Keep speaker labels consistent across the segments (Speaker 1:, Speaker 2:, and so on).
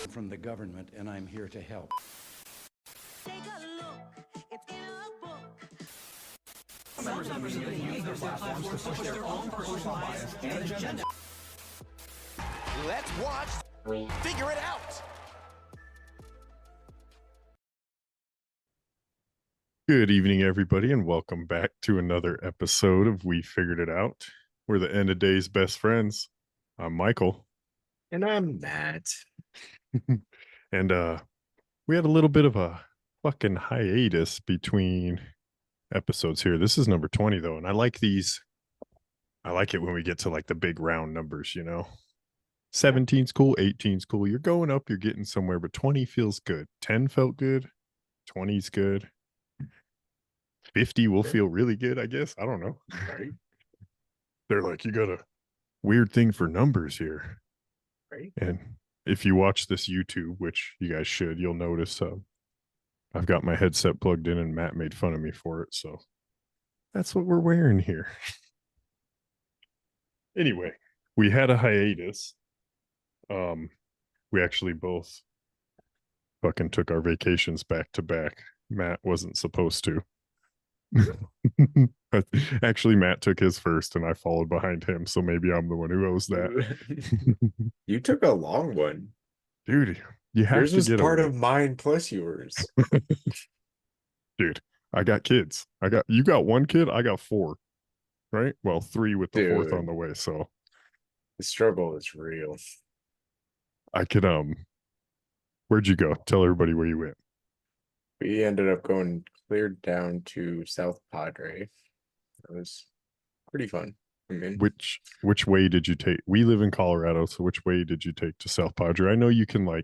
Speaker 1: from the government, and I'm here to help.
Speaker 2: Take a look, it's in a book.
Speaker 3: Some members of the media use their platforms to push their own personal bias and agenda.
Speaker 4: Let's watch. Figure it out.
Speaker 5: Good evening, everybody, and welcome back to another episode of We Figured It Out. We're the end of days best friends. I'm Michael.
Speaker 6: And I'm Matt.
Speaker 5: And we had a little bit of a fucking hiatus between episodes here. This is number 20 though, and I like these. I like it when we get to like the big round numbers, you know. 17's cool, 18's cool. You're going up, you're getting somewhere, but 20 feels good. 10 felt good. 20's good. 50 will feel really good, I guess. I don't know.
Speaker 6: Right.
Speaker 5: They're like, you got a weird thing for numbers here.
Speaker 6: Right.
Speaker 5: And if you watch this YouTube, which you guys should, you'll notice I've got my headset plugged in and Matt made fun of me for it. So that's what we're wearing here. Anyway, we had a hiatus. We actually both fucking took our vacations back to back. Matt wasn't supposed to. Actually, Matt took his first and I followed behind him, so maybe I'm the one who owes that.
Speaker 6: You took a long one.
Speaker 5: Dude, you have
Speaker 6: Yours
Speaker 5: to
Speaker 6: was
Speaker 5: get
Speaker 6: part
Speaker 5: a...
Speaker 6: of mine plus yours.
Speaker 5: Dude, I got kids. You got one kid, I got four. Right? Well, three with the fourth on the way, so
Speaker 6: the struggle is real.
Speaker 5: I could where'd you go? Tell everybody where you went.
Speaker 6: We ended up going clear down to South Padre. It was pretty fun. I mean,
Speaker 5: Which way did you take? We live in Colorado, so which way did you take to South Padre? I know you can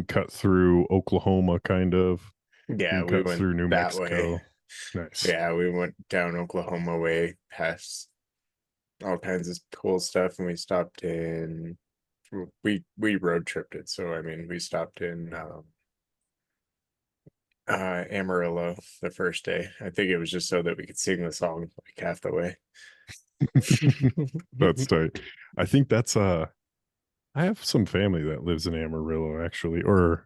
Speaker 5: cut through Oklahoma, kind of.
Speaker 6: yeah, we went
Speaker 5: through New
Speaker 6: that
Speaker 5: Mexico.
Speaker 6: way.
Speaker 5: Nice.
Speaker 6: Yeah, we went down Oklahoma way, past all kinds of cool stuff, and we stopped in. We road tripped it, so I mean, we stopped in Amarillo the first day. I think it was just so that we could sing the song like half the way.
Speaker 5: That's tight. I think that's I have some family that lives in Amarillo, actually, or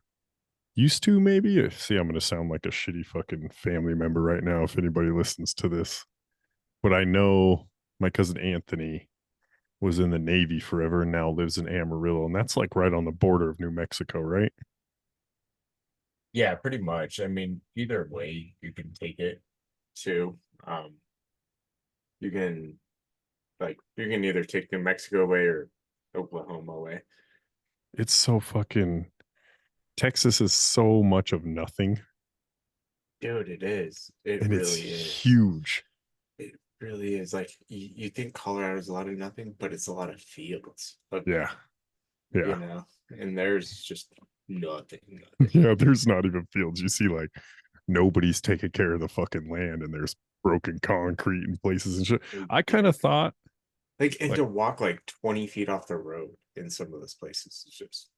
Speaker 5: used to, maybe. See, I'm gonna sound like a shitty fucking family member right now if anybody listens to this, but I know my cousin Anthony was in the Navy forever and now lives in Amarillo, and that's like right on the border of New Mexico, right?
Speaker 6: Yeah, pretty much. I mean, either way you can take it too. You can either take New Mexico way or Oklahoma way.
Speaker 5: It's so fucking... Texas is so much of nothing.
Speaker 6: Dude, it is. It
Speaker 5: and
Speaker 6: really
Speaker 5: it's
Speaker 6: is
Speaker 5: huge.
Speaker 6: It really is. Like you think Colorado's a lot of nothing, but it's a lot of fields. But
Speaker 5: Yeah.
Speaker 6: you know, and there's just nothing.
Speaker 5: Yeah, there's not even fields. You see, like, nobody's taking care of the fucking land, and there's broken concrete in places and shit. I kind of thought,
Speaker 6: and to walk like 20 feet off the road in some of those places is just...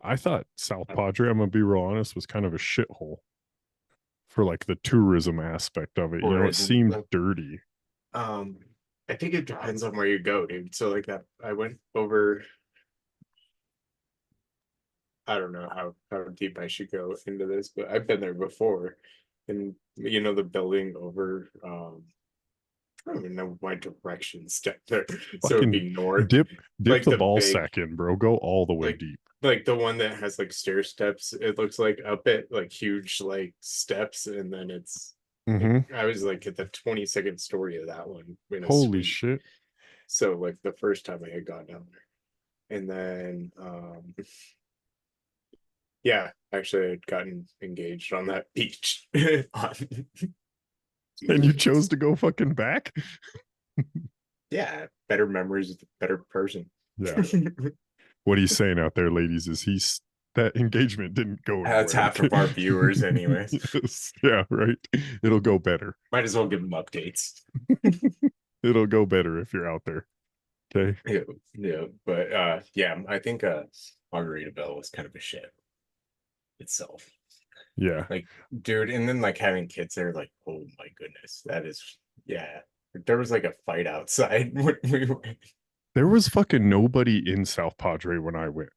Speaker 5: I thought South Padre, I'm gonna be real honest, was kind of a shithole for like the tourism aspect of it. You know, it seemed dirty.
Speaker 6: I think it depends on where you go, dude. So like that, I went over... I don't know how deep I should go into this, but I've been there before. And you know, the building over I don't even know my direction step there. So it'd be north.
Speaker 5: Dip
Speaker 6: like
Speaker 5: the ball sack in, bro. Go all the way deep.
Speaker 6: Like the one that has like stair steps, it looks like up it, like huge like steps, and then it's like, I was like at the 22nd story of that one.
Speaker 5: Holy shit.
Speaker 6: So like the first time I had gone down there. And then yeah, actually I had gotten engaged on that beach.
Speaker 5: And you chose to go fucking back?
Speaker 6: Yeah, better memories with a better person.
Speaker 5: Yeah. What he's saying out there, ladies, is that engagement didn't go anywhere.
Speaker 6: That's half of our viewers anyways.
Speaker 5: Yes. Yeah, right. It'll go better.
Speaker 6: Might as well give them updates.
Speaker 5: It'll go better if you're out there. Okay.
Speaker 6: Yeah, but yeah, I think Margaritaville was kind of a shit itself.
Speaker 5: Yeah.
Speaker 6: Like, dude, and then like having kids there, like, oh my goodness, that is... yeah. There was like a fight outside when we went.
Speaker 5: There was fucking nobody in South Padre when I went.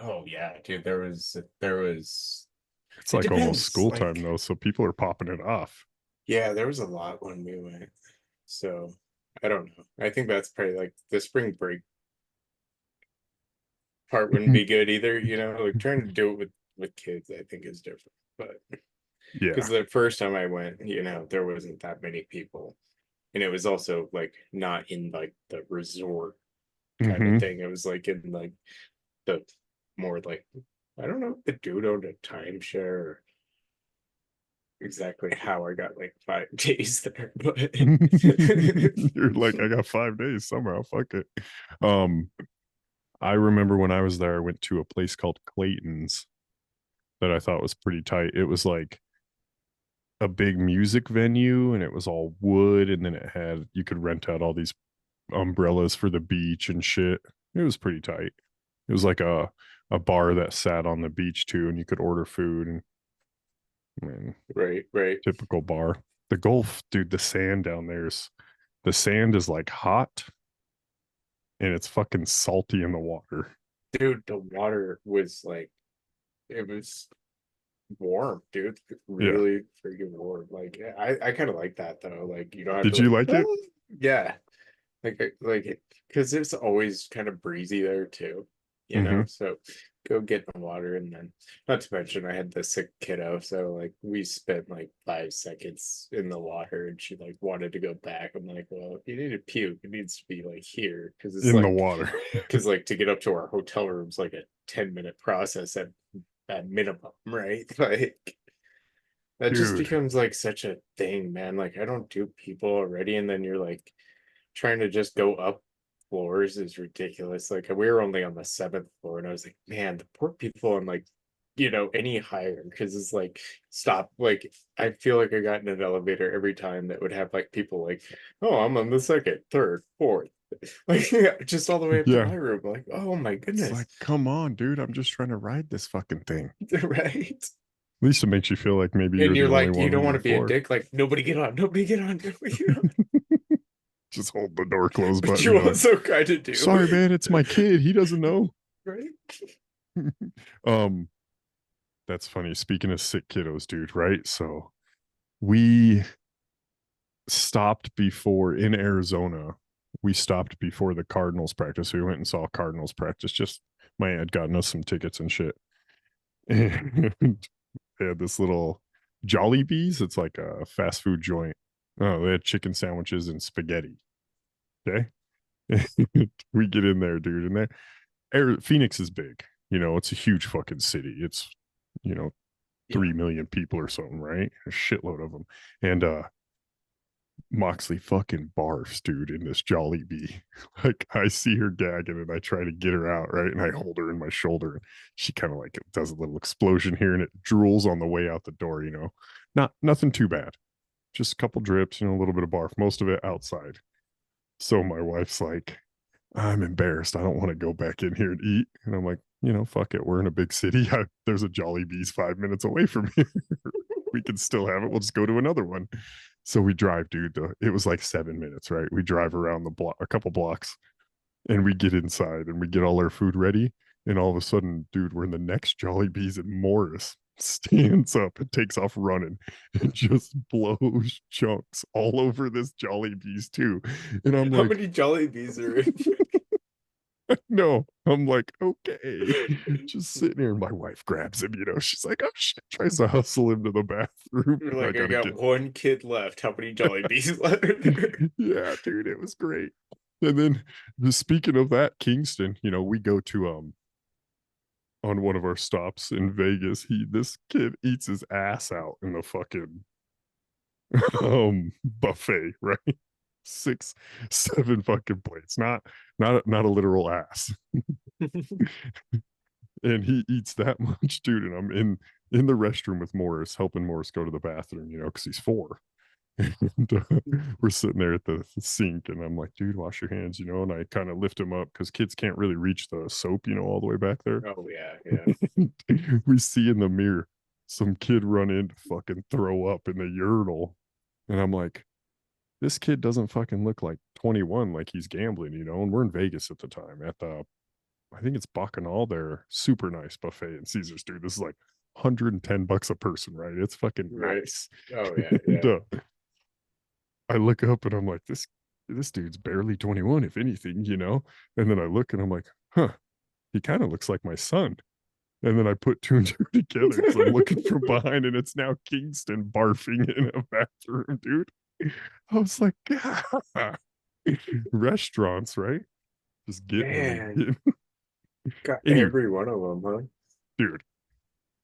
Speaker 6: Oh yeah, dude. There was.
Speaker 5: It's
Speaker 6: It
Speaker 5: like almost
Speaker 6: depends.
Speaker 5: school time
Speaker 6: Like,
Speaker 5: though, so people are popping it off.
Speaker 6: yeah, there was a lot when we went. So I don't know. I think that's probably like the spring break part wouldn't be good either. Like trying to do it with kids, I think is different. But
Speaker 5: Yeah.
Speaker 6: because the first time I went, there wasn't that many people, and it was also like not in like the resort kind of
Speaker 5: Hmm.
Speaker 6: thing. It was like in like the more like I don't know the dude owned a timeshare or exactly how I got like 5 days there, but
Speaker 5: You're like, I got 5 days somehow. Fuck it. Um, I remember when I was there, I went to a place called Clayton's that I thought was pretty tight. It was like a big music venue and it was all wood, and then it had you could rent out all these umbrellas for the beach and shit. It was pretty tight. It was like a bar that sat on the beach too, and you could order food and man,
Speaker 6: right, right.
Speaker 5: typical bar. The Gulf, dude, the sand is like hot and it's fucking salty in the water.
Speaker 6: Dude, the water was like it was warm, dude.
Speaker 5: Yeah.
Speaker 6: Really freaking warm. Like I kind of like that though. Like you don't have to
Speaker 5: Did you
Speaker 6: like
Speaker 5: like it?
Speaker 6: yeah. Like it because it's always kind of breezy there too,
Speaker 5: Mm-hmm.
Speaker 6: so go get in the water and then not to mention I had the sick kiddo, so like we spent like 5 seconds in the water and she like wanted to go back. I'm like, well, if you need to puke, it needs to be like here because it's
Speaker 5: In the
Speaker 6: like
Speaker 5: water.
Speaker 6: to get up to our hotel room's like a 10-minute process at minimum, right? Like that just
Speaker 5: Dude.
Speaker 6: becomes like such a thing, man. Like I don't do people already, and then you're like trying to just go up floors is ridiculous. Like we were only on the seventh floor, and I was like, man, the poor people on like, any higher because it's like stop. Like I feel like I got in an elevator every time that would have like people like, oh, I'm on the second, third, fourth, like just all the way up to
Speaker 5: Yeah.
Speaker 6: my room. Like, oh my
Speaker 5: It's
Speaker 6: goodness,
Speaker 5: like, come on, dude. I'm just trying to ride this fucking thing.
Speaker 6: right?
Speaker 5: At least it makes you feel like maybe
Speaker 6: And
Speaker 5: you're
Speaker 6: you're
Speaker 5: the only
Speaker 6: like, you
Speaker 5: one
Speaker 6: don't
Speaker 5: on
Speaker 6: want
Speaker 5: the
Speaker 6: to be a
Speaker 5: floor.
Speaker 6: dick. Like nobody get on, nobody get on, nobody get on.
Speaker 5: Just hold the door closed
Speaker 6: But
Speaker 5: button.
Speaker 6: you
Speaker 5: You're like,
Speaker 6: also kind of
Speaker 5: sorry,
Speaker 6: do,
Speaker 5: man, it's my kid. He doesn't know.
Speaker 6: right?
Speaker 5: um, that's funny. Speaking of sick kiddos, dude, right? So we stopped before in Arizona. We stopped before the Cardinals practice. We went and saw Cardinals practice. Just my aunt had gotten us some tickets and shit. And they had this little Jolly Bees. It's like a fast food joint. Oh, they had chicken sandwiches and spaghetti. Okay. We get in there, dude, and Phoenix is big. It's a huge fucking city. It's, you know,
Speaker 6: Yeah.
Speaker 5: 3 million people or something, right? A shitload of them. And Moxley fucking barfs, dude, in this Jolly Bee. Like I see her gagging and I try to get her out, right? And I hold her in my shoulder and she kind of like does a little explosion here and it drools on the way out the door. Nothing too bad. Just a couple drips, a little bit of barf, most of it outside. So my wife's like, I'm embarrassed. I don't want to go back in here and eat. And I'm like, fuck it. We're in a big city. There's a Jolly Bees 5 minutes away from here. We can still have it. We'll just go to another one. So we drive, dude. It was like 7 minutes, right? We drive around the block, a couple blocks, and we get inside and we get all our food ready. And all of a sudden, dude, we're in the next Jolly Bees, and Morris stands up and takes off running and just blows chunks all over this Jolly Bees too. And I'm
Speaker 6: How
Speaker 5: like,
Speaker 6: many Jolly Bees are in?
Speaker 5: no, I'm like, okay. Just sitting here, and my wife grabs him, she's like, oh shit, tries to hustle him to the bathroom.
Speaker 6: You're
Speaker 5: And I
Speaker 6: like, I
Speaker 5: gotta
Speaker 6: got
Speaker 5: get
Speaker 6: one kid left. How many Jolly Bees left are there?
Speaker 5: yeah, dude, it was great. And then speaking of that, Kingston, we go to on one of our stops in Vegas. This kid eats his ass out in the fucking buffet, right? 6 7 fucking plates. Not a literal ass. And he eats that much, dude. And I'm in the restroom with Morris, helping Morris go to the bathroom, because he's 4. And we're sitting there at the sink, and I'm like, dude, wash your hands, and I kind of lift him up because kids can't really reach the soap, all the way back there.
Speaker 6: Oh yeah, yeah.
Speaker 5: We see in the mirror some kid run in to fucking throw up in the urinal. And I'm like, this kid doesn't fucking look like 21, like he's gambling, and we're in Vegas at the time at the I think it's Bacchanal, their super nice buffet in Caesars, dude. This is like $110 a person, right? It's fucking
Speaker 6: Right.
Speaker 5: nice.
Speaker 6: Oh yeah,
Speaker 5: And,
Speaker 6: yeah.
Speaker 5: I look up and I'm like, this dude's barely 21, if anything, you know? And then I look and I'm like, huh, he kind of looks like my son. And then I put two and two together because I'm looking from behind and it's now Kingston barfing in a bathroom, dude. I was like, God. Restaurants, right? Just getting
Speaker 6: Man,
Speaker 5: them.
Speaker 6: got
Speaker 5: Anyway,
Speaker 6: every one of them, huh?
Speaker 5: dude,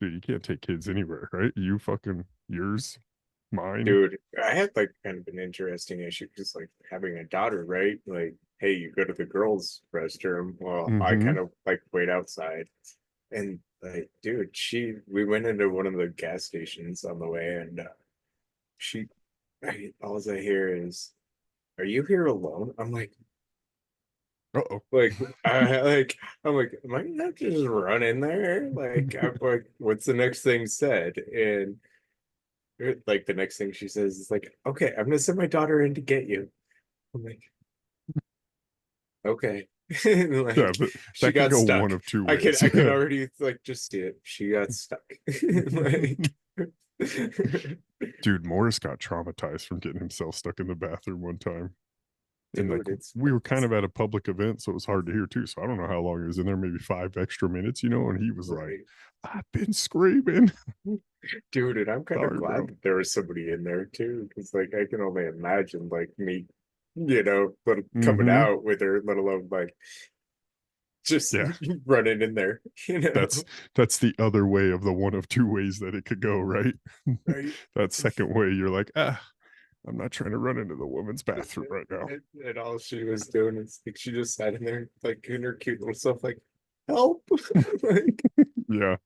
Speaker 5: you can't take kids anywhere, right? You fucking yours, mine.
Speaker 6: Dude, I had like kind of an interesting issue because like having a daughter, right? Like, hey, you go to the girls' restroom. Well, I
Speaker 5: Mm-hmm.
Speaker 6: kind of like wait outside. And like, dude, we went into one of the gas stations on the way, and she, all I hear is, "Are you here alone?" I'm
Speaker 5: Uh-oh.
Speaker 6: like, I'm like, am I gonna have to just run in there? Like, I'm like, what's the next thing said? And like the next thing she says is like, "Okay, I'm gonna send my daughter in to get you." I'm like, okay.
Speaker 5: Yeah,
Speaker 6: Like she
Speaker 5: that could
Speaker 6: got
Speaker 5: go one
Speaker 6: stuck.
Speaker 5: of two
Speaker 6: I
Speaker 5: ways.
Speaker 6: can already like just see it. She got stuck. Like
Speaker 5: Dude, Morris got traumatized from getting himself stuck in the bathroom one time. And like
Speaker 6: dude,
Speaker 5: we were kind of at a public event, so it was hard to hear too. So I don't know how long he was in there, maybe 5 extra minutes, you know, and he was like,
Speaker 6: right.
Speaker 5: I've been screaming.
Speaker 6: Dude, and I'm kind of
Speaker 5: Sorry, bro.
Speaker 6: glad that there was somebody in there too, because like I can only imagine like me, coming
Speaker 5: Mm-hmm.
Speaker 6: out with her, let alone like just
Speaker 5: Yeah.
Speaker 6: running in there,
Speaker 5: That's that's the other way of the one of two ways that it could go, right?
Speaker 6: right?
Speaker 5: That second way, you're like, I'm not trying to run into the woman's bathroom right now.
Speaker 6: And all she was doing is like she just sat in there like in her cute little stuff, like help. Like
Speaker 5: Yeah.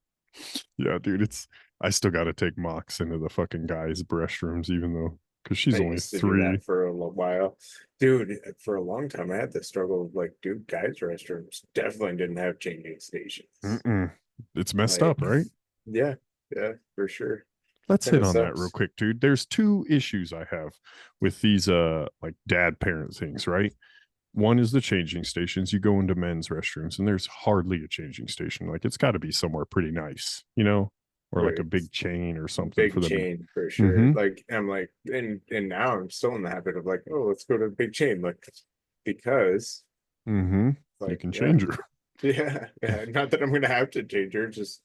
Speaker 5: Yeah, dude. I still gotta take Mox into the fucking guys' restrooms, even though because
Speaker 6: I
Speaker 5: she's only
Speaker 6: used to do
Speaker 5: 3.
Speaker 6: that for a little while. Dude, for a long time I had the struggle of like, dude, guys' restrooms definitely didn't have changing stations.
Speaker 5: Mm-mm. It's messed
Speaker 6: Like,
Speaker 5: up, right?
Speaker 6: yeah, yeah, for sure.
Speaker 5: Let's
Speaker 6: Kind
Speaker 5: hit
Speaker 6: of
Speaker 5: on that real
Speaker 6: sucks.
Speaker 5: quick, dude. There's two issues I have with these like dad parent things, right? One is the changing stations. You go into men's restrooms and there's hardly a changing station. Like it's got to be somewhere pretty nice, you know, or like a
Speaker 6: Right.
Speaker 5: big chain or something for
Speaker 6: Big
Speaker 5: them to.
Speaker 6: chain for sure.
Speaker 5: Mm-hmm.
Speaker 6: Like I'm like, and now I'm still in the habit of like, oh, let's go to the big chain. Like because
Speaker 5: Mm-hmm. You
Speaker 6: like,
Speaker 5: can
Speaker 6: yeah,
Speaker 5: change her.
Speaker 6: yeah, yeah. Not that I'm gonna have to change her, just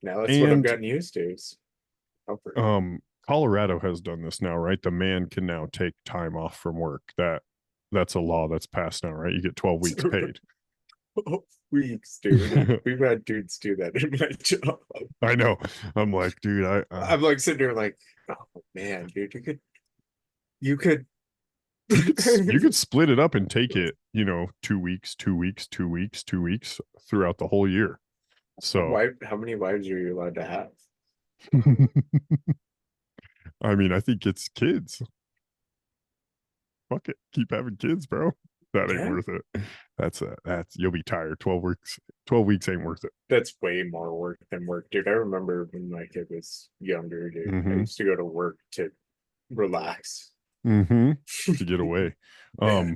Speaker 6: now that's what I've
Speaker 5: And
Speaker 6: gotten used to. Is comfort.
Speaker 5: Colorado has done this now, right? The man can now take time off from work. That's a law that's passed now, right? You get 12 weeks paid.
Speaker 6: Weeks, dude. We've had dudes do that in my job.
Speaker 5: I know. I'm like, dude,
Speaker 6: I'm like sitting there like, oh man, dude, you could
Speaker 5: you could split it up and take it, 2 weeks, 2 weeks, 2 weeks, 2 weeks throughout the whole year. So
Speaker 6: how many wives are you allowed to have?
Speaker 5: I mean, I think it's kids. Fuck it. Keep having kids, bro. That ain't
Speaker 6: Yeah,
Speaker 5: worth it. That's you'll be tired. 12 weeks ain't worth it.
Speaker 6: that's way more work than work, dude. I remember when my kid was younger, dude. I
Speaker 5: Mm-hmm.
Speaker 6: used to go to work to relax.
Speaker 5: Mm-hmm. To get away.
Speaker 6: Yeah.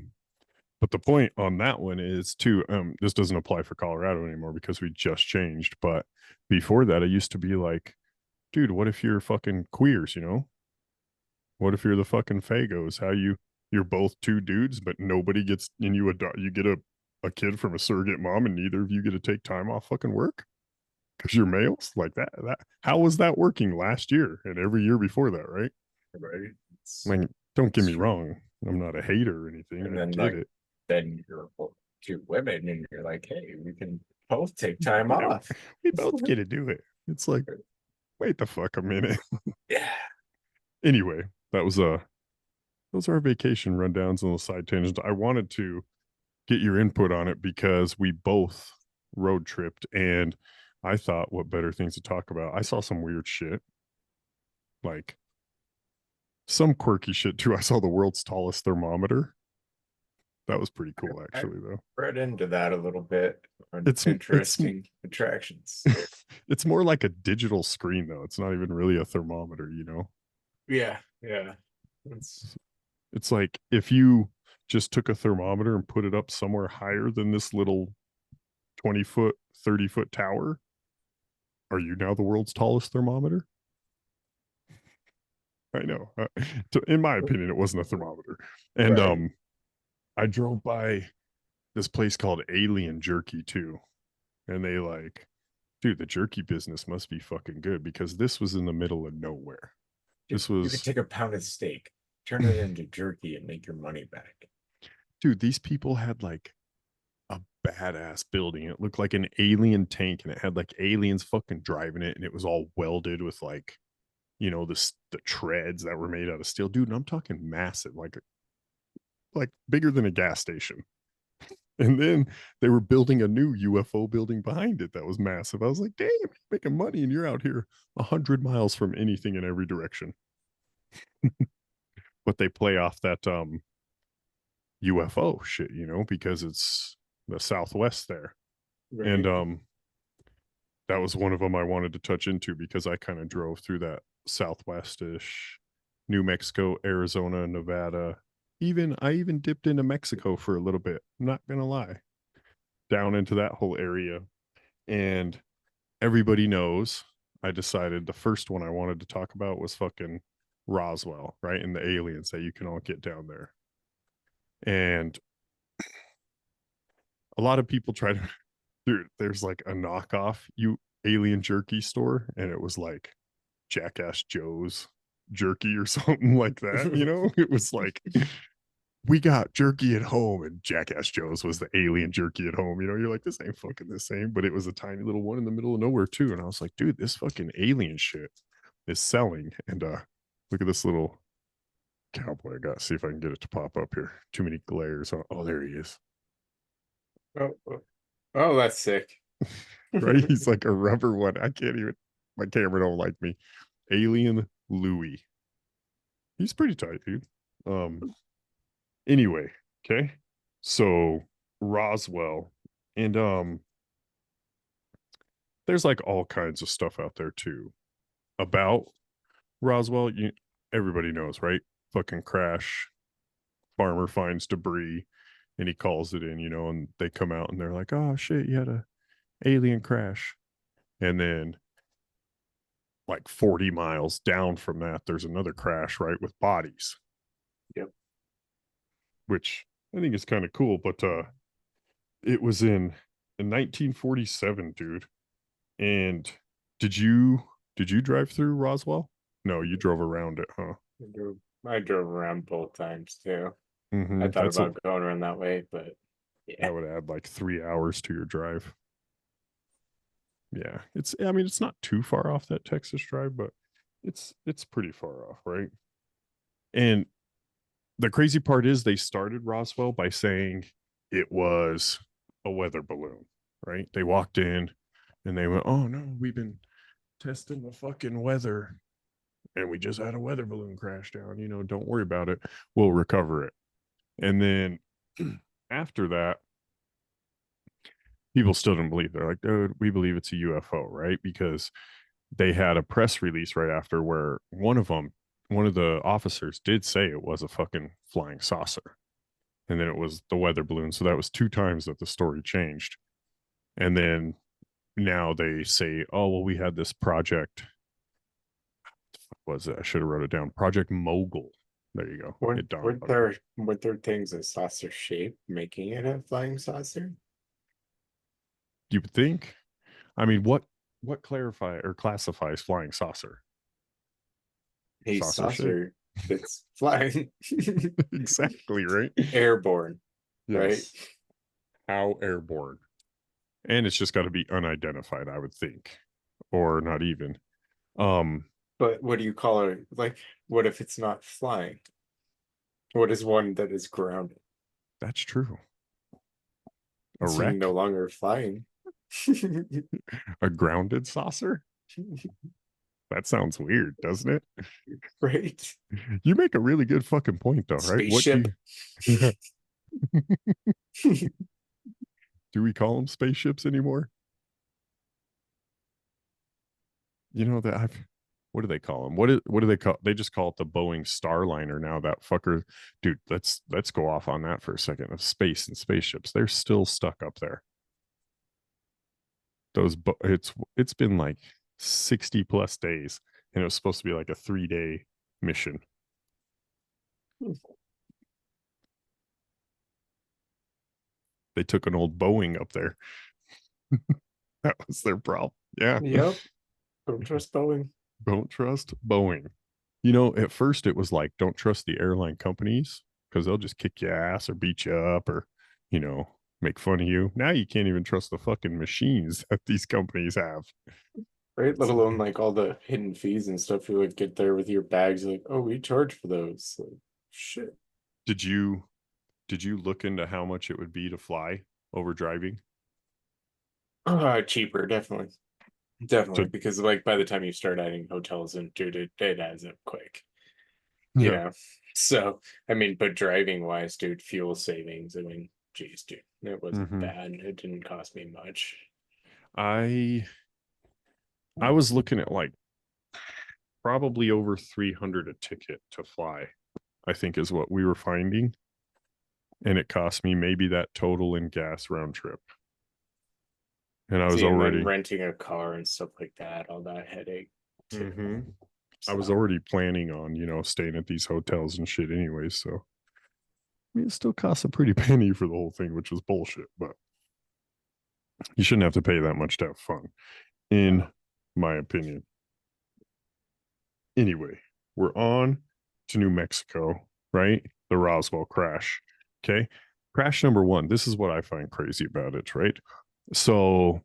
Speaker 5: But the point on that one is too, this doesn't apply for Colorado anymore because we just changed. But before that, it used to be like, dude, what if you're fucking queers, What if you're the fucking fagos? You're both two dudes, but nobody gets and you get a kid from a surrogate mom and neither of you get to take time off fucking work because you're males like that. How was that working last year and every year before that, right?
Speaker 6: Right.
Speaker 5: Like, don't get
Speaker 6: It's
Speaker 5: me
Speaker 6: true.
Speaker 5: wrong. I'm not a hater or anything.
Speaker 6: And
Speaker 5: I
Speaker 6: then
Speaker 5: get
Speaker 6: like
Speaker 5: it.
Speaker 6: then you're both two women and you're like, hey, we can both take time
Speaker 5: Yeah,
Speaker 6: off.
Speaker 5: we both get to do it. It's like, wait the fuck a minute.
Speaker 6: Yeah.
Speaker 5: Anyway, that was those are our vacation rundowns and the side tangents. I wanted to get your input on it because we both road tripped and I thought what better things to talk about. I saw some weird shit, like some quirky shit too. I saw the world's tallest thermometer. That was pretty cool,
Speaker 6: I
Speaker 5: actually, though.
Speaker 6: read into that a little bit on
Speaker 5: It's
Speaker 6: interesting attractions.
Speaker 5: it's more like a digital screen, though. It's not even really a thermometer,
Speaker 6: Yeah, yeah. It's
Speaker 5: It's like if you just took a thermometer and put it up somewhere higher than this little 20-foot, 30-foot tower. Are you now the world's tallest thermometer? I know. In my opinion, it wasn't a thermometer. And
Speaker 6: Right.
Speaker 5: I drove by this place called Alien Jerky too. And they like, dude, the jerky business must be fucking good because this was in the middle of nowhere. This
Speaker 6: You could
Speaker 5: was,
Speaker 6: take a pound of steak, turn it into jerky, and make your money back.
Speaker 5: dude, these people had like a badass building. It looked like an alien tank and it had like aliens fucking driving it and it was all welded with like, you know, the treads that were made out of steel. Dude, and I'm talking massive, like bigger than a gas station. And then they were building a new UFO building behind it that was massive. I was like, damn, you're making money and you're out here 100 miles from anything in every direction. But they play off that UFO shit, you know, because it's the Southwest there.
Speaker 6: Right.
Speaker 5: And that was one of them I wanted to touch into because I kind of drove through that Southwest-ish, New Mexico, Arizona, Nevada. I even dipped into Mexico for a little bit. I'm not gonna lie. Down into that whole area. And everybody knows I decided the first one I wanted to talk about was fucking Roswell, right? And the aliens that you can all get down there. And a lot of people try to there's like a knockoff alien jerky store, and it was like Jackass Joe's jerky or something like that, you know? It was like we got jerky at home, and Jackass Joe's was the alien jerky at home. You know, you're like, this ain't fucking the same, but it was a tiny little one in the middle of nowhere too. And I was like, dude, this fucking alien shit is selling. And look at this little cowboy I got. See if I can get it to pop up here. Too many glares. Oh, there he is.
Speaker 6: Oh, that's sick.
Speaker 5: Right? He's like a rubber one. I can't even. My camera don't like me. Alien Louis. He's pretty tight, dude. Anyway, okay. So Roswell, and there's like all kinds of stuff out there too about Roswell. Everybody knows, right? Fucking crash. Farmer finds debris and he calls it in, you know, and they come out and they're like, oh shit, you had a alien crash. And then like 40 miles down from that, there's another crash, right? With bodies.
Speaker 6: Yep.
Speaker 5: Which I think is kind of cool, but it was in 1947, dude. And did you drive through Roswell? No, you drove around it, huh?
Speaker 6: I drove around both times too.
Speaker 5: Mm-hmm.
Speaker 6: I thought about going around that way, but yeah.
Speaker 5: That would add like 3 hours to your drive. Yeah, it's not too far off that Texas drive, but it's pretty far off, right? And the crazy part is they started Roswell by saying it was a weather balloon, right? They walked in and they went, oh no, we've been testing the fucking weather and we just had a weather balloon crash down. You know, don't worry about it. We'll recover it. And then after that, people still didn't believe. They're like, dude, we believe it's a UFO, right? Because they had a press release right after where one of the officers did say it was a fucking flying saucer. And then it was the weather balloon. So that was 2 times that the story changed. And then now they say, oh, well, we had this project. What was it? I should have wrote it down. Project Mogul. There you go.
Speaker 6: Weren't there things a saucer shape making it a flying saucer?
Speaker 5: You would think. I mean, what classifies flying saucer?
Speaker 6: A saucer that's flying.
Speaker 5: Exactly, right?
Speaker 6: Airborne.
Speaker 5: Yes.
Speaker 6: Right?
Speaker 5: How airborne? And it's just got to be unidentified, I would think, or not even.
Speaker 6: But what do you call it? Like, what if it's not flying? What is one that is grounded?
Speaker 5: That's true. A
Speaker 6: It's
Speaker 5: wreck?
Speaker 6: no longer flying.
Speaker 5: A grounded saucer? That sounds weird, doesn't it?
Speaker 6: Right?
Speaker 5: You make a really good fucking point, though, right?
Speaker 6: Spaceship.
Speaker 5: Do we call them spaceships anymore? You know that what do they call them? What do they call? They just call it the Boeing Starliner now. That fucker, dude. Let's go off on that for a second. Of space and spaceships, they're still stuck up there. It's been like 60 plus days, and it was supposed to be like a 3-day mission. They took an old Boeing up there. That was their problem. Yeah.
Speaker 6: Yep. Don't trust Boeing.
Speaker 5: Don't trust Boeing. You know, at first it was like, don't trust the airline companies because they'll just kick your ass or beat you up or, you know, make fun of you. Now you can't even trust the fucking machines that these companies have.
Speaker 6: Right? Let alone like all the hidden fees and stuff. You like get there with your bags, like, oh, we charge for those. Like, shit.
Speaker 5: Did you look into how much it would be to fly over driving?
Speaker 6: Cheaper, definitely.
Speaker 5: So,
Speaker 6: Definitely. Because like by the time you start adding hotels and dude, it adds up quick. You
Speaker 5: yeah.
Speaker 6: know. So I mean, but driving wise, dude, fuel savings. I mean, geez, dude, it wasn't bad. It didn't cost me much.
Speaker 5: I was looking at like probably over 300 a ticket to fly, I think is what we were finding. And it cost me maybe that total in gas round trip. And I was
Speaker 6: See, and
Speaker 5: already
Speaker 6: then renting a car and stuff like that, all that headache too.
Speaker 5: I was
Speaker 6: So,
Speaker 5: already planning on, you know, staying at these hotels and shit anyway. So I mean, it still costs a pretty penny for the whole thing, which was bullshit, but you shouldn't have to pay that much to have fun, in my opinion. Anyway, we're on to New Mexico, right? The Roswell crash. Okay. Crash number one. This is what I find crazy about it, right? So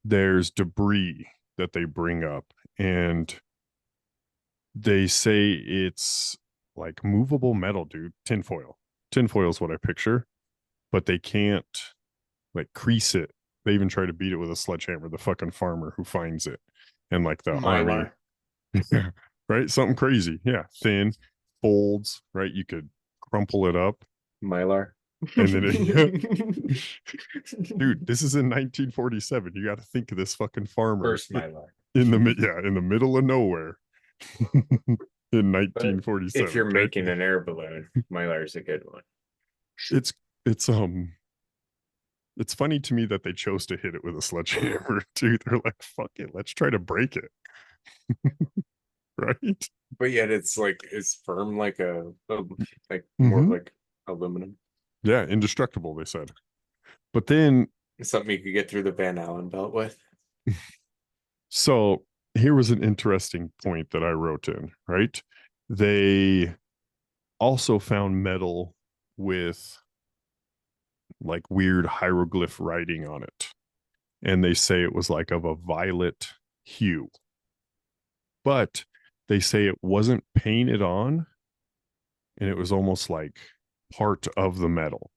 Speaker 5: there's debris that they bring up, and they say it's like movable metal, dude. Tinfoil. Tinfoil is what I picture, but they can't like crease it. They even try to beat it with a sledgehammer, the fucking farmer who finds it. And like the army.
Speaker 6: Mylar.
Speaker 5: Yeah, right? Something crazy. Yeah. Thin, folds, right? You could crumple it up.
Speaker 6: Mylar.
Speaker 5: And then dude, this is in 1947. You got to think of this fucking farmer
Speaker 6: First Mylar.
Speaker 5: in the middle of nowhere in
Speaker 6: But
Speaker 5: 1947.
Speaker 6: if you're
Speaker 5: okay?
Speaker 6: making an air balloon, Mylar's a good one.
Speaker 5: it's it's funny to me that they chose to hit it with a sledgehammer, dude. They're like, fuck it, let's try to break it. Right?
Speaker 6: But yet it's like it's firm like like more like aluminum.
Speaker 5: Yeah, indestructible, they said. But then
Speaker 6: Something you could get through the Van Allen belt with.
Speaker 5: so here was an interesting point that I wrote in, right? They also found metal with like weird hieroglyph writing on it. And they say it was like of a violet hue. But they say it wasn't painted on, and it was almost like part of the metal.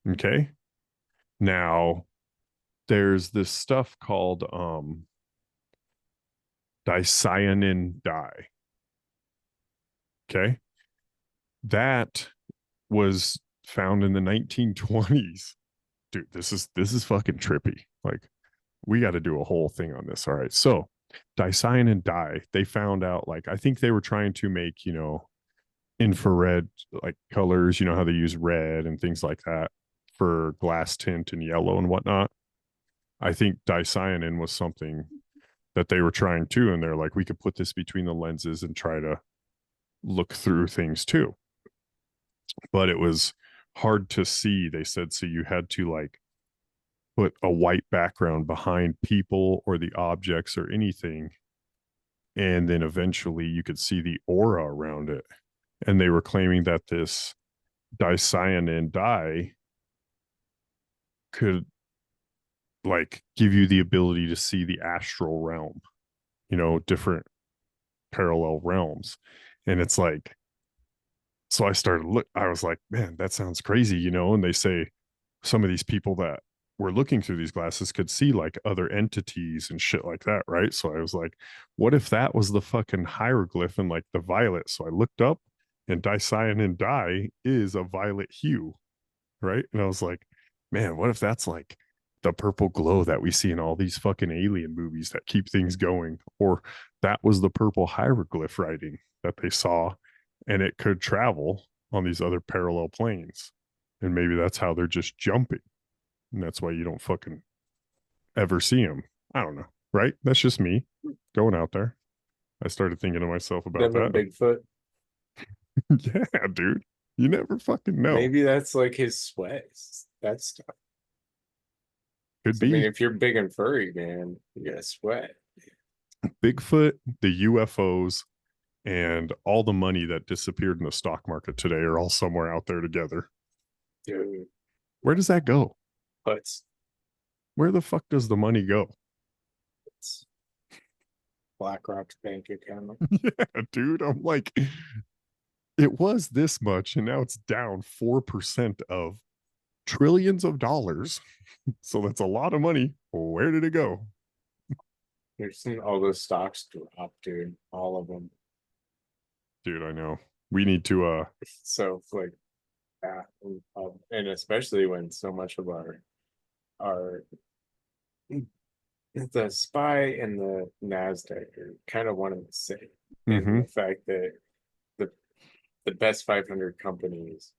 Speaker 5: Okay. Now there's this stuff called dicyanin dye. Okay. That was found in the 1920s. Dude, this is fucking trippy. Like, we got to do a whole thing on this. All right. So dicyanin dye, they found out, like, I think they were trying to make, you know, infrared like colors, you know how they use red and things like that for glass tint and yellow and whatnot. I think dicyanin was something that they were trying to, and they're like, we could put this between the lenses and try to look through things too. But it was hard to see, they said, so you had to like put a white background behind people or the objects or anything, and then eventually you could see the aura around it. And they were claiming that this dicyanin dye could like give you the ability to see the astral realm, you know, different parallel realms. And it's like, so I was like, man, that sounds crazy, you know. And they say some of these people that were looking through these glasses could see like other entities and shit like that, right? So I was like, what if that was the fucking hieroglyph and like the violet? So I looked up, and dicyanin dye is a violet hue, right? And I was like, man, what if that's like the purple glow that we see in all these fucking alien movies that keep things going? Or that was the purple hieroglyph writing that they saw, and it could travel on these other parallel planes. And maybe that's how they're just jumping. And that's why you don't fucking ever see them. I don't know. Right? That's just me going out there. I started thinking to myself about
Speaker 6: Them and
Speaker 5: that.
Speaker 6: Bigfoot.
Speaker 5: Yeah, dude. You never fucking know.
Speaker 6: Maybe that's like his sweat. That stuff.
Speaker 5: Could
Speaker 6: So, I mean,
Speaker 5: be
Speaker 6: if you're big and furry, man, you gotta sweat.
Speaker 5: Bigfoot, the UFOs, and all the money that disappeared in the stock market today are all somewhere out there together.
Speaker 6: Dude,
Speaker 5: Where does that go?
Speaker 6: puts.
Speaker 5: Where the fuck does the money go?
Speaker 6: It's BlackRock's bank account.
Speaker 5: Yeah, dude. I'm like, it was this much, and now it's down 4% of trillions of dollars. So that's a lot of money. Where did it go?
Speaker 6: You're seeing all those stocks drop, dude. All of them.
Speaker 5: Dude, I know. We need to
Speaker 6: So like, yeah, and especially when so much of our the SPY and the Nasdaq are kind of one and the same. And
Speaker 5: mhm.
Speaker 6: the fact that the the best 500 companies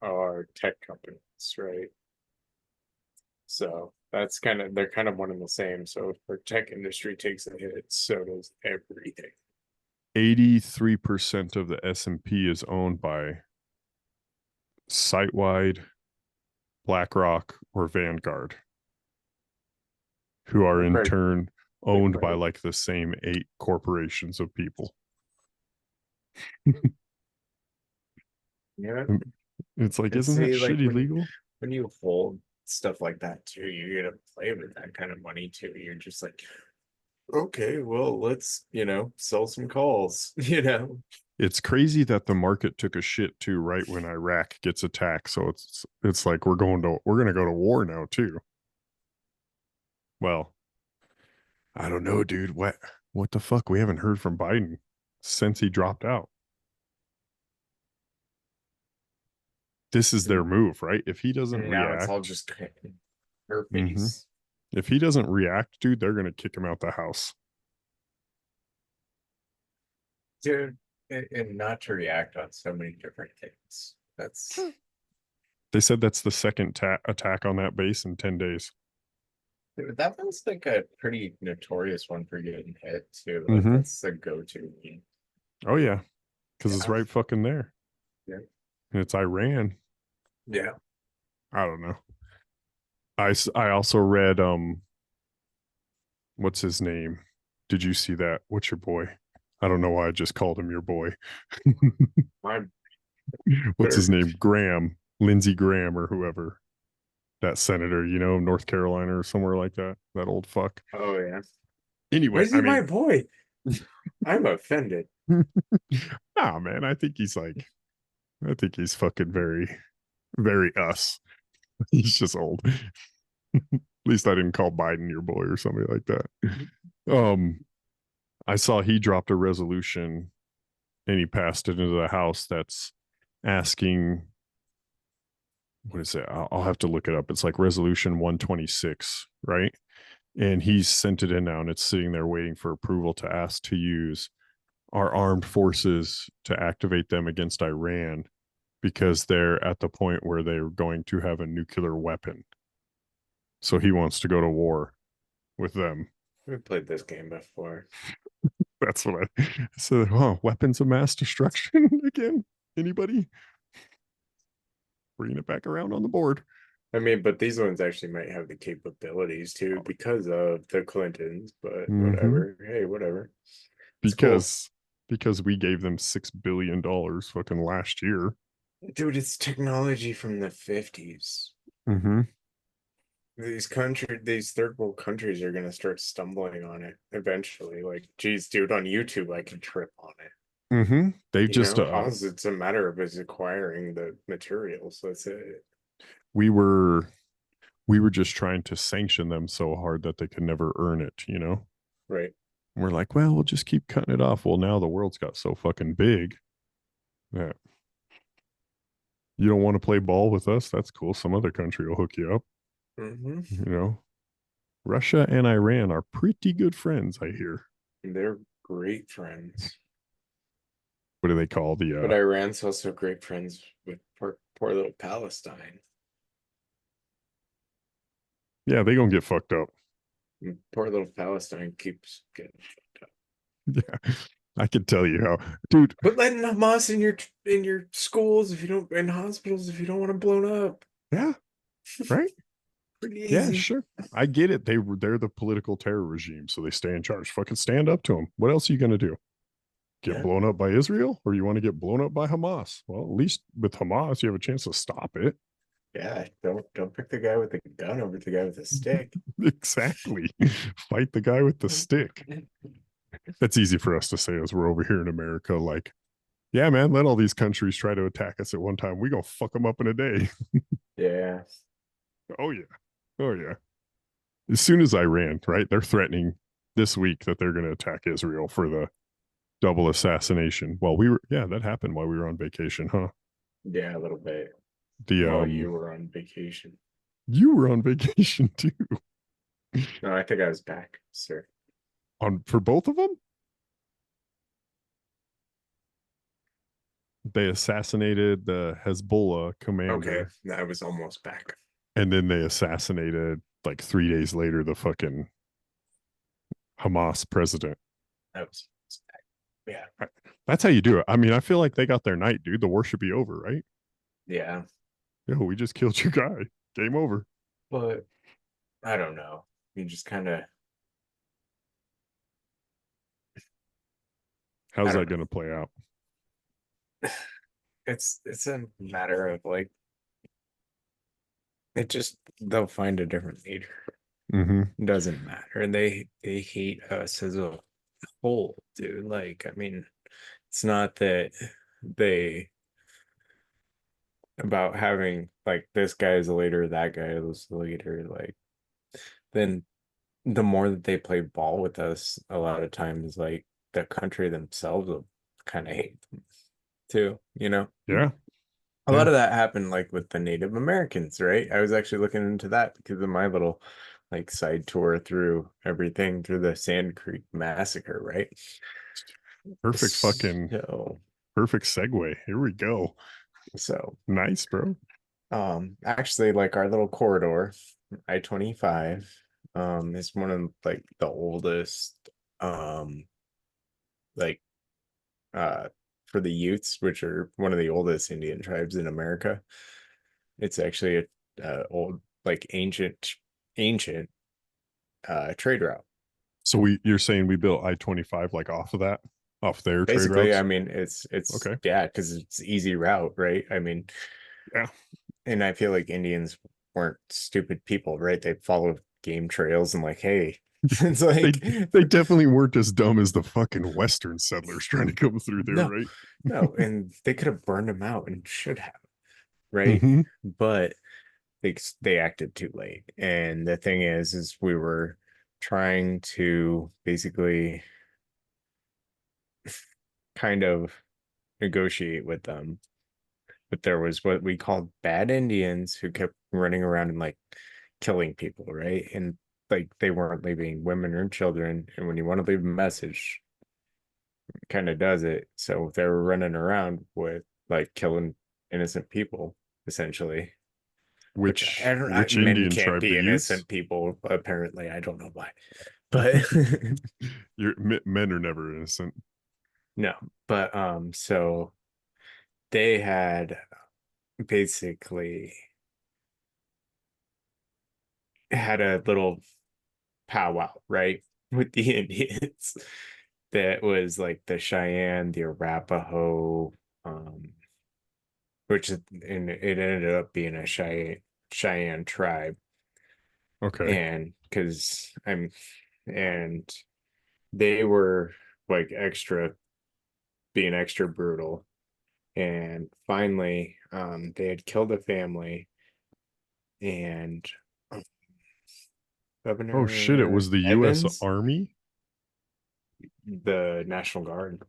Speaker 6: are tech companies, right? So that's they're kind of one and the same. So if the tech industry takes a hit, so does everything.
Speaker 5: 83% of the S&P is owned by Sitewide, BlackRock, or Vanguard, who are in
Speaker 6: Credit,
Speaker 5: turn owned by
Speaker 6: credit.
Speaker 5: like the same 8 corporations of people.
Speaker 6: Yeah.
Speaker 5: It's like,
Speaker 6: And
Speaker 5: isn't that
Speaker 6: see, like
Speaker 5: shit illegal?
Speaker 6: when you hold stuff like that too, you're gonna play with that kind of money too. You're just like, okay, well, let's, sell some calls,
Speaker 5: It's crazy that the market took a shit too right when Iraq gets attacked. So it's like we're gonna go to war now too. Well, I don't know, dude. What the fuck? We haven't heard from Biden since he dropped out. This is their move, right? If he doesn't
Speaker 6: And now it's
Speaker 5: react,
Speaker 6: all just her
Speaker 5: Mhm.
Speaker 6: face.
Speaker 5: If he doesn't react, dude, they're gonna kick him out the house.
Speaker 6: Dude, and not to react on so many different things. That's
Speaker 5: They said that's the second attack on that base in 10 days.
Speaker 6: dude, that one's like a pretty notorious one for getting hit too. Like
Speaker 5: Mhm.
Speaker 6: that's the go-to one.
Speaker 5: Oh yeah, because it's
Speaker 6: Yeah.
Speaker 5: right fucking there.
Speaker 6: Yeah.
Speaker 5: And it's Iran.
Speaker 6: Yeah.
Speaker 5: I don't know. I also read what's his name? Did you see that? What's your boy? I don't know why I just called him your boy.
Speaker 6: My
Speaker 5: What's his name? Graham, Lindsey Graham, or whoever. That senator, North Carolina or somewhere like that. That old fuck.
Speaker 6: oh yeah.
Speaker 5: Anyway,
Speaker 6: Is he my boy? I'm offended.
Speaker 5: nah, man. I think he's fucking very, very us. He's just old. At least I didn't call Biden your boy or something like that. I saw he dropped a resolution and he passed it into the House that's asking, what is it? I'll have to look it up. It's like resolution 126, right? And he's sent it in now and it's sitting there waiting for approval to ask to use our armed forces to activate them against Iran because they're at the point where they're going to have a nuclear weapon. So he wants to go to war with them.
Speaker 6: We played this game before.
Speaker 5: That's what I said. Oh, weapons of mass destruction again? Anybody? Bringing it back around on the board.
Speaker 6: I mean, but these ones actually might have the capabilities too because of the Clintons, but
Speaker 5: Mhm.
Speaker 6: whatever. Hey, whatever. It's cool.
Speaker 5: Because we gave them $6 billion fucking last year.
Speaker 6: Dude, it's technology from the 50s.
Speaker 5: Mm-hmm.
Speaker 6: These third world countries are gonna start stumbling on it eventually. Like, geez, dude, on YouTube I can trip on it.
Speaker 5: Mm-hmm. They've just
Speaker 6: All it's a matter of is acquiring the materials. That's it.
Speaker 5: we were just trying to sanction them so hard that they could never earn it.
Speaker 6: Right.
Speaker 5: And we're like, well, we'll just keep cutting it off. Well, now the world's got so fucking big that you don't want to play ball with us. That's cool. Some other country will hook you up.
Speaker 6: Mm-hmm.
Speaker 5: Russia and Iran are pretty good friends, I hear.
Speaker 6: They're great friends.
Speaker 5: What do they call the
Speaker 6: But Iran's also great friends with poor little Palestine.
Speaker 5: yeah, they gonna get fucked up.
Speaker 6: Poor little Palestine keeps getting.
Speaker 5: Yeah, I could tell you how, dude.
Speaker 6: But letting Hamas in your schools if you don't, in hospitals if you don't want them blown up.
Speaker 5: Yeah, right.
Speaker 6: Pretty
Speaker 5: Yeah,
Speaker 6: easy.
Speaker 5: sure. I get it. They're the political terror regime, so they stay in charge. Fucking stand up to them. What else are you gonna do? Get
Speaker 6: Yeah.
Speaker 5: blown up by Israel, or you want to get blown up by Hamas? Well, at least with Hamas, you have a chance to stop it.
Speaker 6: Yeah, don't pick the guy with the gun over the guy with the stick.
Speaker 5: Exactly. Fight the guy with the stick. That's easy for us to say as we're over here in America. Like, yeah, man, let all these countries try to attack us at one time. We gonna fuck them up in a day.
Speaker 6: Yeah.
Speaker 5: Oh yeah. Oh yeah. As soon as Iran, right? They're threatening this week that they're going to attack Israel for the double assassination. Well, that happened while we were on vacation, huh?
Speaker 6: Yeah, a little bit.
Speaker 5: The
Speaker 6: While you were on vacation.
Speaker 5: you were on vacation too.
Speaker 6: No, I think I was back, sir.
Speaker 5: On for both of them? They assassinated the Hezbollah commander.
Speaker 6: Okay, I was almost back.
Speaker 5: And then they assassinated like 3 days later the fucking Hamas president.
Speaker 6: I was back. Yeah.
Speaker 5: That's how you do it. I mean, I feel like they got their night, dude. The war should be over, right?
Speaker 6: Yeah.
Speaker 5: Yo, we just killed your guy. Game over.
Speaker 6: But I don't know. You just kind of.
Speaker 5: How's
Speaker 6: don't
Speaker 5: that going to play out?
Speaker 6: It's a matter of like they'll find a different leader.
Speaker 5: Mm-hmm.
Speaker 6: It doesn't matter. And they hate us as a whole, dude. Like, I mean, it's not that they about having like this guy is the leader, that guy is the leader, like then the more that they play ball with us, a lot of times like the country themselves will kind of hate them too, you know?
Speaker 5: Yeah.
Speaker 6: A lot of that happened like with the Native Americans, right? I was actually looking into that because of my little like side tour through everything through the Sand Creek massacre, right?
Speaker 5: Perfect fucking perfect segue. Here we go.
Speaker 6: So
Speaker 5: Nice, bro.
Speaker 6: Actually like our little corridor, I-25, is one of like the oldest like for the Utes, which are one of the oldest Indian tribes in America. It's actually a old, like ancient trade route.
Speaker 5: So you're saying we built I-25 like off of that, off their trade
Speaker 6: Basically,
Speaker 5: routes?
Speaker 6: I mean, it's
Speaker 5: Okay.
Speaker 6: yeah, because it's easy route, right? I mean,
Speaker 5: Yeah.
Speaker 6: and I feel like Indians weren't stupid people, right? They followed game trails and like, hey, it's like
Speaker 5: they definitely weren't as dumb as the fucking Western settlers trying to come through there,
Speaker 6: no,
Speaker 5: right?
Speaker 6: no, and they could have burned them out and should have, right?
Speaker 5: Mhm.
Speaker 6: But they acted too late. And the thing is we were trying to basically kind of negotiate with them. But there was what we called bad Indians who kept running around and like killing people, right? And like they weren't leaving women or children. And when you want to leave a message, it kind of does it. So they were running around with like killing innocent people, essentially.
Speaker 5: Which
Speaker 6: Men
Speaker 5: Indian
Speaker 6: can't
Speaker 5: tribe?
Speaker 6: be
Speaker 5: The
Speaker 6: innocent
Speaker 5: Utes?
Speaker 6: people, apparently. I don't know why. But
Speaker 5: Men are never innocent.
Speaker 6: no, but so they had basically had a little powwow, right, with the Indians that was like the Cheyenne, the Arapaho, which and it ended up being a Cheyenne tribe.
Speaker 5: Okay.
Speaker 6: And and they were like being extra brutal. And finally, they had killed a family, and
Speaker 5: Oh shit! It
Speaker 6: Governor
Speaker 5: was the U.S.
Speaker 6: Evans,
Speaker 5: Army.
Speaker 6: the National Guard,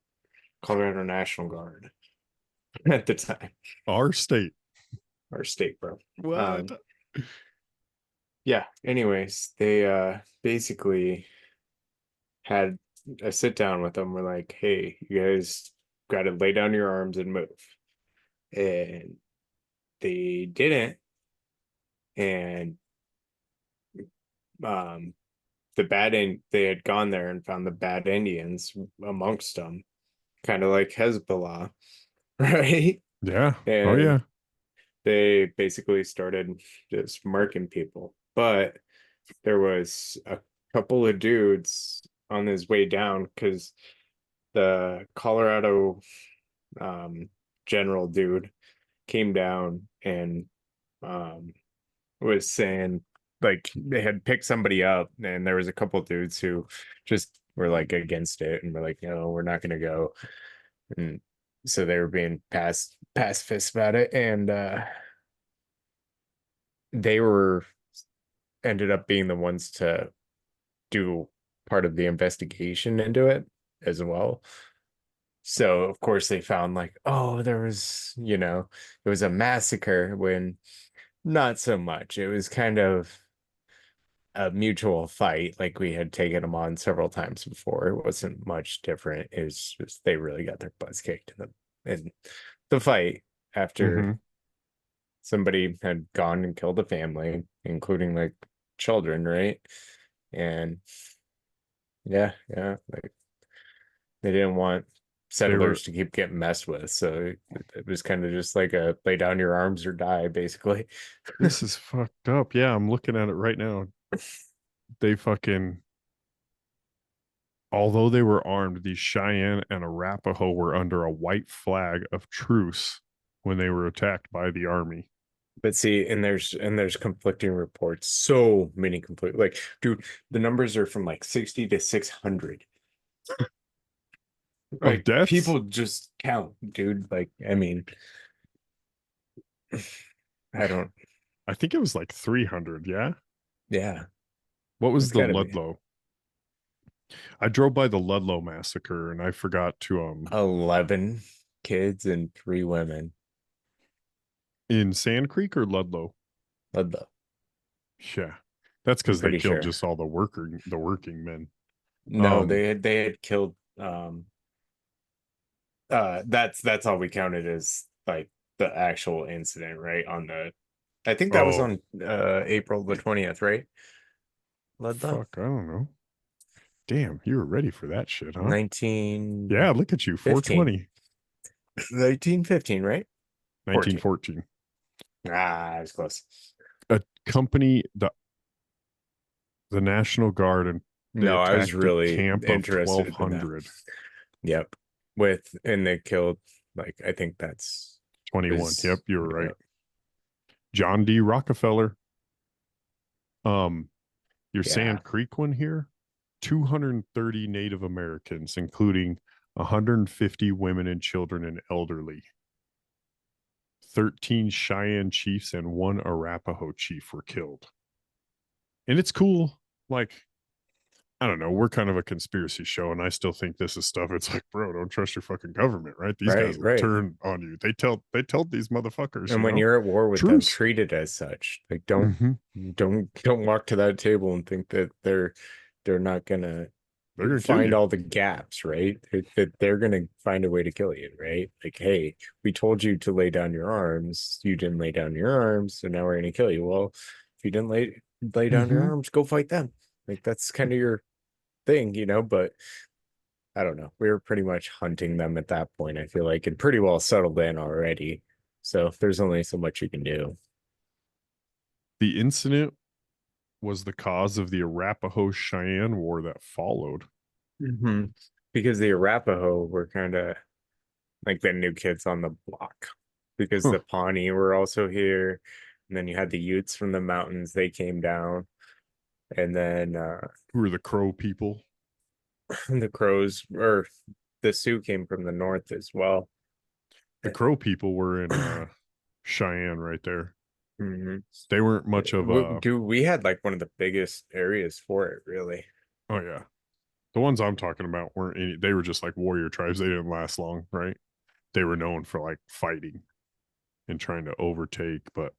Speaker 6: Colorado National Guard at the time,
Speaker 5: Our state.
Speaker 6: our state, bro.
Speaker 5: What?
Speaker 6: Yeah. Anyways, they basically had a sit down with them. We're like, hey, you guys got to lay down your arms and move, and they didn't. And they had gone there and found the bad Indians amongst them, kind of like Hezbollah, right?
Speaker 5: Yeah. Oh
Speaker 6: And
Speaker 5: yeah.
Speaker 6: they basically started just marking people. But there was a couple of dudes on his way down because the Colorado general dude came down and was saying like they had picked somebody up, and there was a couple dudes who just were like against it and were like, no, we're not gonna go. And so they were being pacifist about it, and they were ended up being the ones to do part of the investigation into it as well. So of course they found like, oh, there was, it was a massacre, when not so much. It was kind of a mutual fight. Like, we had taken them on several times before. It wasn't much different. It was just they really got their butts kicked in the fight after
Speaker 5: Mm-hmm.
Speaker 6: somebody had gone and killed a family, including like children, right? And yeah, like they didn't want
Speaker 5: They were
Speaker 6: settlers to keep getting messed with. So it was kind of just like a lay down your arms or die, basically.
Speaker 5: this is fucked up. Yeah, I'm looking at it right now. They fucking although they were armed, these Cheyenne and Arapaho were under a white flag of truce when they were attacked by the army.
Speaker 6: But see, and there's conflicting reports. So many conflict, like, dude, the numbers are from like 60 to 600.
Speaker 5: Of
Speaker 6: Like,
Speaker 5: deaths?
Speaker 6: people just count, dude. Like, I mean, I don't.
Speaker 5: I think it was like 300, yeah?
Speaker 6: Yeah,
Speaker 5: What was
Speaker 6: it's
Speaker 5: the
Speaker 6: gotta be
Speaker 5: Ludlow? I drove by the Ludlow massacre and I forgot to
Speaker 6: 11 kids and 3 women.
Speaker 5: in Sand Creek or Ludlow?
Speaker 6: Ludlow,
Speaker 5: Yeah. That's
Speaker 6: I'm
Speaker 5: because they
Speaker 6: pretty
Speaker 5: killed
Speaker 6: sure.
Speaker 5: just all the working men.
Speaker 6: No, they had killed. That's all we counted as like the actual incident, right? I think that was
Speaker 5: Oh,
Speaker 6: on April the 20th, right? Ludlow,
Speaker 5: fuck, I don't know. Damn, you were ready for that shit, huh?
Speaker 6: 1915.
Speaker 5: Yeah, look at you, 420,
Speaker 6: 1915, right? 14.
Speaker 5: 1914.
Speaker 6: Ah, I was close.
Speaker 5: A company, the National Guard, and they
Speaker 6: No, I was
Speaker 5: attacked a
Speaker 6: really
Speaker 5: camp of
Speaker 6: interested in that.
Speaker 5: 1,200.
Speaker 6: Yep. And they killed, like, I think that's
Speaker 5: 21.
Speaker 6: was,
Speaker 5: Yep, you were right.
Speaker 6: yeah,
Speaker 5: John D. Rockefeller. Your
Speaker 6: yeah.
Speaker 5: Sand Creek one here, 230 Native Americans, including 150 women and children and elderly. 13 Cheyenne chiefs and 1 Arapaho chief were killed. And it's cool. Like, I don't know. We're kind of a conspiracy show, and I still think this is stuff. It's like, bro, don't trust your fucking government, right? These guys will
Speaker 6: Right.
Speaker 5: turn on you. They told these motherfuckers.
Speaker 6: And
Speaker 5: you
Speaker 6: when
Speaker 5: know?
Speaker 6: you're at war with them,
Speaker 5: Truce.
Speaker 6: treat it as such. Like,
Speaker 5: Mhm.
Speaker 6: don't walk to that table and think that they're not gonna
Speaker 5: They're gonna kill
Speaker 6: find
Speaker 5: you.
Speaker 6: all the gaps, right? That they're gonna find a way to kill you, right? Like, hey, we told you to lay down your arms, you didn't lay down your arms, so now we're gonna kill you. Well, if you didn't lay down your
Speaker 5: Mhm.
Speaker 6: arms, go fight them. Like, that's kind of your thing, but I don't know. We were pretty much hunting them at that point, I feel like, and pretty well settled in already. So there's only so much you can do.
Speaker 5: The incident was the cause of the Arapaho Cheyenne War that followed.
Speaker 6: Because the Arapaho were kind of like the new kids on the block, because
Speaker 5: Huh.
Speaker 6: the Pawnee were also here, and then you had the Utes from the mountains. They came down, and then
Speaker 5: Who were the Crow people?
Speaker 6: the Crows, or the Sioux, came from the north as well.
Speaker 5: The Crow people were in Cheyenne right there.
Speaker 6: Mhm.
Speaker 5: They weren't much of a.
Speaker 6: Dude, we had like one of the biggest areas for it, really.
Speaker 5: Oh yeah, the ones I'm talking about weren't any. They were just like warrior tribes. They didn't last long, right? They were known for like fighting and trying to overtake, but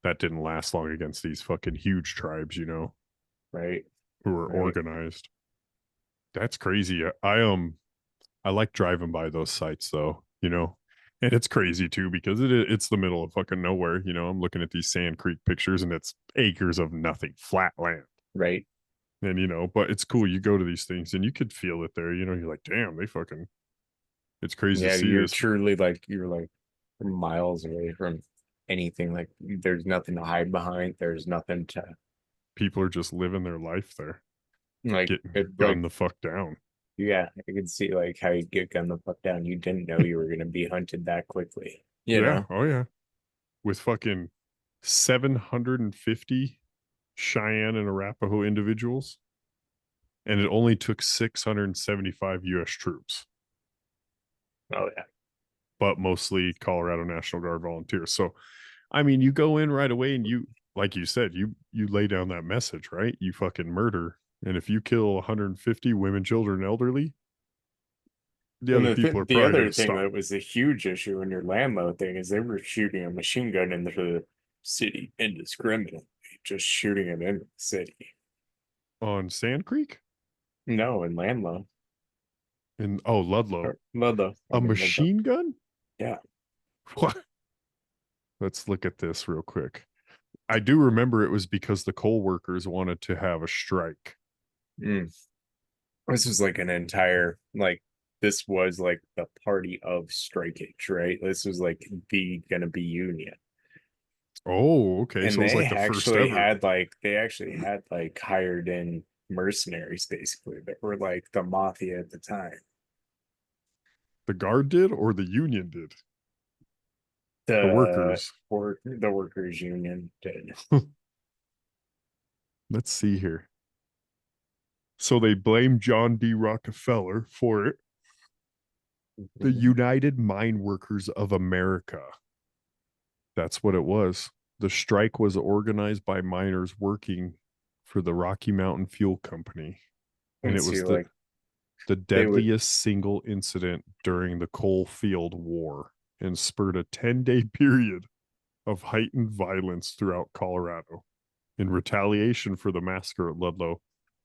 Speaker 5: that didn't last long against these fucking huge tribes,
Speaker 6: Right.
Speaker 5: who were
Speaker 6: Right.
Speaker 5: organized. That's crazy. I like driving by those sites though. And it's crazy too because it's the middle of fucking nowhere. I'm looking at these Sand Creek pictures and it's acres of nothing, flat land.
Speaker 6: Right.
Speaker 5: And but it's cool. You go to these things and you could feel it there. You're like, damn, they fucking. It's crazy
Speaker 6: Yeah,
Speaker 5: to see
Speaker 6: you're
Speaker 5: this.
Speaker 6: truly you're like miles away from anything. Like there's nothing to hide behind. There's nothing to
Speaker 5: People are just living their life there,
Speaker 6: like
Speaker 5: getting
Speaker 6: it
Speaker 5: gunned the fuck down.
Speaker 6: yeah, I could see like how you get gunned the fuck down. You didn't know you were gonna be hunted that quickly. You
Speaker 5: Yeah.
Speaker 6: know?
Speaker 5: Oh yeah. With fucking 750 Cheyenne and Arapaho individuals, and it only took 675 U.S. troops,
Speaker 6: Oh yeah.
Speaker 5: but mostly Colorado National Guard volunteers. So, I mean, you go in right away and like you said, you lay down that message, right? You fucking murder, and if you kill 150 women, children, elderly, the
Speaker 6: And
Speaker 5: other people are
Speaker 6: the
Speaker 5: probably
Speaker 6: other
Speaker 5: going to
Speaker 6: thing
Speaker 5: stop.
Speaker 6: that was a huge issue in your landlow thing is they were shooting a machine gun into the city indiscriminately, just shooting it into the city.
Speaker 5: On Sand Creek
Speaker 6: No, in Landlow.
Speaker 5: and Ludlow,
Speaker 6: Ludlow.
Speaker 5: a
Speaker 6: Okay, Ludlow.
Speaker 5: machine gun.
Speaker 6: Yeah.
Speaker 5: What? Let's look at this real quick. I do remember it was because the coal workers wanted to have a strike.
Speaker 6: Mm. This was like an entire this was like the party of strikeage, right? This was like the gonna be union.
Speaker 5: Oh, okay.
Speaker 6: And
Speaker 5: So it was like the first ever.
Speaker 6: they actually had like hired in mercenaries basically that were like the mafia at the time.
Speaker 5: The guard did or the union did? The
Speaker 6: The
Speaker 5: workers.
Speaker 6: the workers union did.
Speaker 5: Let's see here. So they blame John D. Rockefeller for it. The United Mine Workers of America. That's what it was. The strike was organized by miners working for the Rocky Mountain Fuel Company. And it was the deadliest single incident during the coal field war and spurred a 10-day period of heightened violence throughout Colorado. In retaliation for the massacre at Ludlow,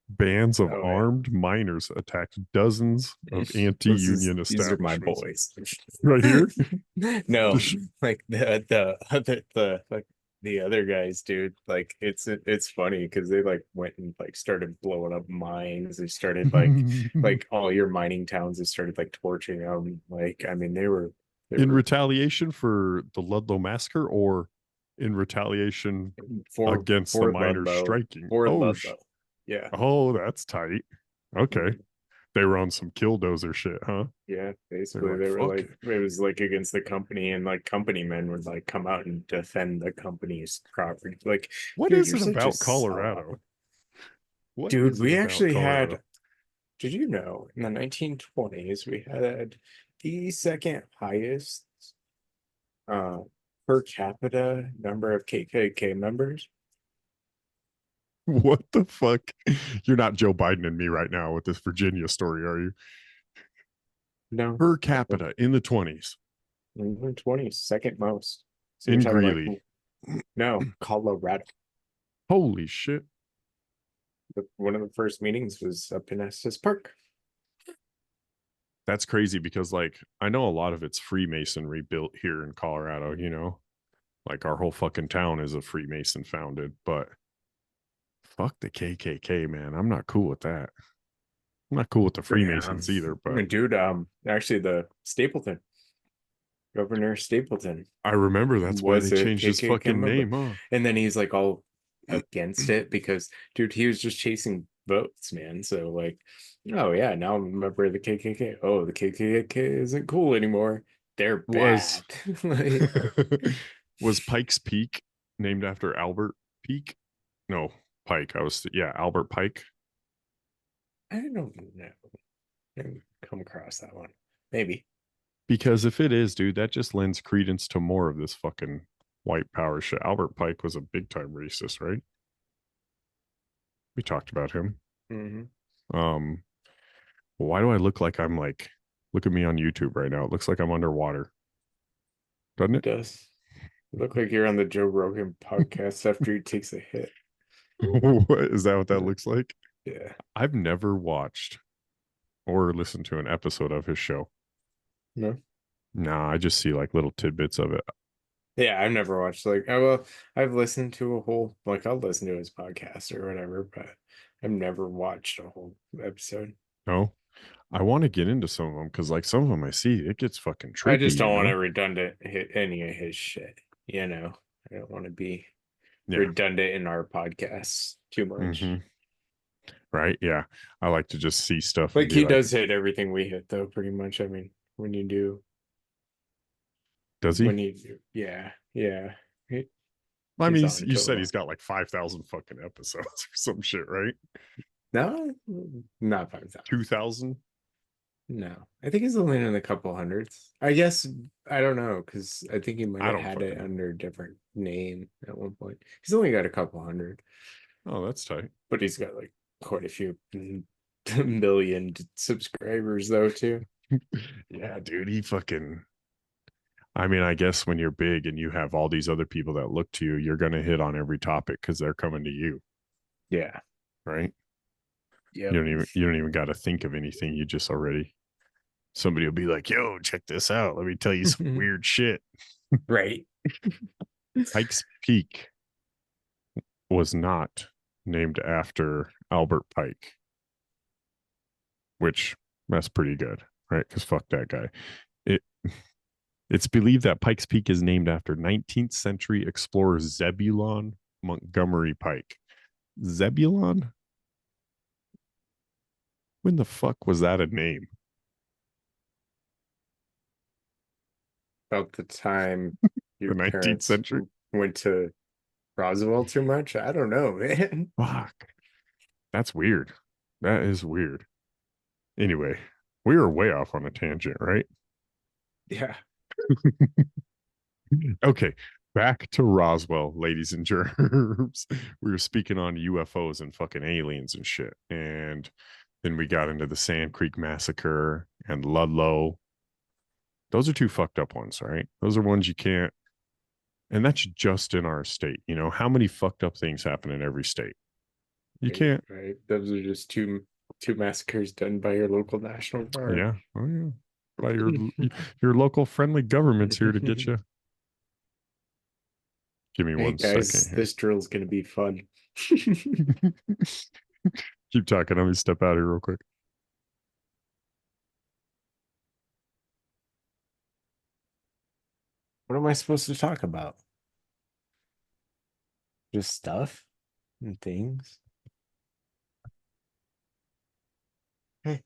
Speaker 5: bands of armed miners attacked dozens of anti-union establishments.
Speaker 6: These are my boys.
Speaker 5: Right here?
Speaker 6: No, like the other guys, dude. Like it's funny because they like went and like started blowing up mines. They started like all your mining towns. They started like torching them. Like I mean, they were
Speaker 5: in retaliation for the Ludlow massacre, or in retaliation against the miners striking.
Speaker 6: Ludlow. Yeah.
Speaker 5: Oh, that's tight. Okay. They were on some killdozer shit, huh?
Speaker 6: Yeah, basically they were like it was like against the company, and like company men would like come out and defend the company's property. Like,
Speaker 5: what
Speaker 6: dude,
Speaker 5: is it about Colorado?
Speaker 6: Dude, we actually had. Did you know in the 1920s we had the second highest per capita number of KKK members?
Speaker 5: What the fuck? You're not Joe Biden and me right now with this Virginia story, are you?
Speaker 6: No.
Speaker 5: Per capita in the 20s.
Speaker 6: In the 20s, second most. So
Speaker 5: in Greeley.
Speaker 6: No, Colorado.
Speaker 5: Holy shit.
Speaker 6: One of the first meetings was up in Estes Park.
Speaker 5: That's crazy because like I know a lot of it's Freemasonry built here in Colorado, like our whole fucking town is a Freemason founded, but fuck the KKK, man. I'm not cool with that. I'm not cool with the Freemasons either, but
Speaker 6: dude, actually the Stapleton, Governor Stapleton.
Speaker 5: I remember that's why they changed his fucking name, huh?
Speaker 6: And then he's like all against it because dude, he was just chasing votes, man. So like, oh yeah, now I'm a member of the KKK. Oh, the KKK isn't cool anymore. They're bad.
Speaker 5: Was Pikes Peak named after Albert Peak? No, Pike. Albert Pike.
Speaker 6: I don't know. I haven't come across that one. Maybe.
Speaker 5: Because if it is, dude, that just lends credence to more of this fucking white power shit. Albert Pike was a big time racist, right? We talked about him.
Speaker 6: Mm-hmm.
Speaker 5: Why do I look like I'm like, look at me on YouTube right now? It looks like I'm underwater. Doesn't it?
Speaker 6: It does. You look like you're on the Joe Rogan podcast after he takes a hit.
Speaker 5: What is that looks like?
Speaker 6: Yeah.
Speaker 5: I've never watched or listened to an episode of his show.
Speaker 6: No.
Speaker 5: Nah, I just see like little tidbits of it.
Speaker 6: Yeah, I've never watched I've listened to a whole I'll listen to his podcast or whatever, but I've never watched a whole episode.
Speaker 5: No, I want to get into some of them because, like, some of them I see it gets fucking trippy.
Speaker 6: I just don't
Speaker 5: you
Speaker 6: want to
Speaker 5: know?
Speaker 6: redundant hit any of his shit. You know, I don't want to be
Speaker 5: Yeah.
Speaker 6: redundant in our podcasts too much.
Speaker 5: Mhm. Right? Yeah. I like to just see stuff and
Speaker 6: Like
Speaker 5: be
Speaker 6: he
Speaker 5: like,
Speaker 6: does hit everything we hit, though. Pretty much. I mean, when you do,
Speaker 5: does he?
Speaker 6: when you do, yeah, yeah.
Speaker 5: I
Speaker 6: He's
Speaker 5: mean,
Speaker 6: on
Speaker 5: you said
Speaker 6: total.
Speaker 5: he's got like 5,000 fucking episodes or some shit, right?
Speaker 6: No, not 5,000.
Speaker 5: 2,000?
Speaker 6: No, I think he's only in a couple hundreds. I guess I don't know because I think he might
Speaker 5: I
Speaker 6: have
Speaker 5: don't
Speaker 6: had it
Speaker 5: fucking know.
Speaker 6: under a different name at one point. He's only got a couple hundred,
Speaker 5: Oh, that's tight.
Speaker 6: but he's got like quite a few million subscribers though too.
Speaker 5: Yeah, dude, he fucking. I mean, I guess when you're big and you have all these other people that look to you, you're gonna hit on every topic because they're coming to you,
Speaker 6: Yeah.
Speaker 5: right?
Speaker 6: Yeah.
Speaker 5: You don't even got to think of anything. You just already somebody will be like, "Yo, check this out. Let me tell you some weird shit."
Speaker 6: Right.
Speaker 5: Pikes Peak was not named after Albert Pike, which that's pretty good, right? Because fuck that guy. It it's believed that Pikes Peak is named after 19th century explorer Zebulon Montgomery Pike. Zebulon? When the fuck was that a name?
Speaker 6: About the time
Speaker 5: The
Speaker 6: your
Speaker 5: 19th
Speaker 6: parents
Speaker 5: century?
Speaker 6: went to Roswell too much. I don't know, man.
Speaker 5: Fuck. That's weird. That is weird. Anyway, we were way off on a tangent, right?
Speaker 6: Yeah.
Speaker 5: Okay, back to Roswell, ladies and germs. We were speaking on UFOs and fucking aliens and shit. And then we got into the Sand Creek Massacre and Ludlow. Those are two fucked up ones, right? Those are ones you can't. And that's just in our state. You know, how many fucked up things happen in every state? You can't.
Speaker 6: Right. Those are just two massacres done by your local national guard.
Speaker 5: Yeah. Oh, yeah. By your local friendly government's here to get you. Give me
Speaker 6: Hey
Speaker 5: one
Speaker 6: guys,
Speaker 5: second here.
Speaker 6: this drill's gonna be fun.
Speaker 5: Keep talking. Let me step out here real quick.
Speaker 6: What am I supposed to talk about? Just stuff and things. Hey.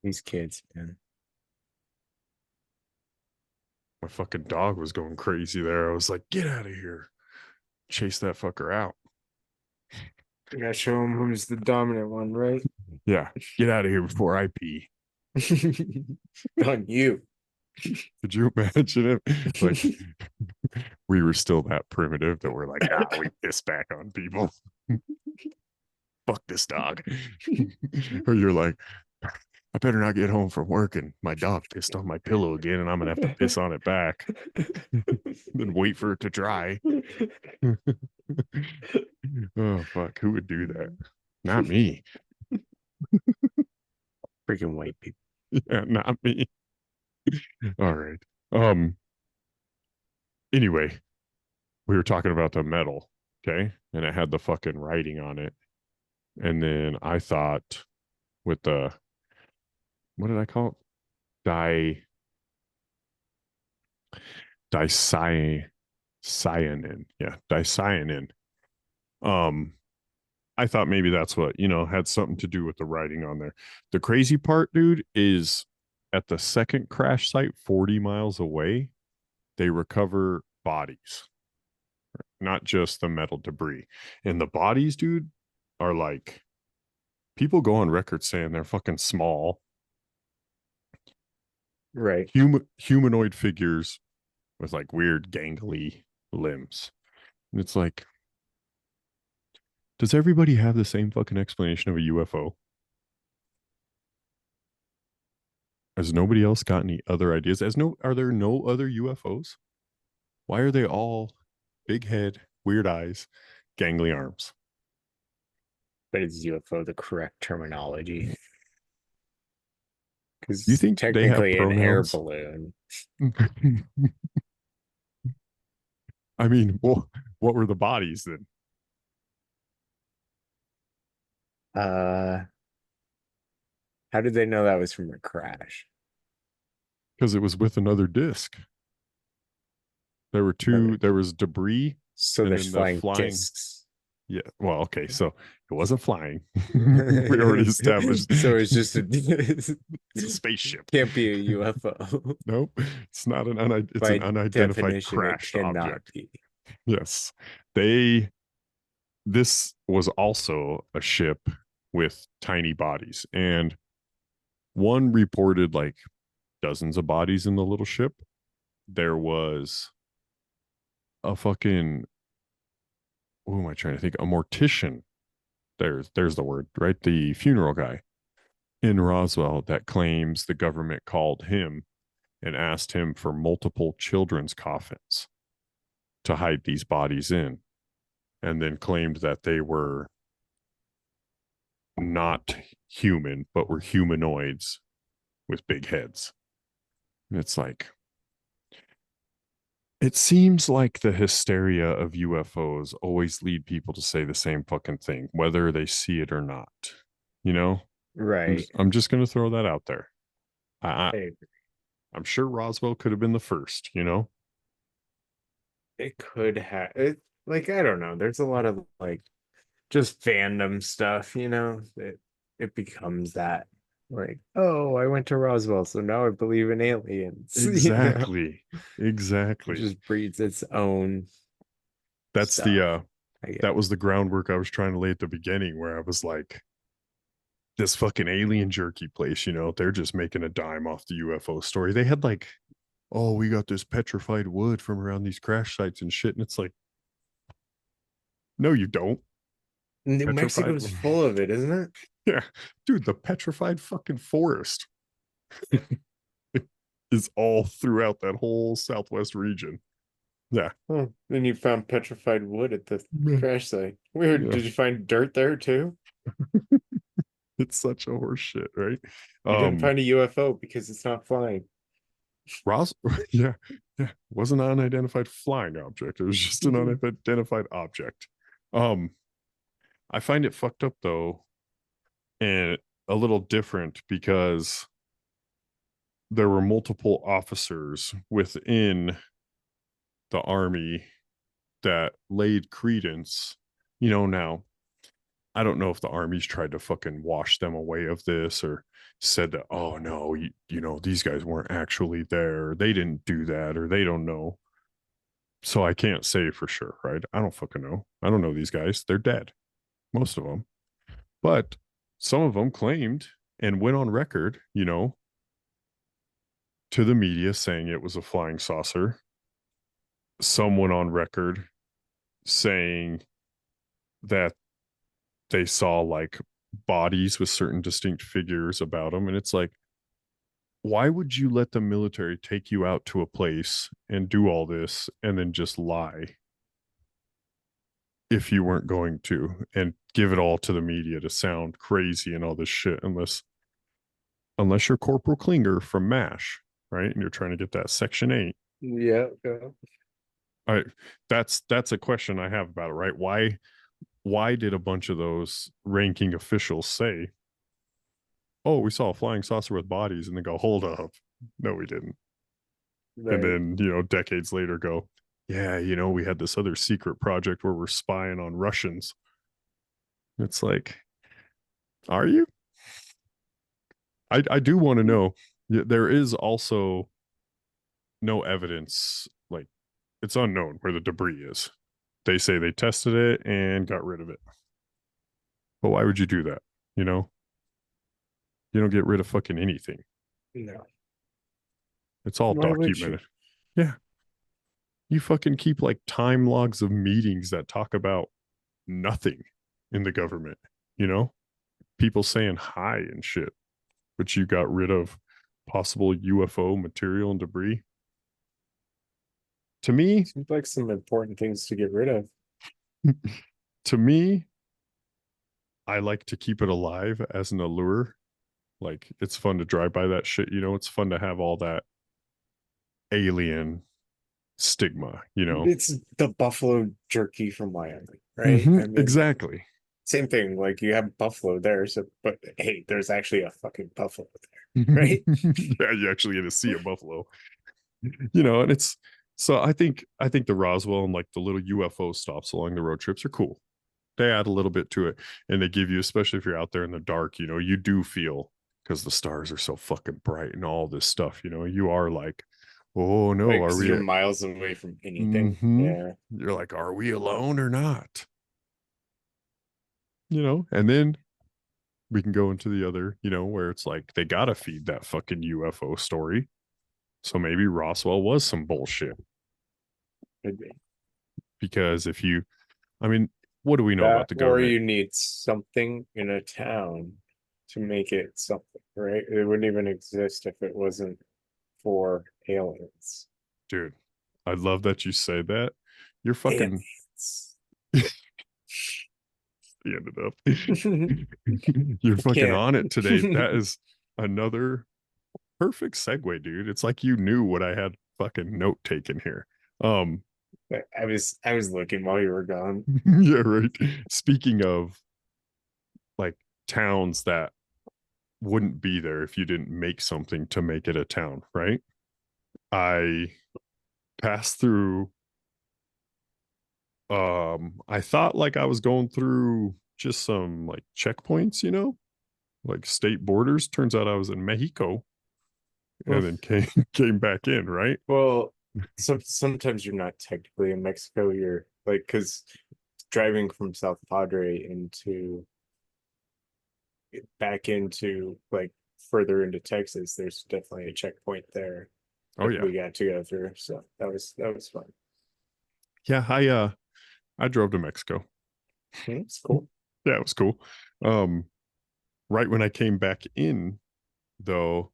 Speaker 6: These kids, man.
Speaker 5: My fucking dog was going crazy there. I was like, get out of here. Chase that fucker out.
Speaker 6: I gotta show them who's the dominant one, right?
Speaker 5: Yeah. Get out of here before I pee.
Speaker 6: On you.
Speaker 5: Could you imagine it? Like, we were still that primitive that we're like, we piss back on people. Fuck this dog. Or you're like, I better not get home from work and my dog pissed on my pillow again and I'm gonna have to piss on it back. Then wait for it to dry. Oh fuck, who would do that? Not me.
Speaker 6: Freaking white people.
Speaker 5: Yeah, not me. All right. Anyway, we were talking about the metal, okay? And it had the fucking writing on it. And then I thought with the what did I call it? Dicyanin. Yeah, dicyanin. Um, I thought maybe that's what, had something to do with the writing on there. The crazy part, dude, is at the second crash site 40 miles away, they recover bodies, not just the metal debris. And the bodies, dude, are like people go on record saying they're fucking small.
Speaker 6: Right.
Speaker 5: Humanoid figures with like weird gangly limbs. And it's like, does everybody have the same fucking explanation of a UFO? Has nobody else got any other ideas? Are there no other UFOs? Why are they all big head, weird eyes, gangly arms?
Speaker 6: But is UFO the correct terminology? Because
Speaker 5: You think they have
Speaker 6: technically an air
Speaker 5: pronouns?
Speaker 6: balloon.
Speaker 5: I mean, well, what were the bodies then?
Speaker 6: Uh, how did they know that was from a crash?
Speaker 5: Because it was with another disc. There were two. There was debris,
Speaker 6: So
Speaker 5: and
Speaker 6: there's
Speaker 5: then the
Speaker 6: flying
Speaker 5: flying.
Speaker 6: discs.
Speaker 5: Yeah. Well, okay. So it wasn't flying. We already established.
Speaker 6: So it's just
Speaker 5: It's a spaceship.
Speaker 6: can't be a UFO.
Speaker 5: Nope. It's not an it's
Speaker 6: By
Speaker 5: an unidentified
Speaker 6: definition, it
Speaker 5: crashed
Speaker 6: cannot
Speaker 5: object.
Speaker 6: be.
Speaker 5: Yes. This was also a ship with tiny bodies, and one reported like dozens of bodies in the little ship. There was a fucking, who am I trying to think? A mortician. There's the word, right? The funeral guy in Roswell that claims the government called him and asked him for multiple children's coffins to hide these bodies in, and then claimed that they were not human, but were humanoids with big heads. And it's like, it seems like the hysteria of UFOs always lead people to say the same fucking thing, whether they see it or not. You know,
Speaker 6: Right.
Speaker 5: I'm just going to throw that out there.
Speaker 6: Hey,
Speaker 5: I'm sure Roswell could have been the first, you know?
Speaker 6: it could have it, like, I don't know. There's a lot of like just fandom stuff, it becomes that, like, oh, I went to Roswell, so now I believe in aliens.
Speaker 5: Exactly.
Speaker 6: It
Speaker 5: Exactly.
Speaker 6: just breeds its own
Speaker 5: That's
Speaker 6: stuff,
Speaker 5: the
Speaker 6: I guess.
Speaker 5: that was the groundwork I was trying to lay at the beginning, where I was like, this fucking alien jerky place, you know, they're just making a dime off the UFO story. They had like, oh, we got this petrified wood from around these crash sites and shit. And it's like, no, you don't.
Speaker 6: New
Speaker 5: Petrified.
Speaker 6: Mexico's full of it, isn't it?
Speaker 5: Yeah. Dude, the petrified fucking forest is all throughout that whole Southwest region. Yeah.
Speaker 6: Oh, then you found petrified wood at the
Speaker 5: Yeah.
Speaker 6: crash site. Weird.
Speaker 5: Yeah.
Speaker 6: Did you find dirt there too?
Speaker 5: It's such a horse shit, right?
Speaker 6: You didn't find a UFO because it's not flying.
Speaker 5: Ros yeah, yeah. Wasn't an unidentified flying object. It was just an unidentified object. I find it fucked up though, and a little different, because there were multiple officers within the army that laid credence. You know, now I don't know if the army's tried to fucking wash them away of this, or said that, oh no, you know, these guys weren't actually there, or they didn't do that, or they don't know. So I can't say for sure, right? I don't fucking know. I don't know these guys. They're dead, most of them. But some of them claimed and went on record, you know, to the media saying it was a flying saucer. Some went on record saying that they saw like bodies with certain distinct figures about them. And it's like, why would you let the military take you out to a place and do all this and then just lie if you weren't going to, and give it all to the media to sound crazy and all this shit, unless you're Corporal Klinger from MASH, right? And you're trying to get that Section 8.
Speaker 6: Yeah.
Speaker 5: I that's a question I have about it, right? Why did a bunch of those ranking officials say, oh, we saw a flying saucer with bodies, and then go, hold up, no, we didn't.
Speaker 6: Right.
Speaker 5: And then, you know, decades later go, yeah, you know, we had this other secret project where we're spying on Russians. It's like, are you? I do want to know. There is also no evidence, like, it's unknown where the debris is. They say they tested it and got rid of it. But why would you do that? You know? You don't get rid of fucking anything.
Speaker 6: No.
Speaker 5: It's all
Speaker 6: Why would you?
Speaker 5: documented. Yeah. You fucking keep like time logs of meetings that talk about nothing in the government, you know? People saying hi and shit, but you got rid of possible UFO material and debris. To me,
Speaker 6: Seems like some important things to get rid of.
Speaker 5: to me, I like to keep it alive as an allure Like it's fun to drive by that shit, you know, it's fun to have all that alien stigma, you know.
Speaker 6: It's the buffalo jerky from Wyoming, right? I mean,
Speaker 5: Exactly.
Speaker 6: same thing. Like you have buffalo there, so but hey, there's actually a fucking buffalo there, right?
Speaker 5: Yeah, you actually get to see a buffalo, you know, and it's so I think the Roswell and like the little UFO stops along the road trips are cool. They add a little bit to it, and they give you, especially if you're out there in the dark, you know, you do feel, because the stars are so fucking bright and all this stuff, you know, you are like, oh no,
Speaker 6: Like,
Speaker 5: are
Speaker 6: 'cause
Speaker 5: we
Speaker 6: you're miles away from anything.
Speaker 5: mm-hmm.
Speaker 6: Yeah.
Speaker 5: You're like, are we alone or not? You know, and then we can go into the other, you know, where it's like they gotta feed that fucking UFO story. So maybe Roswell was some bullshit.
Speaker 6: Could be.
Speaker 5: Because if you, I mean, what do we know about
Speaker 6: That,
Speaker 5: the
Speaker 6: or
Speaker 5: government?
Speaker 6: you need something in a town to make it something, right? It wouldn't even exist if it wasn't for aliens.
Speaker 5: Dude, I love that you say that. You're fucking
Speaker 6: Aliens.
Speaker 5: ended up. You're fucking
Speaker 6: Can't.
Speaker 5: on it today. That is another perfect segue, dude. It's like you knew what I had fucking note taken here. Um,
Speaker 6: I was looking while you were gone.
Speaker 5: yeah, right. Speaking of like towns that wouldn't be there if you didn't make something to make it a town, right? I passed through I thought like I was going through just some like checkpoints, you know, like state borders. Turns out I was in Mexico
Speaker 6: Well,
Speaker 5: and then came back in, right?
Speaker 6: well, sometimes you're not technically in Mexico. You're like, because driving from South Padre into back into like further into Texas, there's definitely a checkpoint there
Speaker 5: Oh
Speaker 6: that
Speaker 5: yeah.
Speaker 6: we got to go through. So that was fun.
Speaker 5: Yeah, I drove to Mexico.
Speaker 6: It's cool.
Speaker 5: Yeah, it was cool. Um right when I came back in though,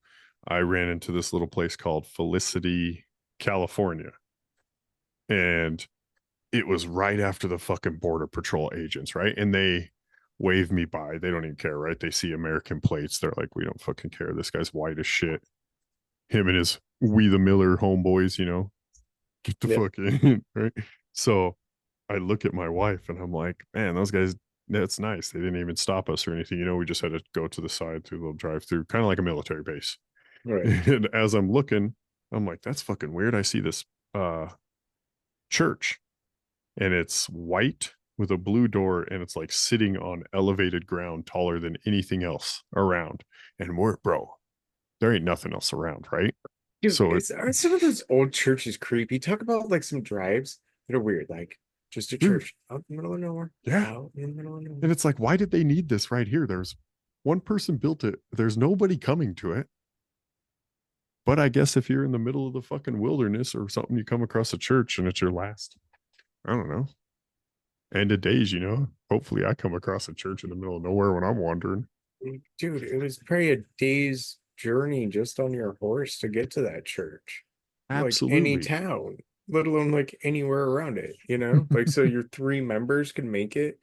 Speaker 5: I ran into this little place called Felicity, California. And it was right after the fucking border patrol agents, right? And they wave me by. They don't even care, right? They see American plates. They're like, we don't fucking care. This guy's white as shit. Him and his We the Miller homeboys, you know, get the
Speaker 6: Yeah.
Speaker 5: fuck in, right? So I look at my wife and I'm like, man, those guys, that's nice. They didn't even stop us or anything. You know, we just had to go to the side through a little drive through, kind of like a military base.
Speaker 6: Right.
Speaker 5: And as I'm looking, I'm like, that's fucking weird. I see this church and it's white with a blue door and it's like sitting on elevated ground taller than anything else around. And we're, bro, there ain't nothing else around, right?
Speaker 6: Dude,
Speaker 5: So
Speaker 6: aren't some of those old churches creepy? Talk about like some drives that are weird, like just a
Speaker 5: dude,
Speaker 6: church out in the middle of nowhere.
Speaker 5: yeah.
Speaker 6: Out in the middle of nowhere.
Speaker 5: And it's like, why did they need this right here? There's one person built it, there's nobody coming to it. But I guess if you're in the middle of the fucking wilderness or something, you come across a church and it's your last, I don't know, end of days, you know. Hopefully I come across a church in the middle of nowhere when I'm wandering.
Speaker 6: Dude, it was probably a day's journey just on your horse to get to that church. Like any
Speaker 5: Absolutely.
Speaker 6: town, let alone like anywhere around it, you know? Like so your three members can make it.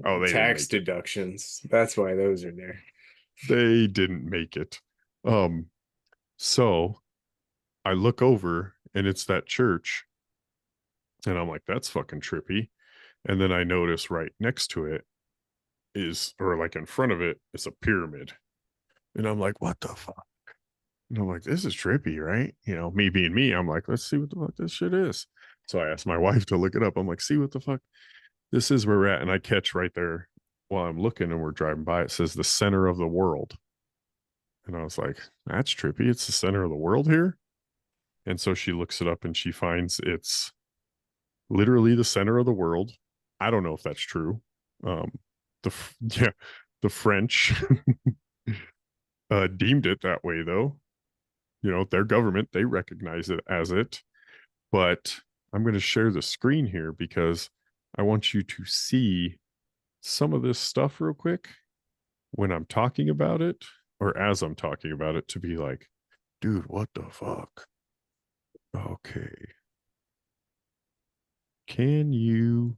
Speaker 5: Oh, they didn't
Speaker 6: Tax
Speaker 5: make it.
Speaker 6: deductions. That's why those are there.
Speaker 5: They didn't make it. Um, so I look over and it's that church, and I'm like, that's fucking trippy. And then I notice right next to it is, or like in front of it, is a pyramid. And I'm like, what the fuck? And I'm like, this is trippy, right? You know, me being me, I'm like, let's see what the fuck this shit is. So I asked my wife to look it up. I'm like, see what the fuck this is where we're at. And I catch right there while I'm looking and we're driving by, it says the center of the world. And I was like, that's trippy. It's the center of the world here. And so she looks it up and she finds it's literally the center of the world. I don't know if that's true. Um, yeah, the French deemed it that way, though. You know, their government, they recognize it as it. But I'm going to share the screen here because I want you to see some of this stuff real quick when I'm talking about it or as I'm talking about it to be like, dude, what the fuck? Okay. Can you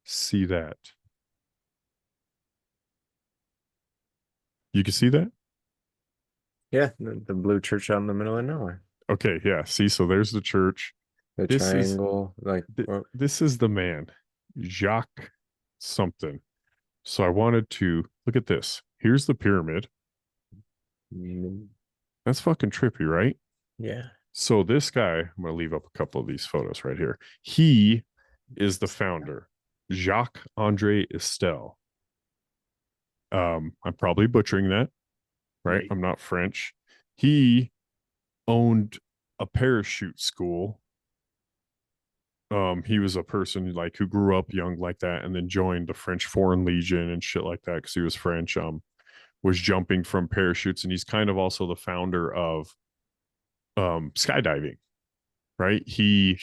Speaker 5: see that? You can see that?
Speaker 6: Yeah, the blue church out in the middle of nowhere.
Speaker 5: Okay, yeah. See, so there's the church.
Speaker 6: The
Speaker 5: This is
Speaker 6: triangle, like
Speaker 5: this is the man, Jacques something. So I wanted to look at this. Here's the pyramid.
Speaker 6: mm,
Speaker 5: That's fucking trippy, right?
Speaker 6: yeah.
Speaker 5: So this guy, I'm gonna leave up a couple of these photos right here. He is the founder, Jacques Andre Estelle. I'm probably butchering that, right?
Speaker 6: Right.
Speaker 5: I'm not French. He owned a parachute school. He was a person like who grew up young like that and then joined the French Foreign Legion and shit like that because he was French. Was jumping from parachutes, and he's kind of also the founder of skydiving, right?
Speaker 6: Shit.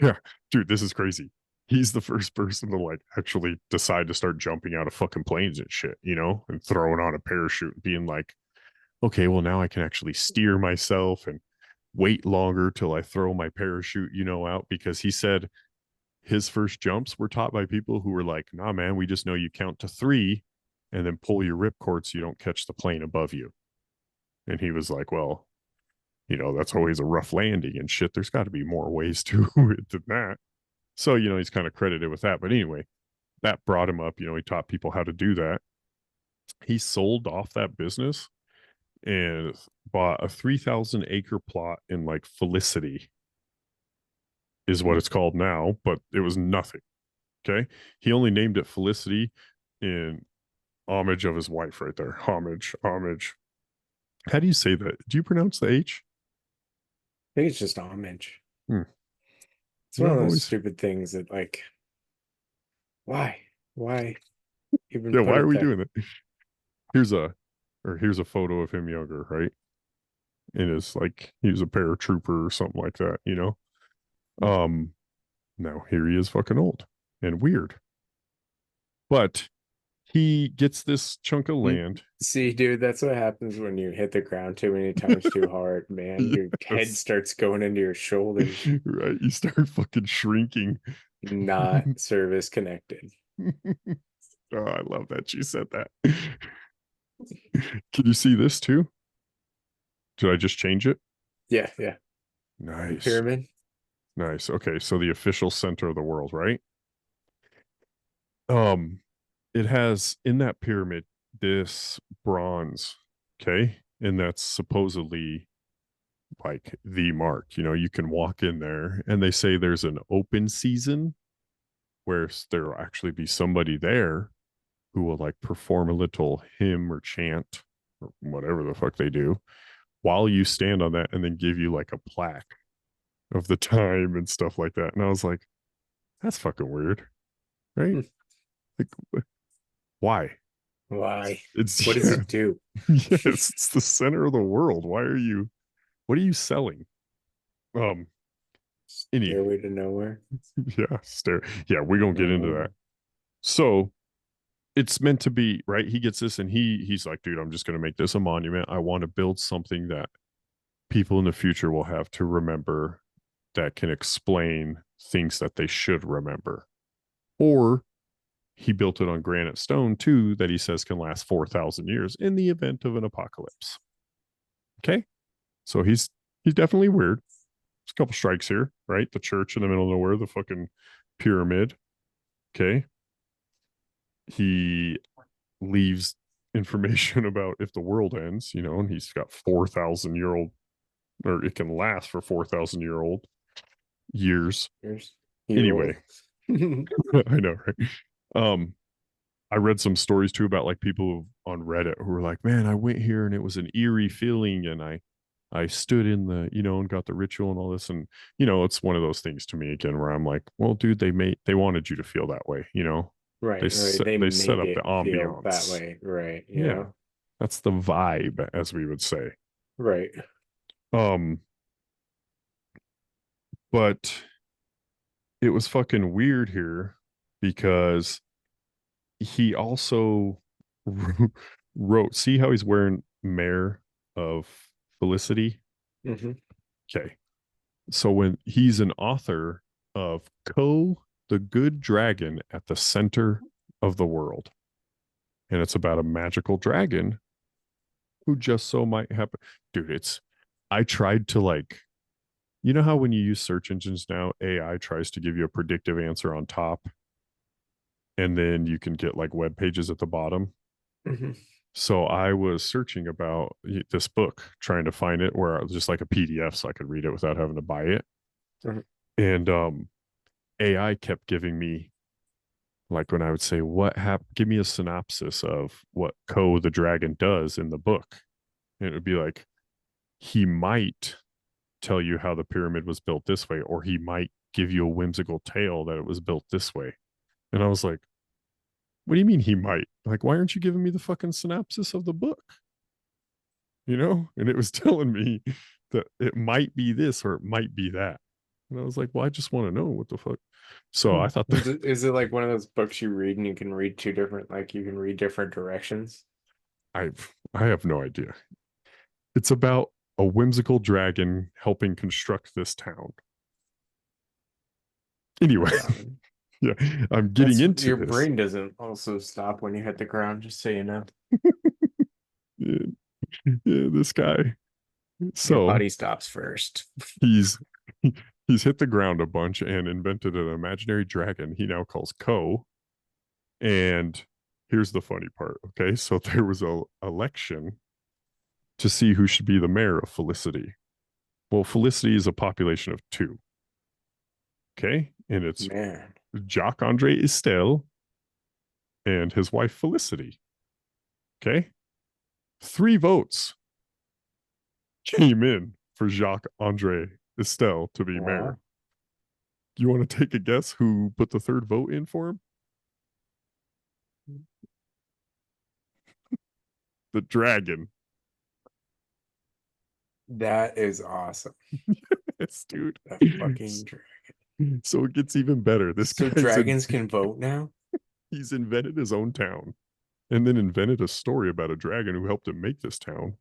Speaker 5: Yeah, dude, this is crazy. He's the first person to like actually decide to start jumping out of fucking planes and shit, and throwing on a parachute and being like, okay, well now I can actually steer myself and wait longer till I throw my parachute, out, because he said his first jumps were taught by people who were like, nah, man, we just know you count to 3 and then pull your ripcord so you don't catch the plane above you. And he was like, well, that's always a rough landing and shit. There's got to be more ways to it than that. So, he's kind of credited with that. But anyway, that brought him up. He taught people how to do that. He sold off that business and bought a 3,000 acre plot in like Felicity, is what it's called now, but it was nothing. Okay. He only named it Felicity in homage of his wife right there. Homage, homage. How do you say that? Do you pronounce the H?
Speaker 6: I think it's just homage.
Speaker 5: Hmm.
Speaker 6: It's one of
Speaker 5: I've
Speaker 6: those
Speaker 5: always,
Speaker 6: stupid things that like, why? Why even
Speaker 5: yeah,
Speaker 6: put
Speaker 5: why are
Speaker 6: it
Speaker 5: we
Speaker 6: there?
Speaker 5: doing it? Here's a photo of him younger, right? And it's like he was a paratrooper or something like that. Um, now here he is fucking old and weird. But he gets this chunk of land.
Speaker 6: See, dude, that's what happens when you hit the ground too many times too hard, man. Your head
Speaker 5: Yes.
Speaker 6: starts going into your shoulders,
Speaker 5: Right. You start fucking shrinking.
Speaker 6: not service connected.
Speaker 5: Oh, I love that you said that. Can you see this too? Did I just change it?
Speaker 6: Yeah, yeah. The
Speaker 5: Nice.
Speaker 6: pyramid.
Speaker 5: Nice. Okay, so the official center of the world, right? Um, it has in that pyramid this bronze, okay? And that's supposedly like the mark. You can walk in there and they say there's an open season where there'll actually be somebody there who will like perform a little hymn or chant or whatever the fuck they do while you stand on that and then give you like a plaque of the time and stuff like that. And I was like, that's fucking weird, right?
Speaker 6: Hmm.
Speaker 5: Like, why?
Speaker 6: Why?
Speaker 5: It's
Speaker 6: What does
Speaker 5: yeah,
Speaker 6: it do?
Speaker 5: yes, it's the center of the world. What are you selling? Um, any,
Speaker 6: Stairway to nowhere.
Speaker 5: yeah, yeah, we're gonna get into that. So it's meant to be, right? He gets this and he's like, dude, I'm just gonna make this a monument. I want to build something that people in the future will have to remember that can explain things that they should remember. Or he built it on granite stone too, that he says can last 4,000 years in the event of an apocalypse. Okay. So he's definitely weird. There's a couple strikes here, right? The church in the middle of nowhere, the fucking pyramid. Okay. He leaves information about if the world ends, and he's got 4,000-year-old, or it can last for 4,000-year-old years.
Speaker 6: Year old.
Speaker 5: Anyway, I know, right? Um, I read some stories too about like people on Reddit who were like, man, I went here and it was an eerie feeling and I stood in the, and got the ritual and all this. And, it's one of those things to me again, where I'm like, well, dude, they wanted you to feel that way.
Speaker 6: Right, right. They
Speaker 5: They set
Speaker 6: made
Speaker 5: up the
Speaker 6: it feel that
Speaker 5: ambiance.
Speaker 6: way, right?
Speaker 5: Yeah. That's the vibe, as we would say.
Speaker 6: Right.
Speaker 5: Um, but it was fucking weird here because he also wrote, see how he's wearing Mayor of Felicity?
Speaker 6: Hmm.
Speaker 5: Okay. So when he's an author of the Good Dragon at the Center of the World. and it's about a magical dragon who just so might happen. Dude, I tried to like, you know how when you use search engines now, AI tries to give you a predictive answer on top, and then you can get like web pages at the bottom.
Speaker 6: Mhm.
Speaker 5: So I was searching about this book, trying to find it where it was just like a PDF so I could read it without having to buy it.
Speaker 6: Mhm.
Speaker 5: And AI kept giving me, like, when I would say, what happened, give me a synopsis of what Ko the dragon does in the book. And it would be like, he might tell you how the pyramid was built this way, or he might give you a whimsical tale that it was built this way. And I was like, what do you mean he might? Like, why aren't you giving me the fucking synopsis of the book? You know? And it was telling me that it might be this or it might be that. And I was like, well, I just want to know what the fuck. So I thought that
Speaker 6: Is it like one of those books you read and you can read two different, like you can read different directions?
Speaker 5: I have no idea. It's about a whimsical dragon helping construct this town. Anyway, yeah, I'm getting into
Speaker 6: your
Speaker 5: this.
Speaker 6: brain doesn't also stop when you hit the ground, just so you know.
Speaker 5: Yeah, yeah, this guy.
Speaker 6: Your
Speaker 5: So
Speaker 6: body stops first.
Speaker 5: he's he's hit the ground a bunch and invented an imaginary dragon he now calls Ko. And here's the funny part. Okay, so there was a election to see who should be the mayor of Felicity. Well, Felicity is a population of 2. Okay, and it's
Speaker 6: Man.
Speaker 5: Jacques Andre Estelle and his wife Felicity. Okay, 3 votes came in for Jacques Andre Estelle to be mayor.
Speaker 6: Wow.
Speaker 5: You want to take a guess who put the 3rd vote in for him? The dragon.
Speaker 6: That is awesome.
Speaker 5: Yes, dude.
Speaker 6: That fucking
Speaker 5: So it gets even better. This
Speaker 6: So
Speaker 5: guy's
Speaker 6: dragons can vote now?
Speaker 5: he's invented his own town and then invented a story about a dragon who helped him make this town.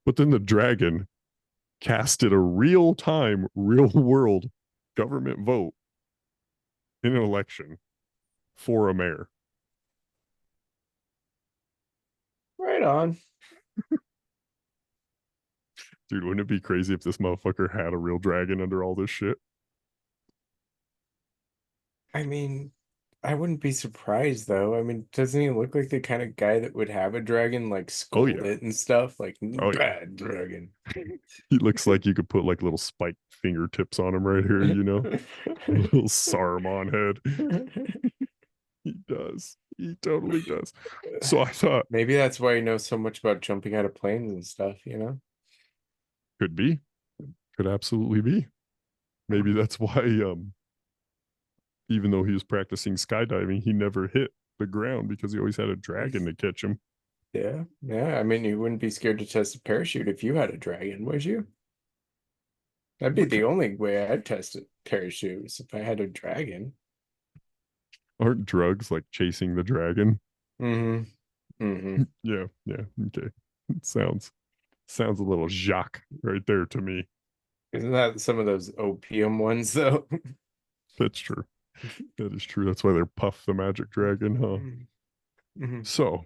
Speaker 5: But then the dragon casted a real time, real world government vote in an election for a mayor.
Speaker 6: Right on.
Speaker 5: Dude, wouldn't it be crazy if this motherfucker had a real dragon under all this shit?
Speaker 6: I mean, I wouldn't be surprised though. I mean, doesn't he look like the kind of guy that would have a dragon, like
Speaker 5: Oh,
Speaker 6: scold
Speaker 5: yeah.
Speaker 6: it and stuff? Like,
Speaker 5: Oh, yeah.
Speaker 6: bad dragon.
Speaker 5: He looks like you could put like little spiked fingertips on him right here, you know? Little Saruman head. He does. He totally does. So I thought,
Speaker 6: Maybe that's why he knows so much about jumping out of planes and stuff, you know?
Speaker 5: could be. Could absolutely be. Maybe that's why even though he was practicing skydiving, he never hit the ground because he always had a dragon to catch him.
Speaker 6: Yeah, yeah. I mean, you wouldn't be scared to test a parachute if you had a dragon, would you? That'd be the only way I'd test a parachute is if I had a dragon.
Speaker 5: Aren't drugs like chasing the dragon?
Speaker 6: Mm-hmm. Mm-hmm.
Speaker 5: Yeah, yeah. Okay. It sounds a little Jacques right there to me.
Speaker 6: Isn't that some of those opium ones though?
Speaker 5: That's true. That is true. That's why they're Puff the Magic Dragon, huh?
Speaker 6: Mm-hmm.
Speaker 5: So,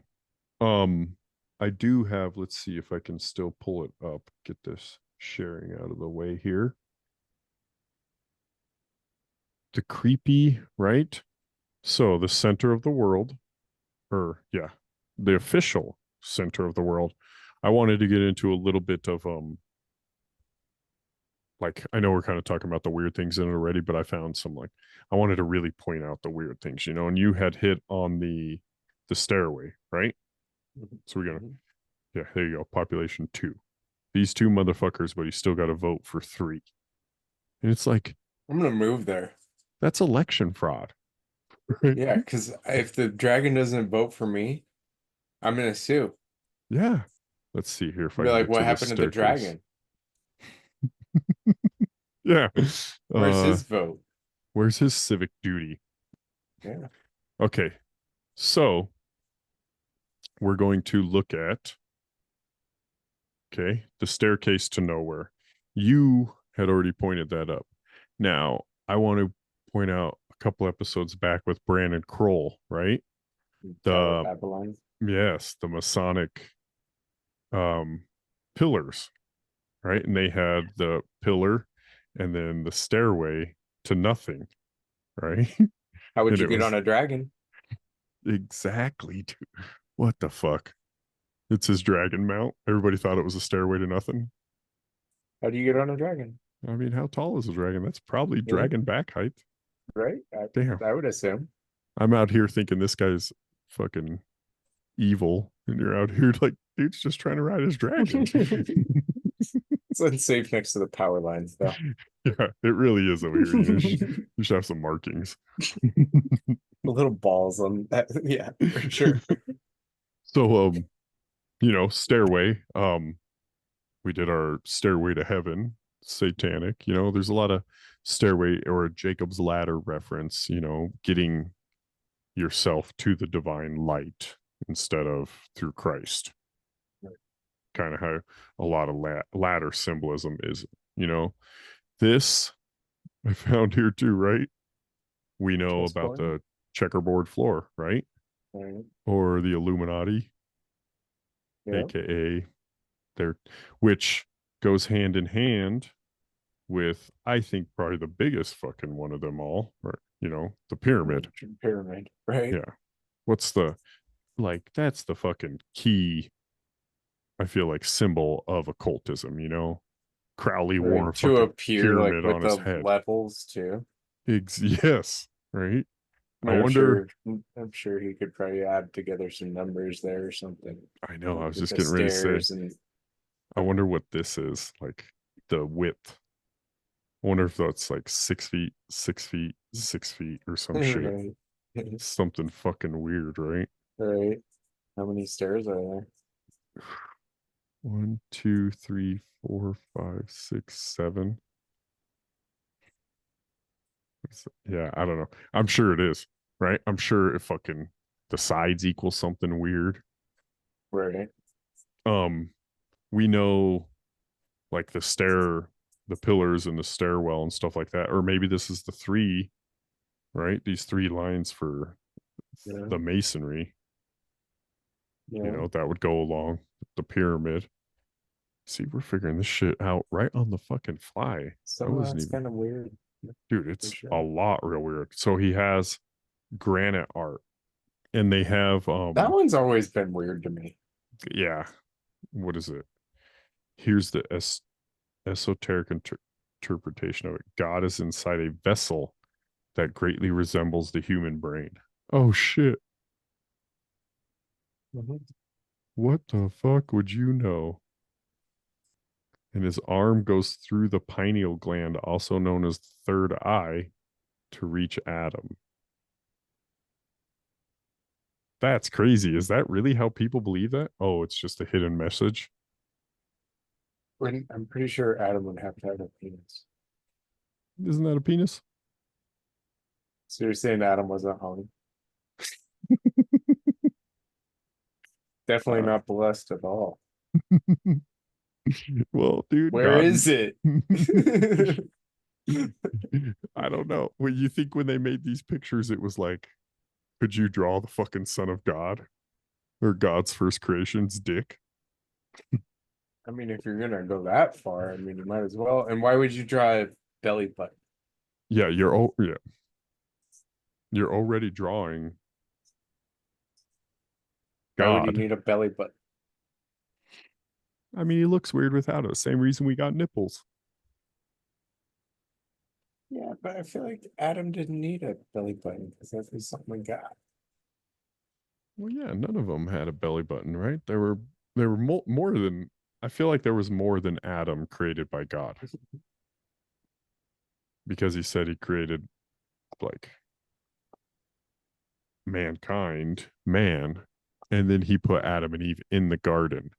Speaker 5: I do have, let's see if I can still pull it up, get this sharing out of the way here. The creepy, right? So the center of the world, or yeah, the official center of the world. I wanted to get into a little bit of like, I know we're kind of talking about the weird things in it already, but I found some, like, I wanted to really point out the weird things, you know, and you had hit on the stairway, right? So we're gonna, yeah, there you go. Population 2. These 2 motherfuckers, but you still got to vote for 3. And it's like,
Speaker 6: I'm gonna move there.
Speaker 5: that's election fraud. Right?
Speaker 6: Yeah, because if the dragon doesn't vote for me, I'm gonna sue.
Speaker 5: Yeah. Let's see here if I
Speaker 6: Be
Speaker 5: can
Speaker 6: like,
Speaker 5: get
Speaker 6: what
Speaker 5: to
Speaker 6: happened to the
Speaker 5: staircase.
Speaker 6: dragon?
Speaker 5: Yeah.
Speaker 6: Where's his vote?
Speaker 5: Where's his civic duty?
Speaker 6: Yeah.
Speaker 5: Okay. So we're going to look at, okay, the staircase to nowhere. You had already pointed that up. Now, I want to point out a couple episode back with Brandon Kroll, right?
Speaker 6: Tower of
Speaker 5: The
Speaker 6: Babylon.
Speaker 5: Yes, the Masonic pillars, right? And they had the pillar and then the stairway to nothing, right?
Speaker 6: How would
Speaker 5: And
Speaker 6: you
Speaker 5: it
Speaker 6: get
Speaker 5: was
Speaker 6: on a dragon?
Speaker 5: exactly, dude. What the fuck? It's his dragon mount. Everybody thought it was a stairway to nothing.
Speaker 6: How do you get on a dragon?
Speaker 5: I mean, how tall is a dragon? That's probably
Speaker 6: Yeah.
Speaker 5: dragon back height.
Speaker 6: Right?
Speaker 5: Damn.
Speaker 6: I would assume.
Speaker 5: I'm out here thinking this guy's fucking evil, and you're out here like, dude's just trying to ride his dragon.
Speaker 6: It's unsafe next to the power lines, though.
Speaker 5: Yeah, it really is over here. You should have some markings.
Speaker 6: The little balls on that. Yeah, for sure.
Speaker 5: So, you know, stairway. We did our stairway to heaven, satanic. You know, there's a lot of stairway or Jacob's ladder reference. You know, getting yourself to the divine light instead of through Christ. Kind of how a lot of ladder symbolism is. You know, this I found here too, right? We know
Speaker 6: Chess
Speaker 5: about
Speaker 6: board?
Speaker 5: the checkerboard floor, right?
Speaker 6: Right.
Speaker 5: Or the Illuminati,
Speaker 6: Yeah.
Speaker 5: aka their, which goes hand in hand with, I think, probably the biggest fucking one of them all, or you know, the pyramid.
Speaker 6: Pyramid, right?
Speaker 5: Yeah. What's the, like, that's the fucking key, I feel like, symbol of occultism, you know? Crowley wore a
Speaker 6: Right. To
Speaker 5: fucking
Speaker 6: appear like
Speaker 5: pyramid
Speaker 6: with
Speaker 5: on his
Speaker 6: the
Speaker 5: head.
Speaker 6: levels too.
Speaker 5: Yes, right? I
Speaker 6: I'm
Speaker 5: wonder.
Speaker 6: I'm sure he could probably add together some numbers there or something.
Speaker 5: I know. I was
Speaker 6: With
Speaker 5: just
Speaker 6: the
Speaker 5: getting ready to say.
Speaker 6: stairs and
Speaker 5: I wonder what this is, like the width. I wonder if that's like 6 feet, 6 feet, 6 feet, or some shit.
Speaker 6: right.
Speaker 5: Something fucking weird, right?
Speaker 6: Right. How many stairs are there?
Speaker 5: 1, 2, 3, 4, 5, 6, 7. Yeah, I don't know. I'm sure it is, right? I'm sure if fucking the sides equal something weird.
Speaker 6: Right.
Speaker 5: We know like the pillars and the stairwell and stuff like that. Or maybe this is the three, right? These 3 lines for
Speaker 6: Yeah.
Speaker 5: the masonry.
Speaker 6: Yeah.
Speaker 5: You know, that would go along with the pyramid. See, we're figuring this shit out right on the fucking fly.
Speaker 6: So
Speaker 5: I wasn't
Speaker 6: that's
Speaker 5: even,
Speaker 6: kind of weird.
Speaker 5: dude, it's
Speaker 6: sure.
Speaker 5: a lot real weird. So he has granite art, and they have
Speaker 6: That one's always been weird to me.
Speaker 5: yeah, what is it? Here's the esoteric interpretation of it. God is inside a vessel that greatly resembles the human brain. Oh shit. What the fuck would you know? And his arm goes through the pineal gland, also known as the third eye, to reach Adam. That's crazy. Is that really how people believe that? Oh, it's just a hidden message.
Speaker 6: I'm pretty sure Adam would have to have a penis.
Speaker 5: Isn't that a penis?
Speaker 6: So you're saying Adam wasn't hung? Definitely not blessed at all.
Speaker 5: Well, dude,
Speaker 6: Where
Speaker 5: God...
Speaker 6: is it?
Speaker 5: I don't know. Well, you think when they made these pictures, it was like, could you draw the fucking Son of God or God's first creation's dick?
Speaker 6: I mean, if you're gonna go that far, I mean, you might as well. And why would you draw a belly button?
Speaker 5: Yeah, you're already drawing
Speaker 6: Why would you
Speaker 5: God.
Speaker 6: need a belly button?
Speaker 5: I mean, he looks weird without it. Same reason we got nipples.
Speaker 6: Yeah, but I feel like Adam didn't need a belly button because that's something we got.
Speaker 5: Well, yeah, none of them had a belly button, right? There were more than, I feel like there was more than Adam created by God. Because he said he created like mankind, man, and then he put Adam and Eve in the garden.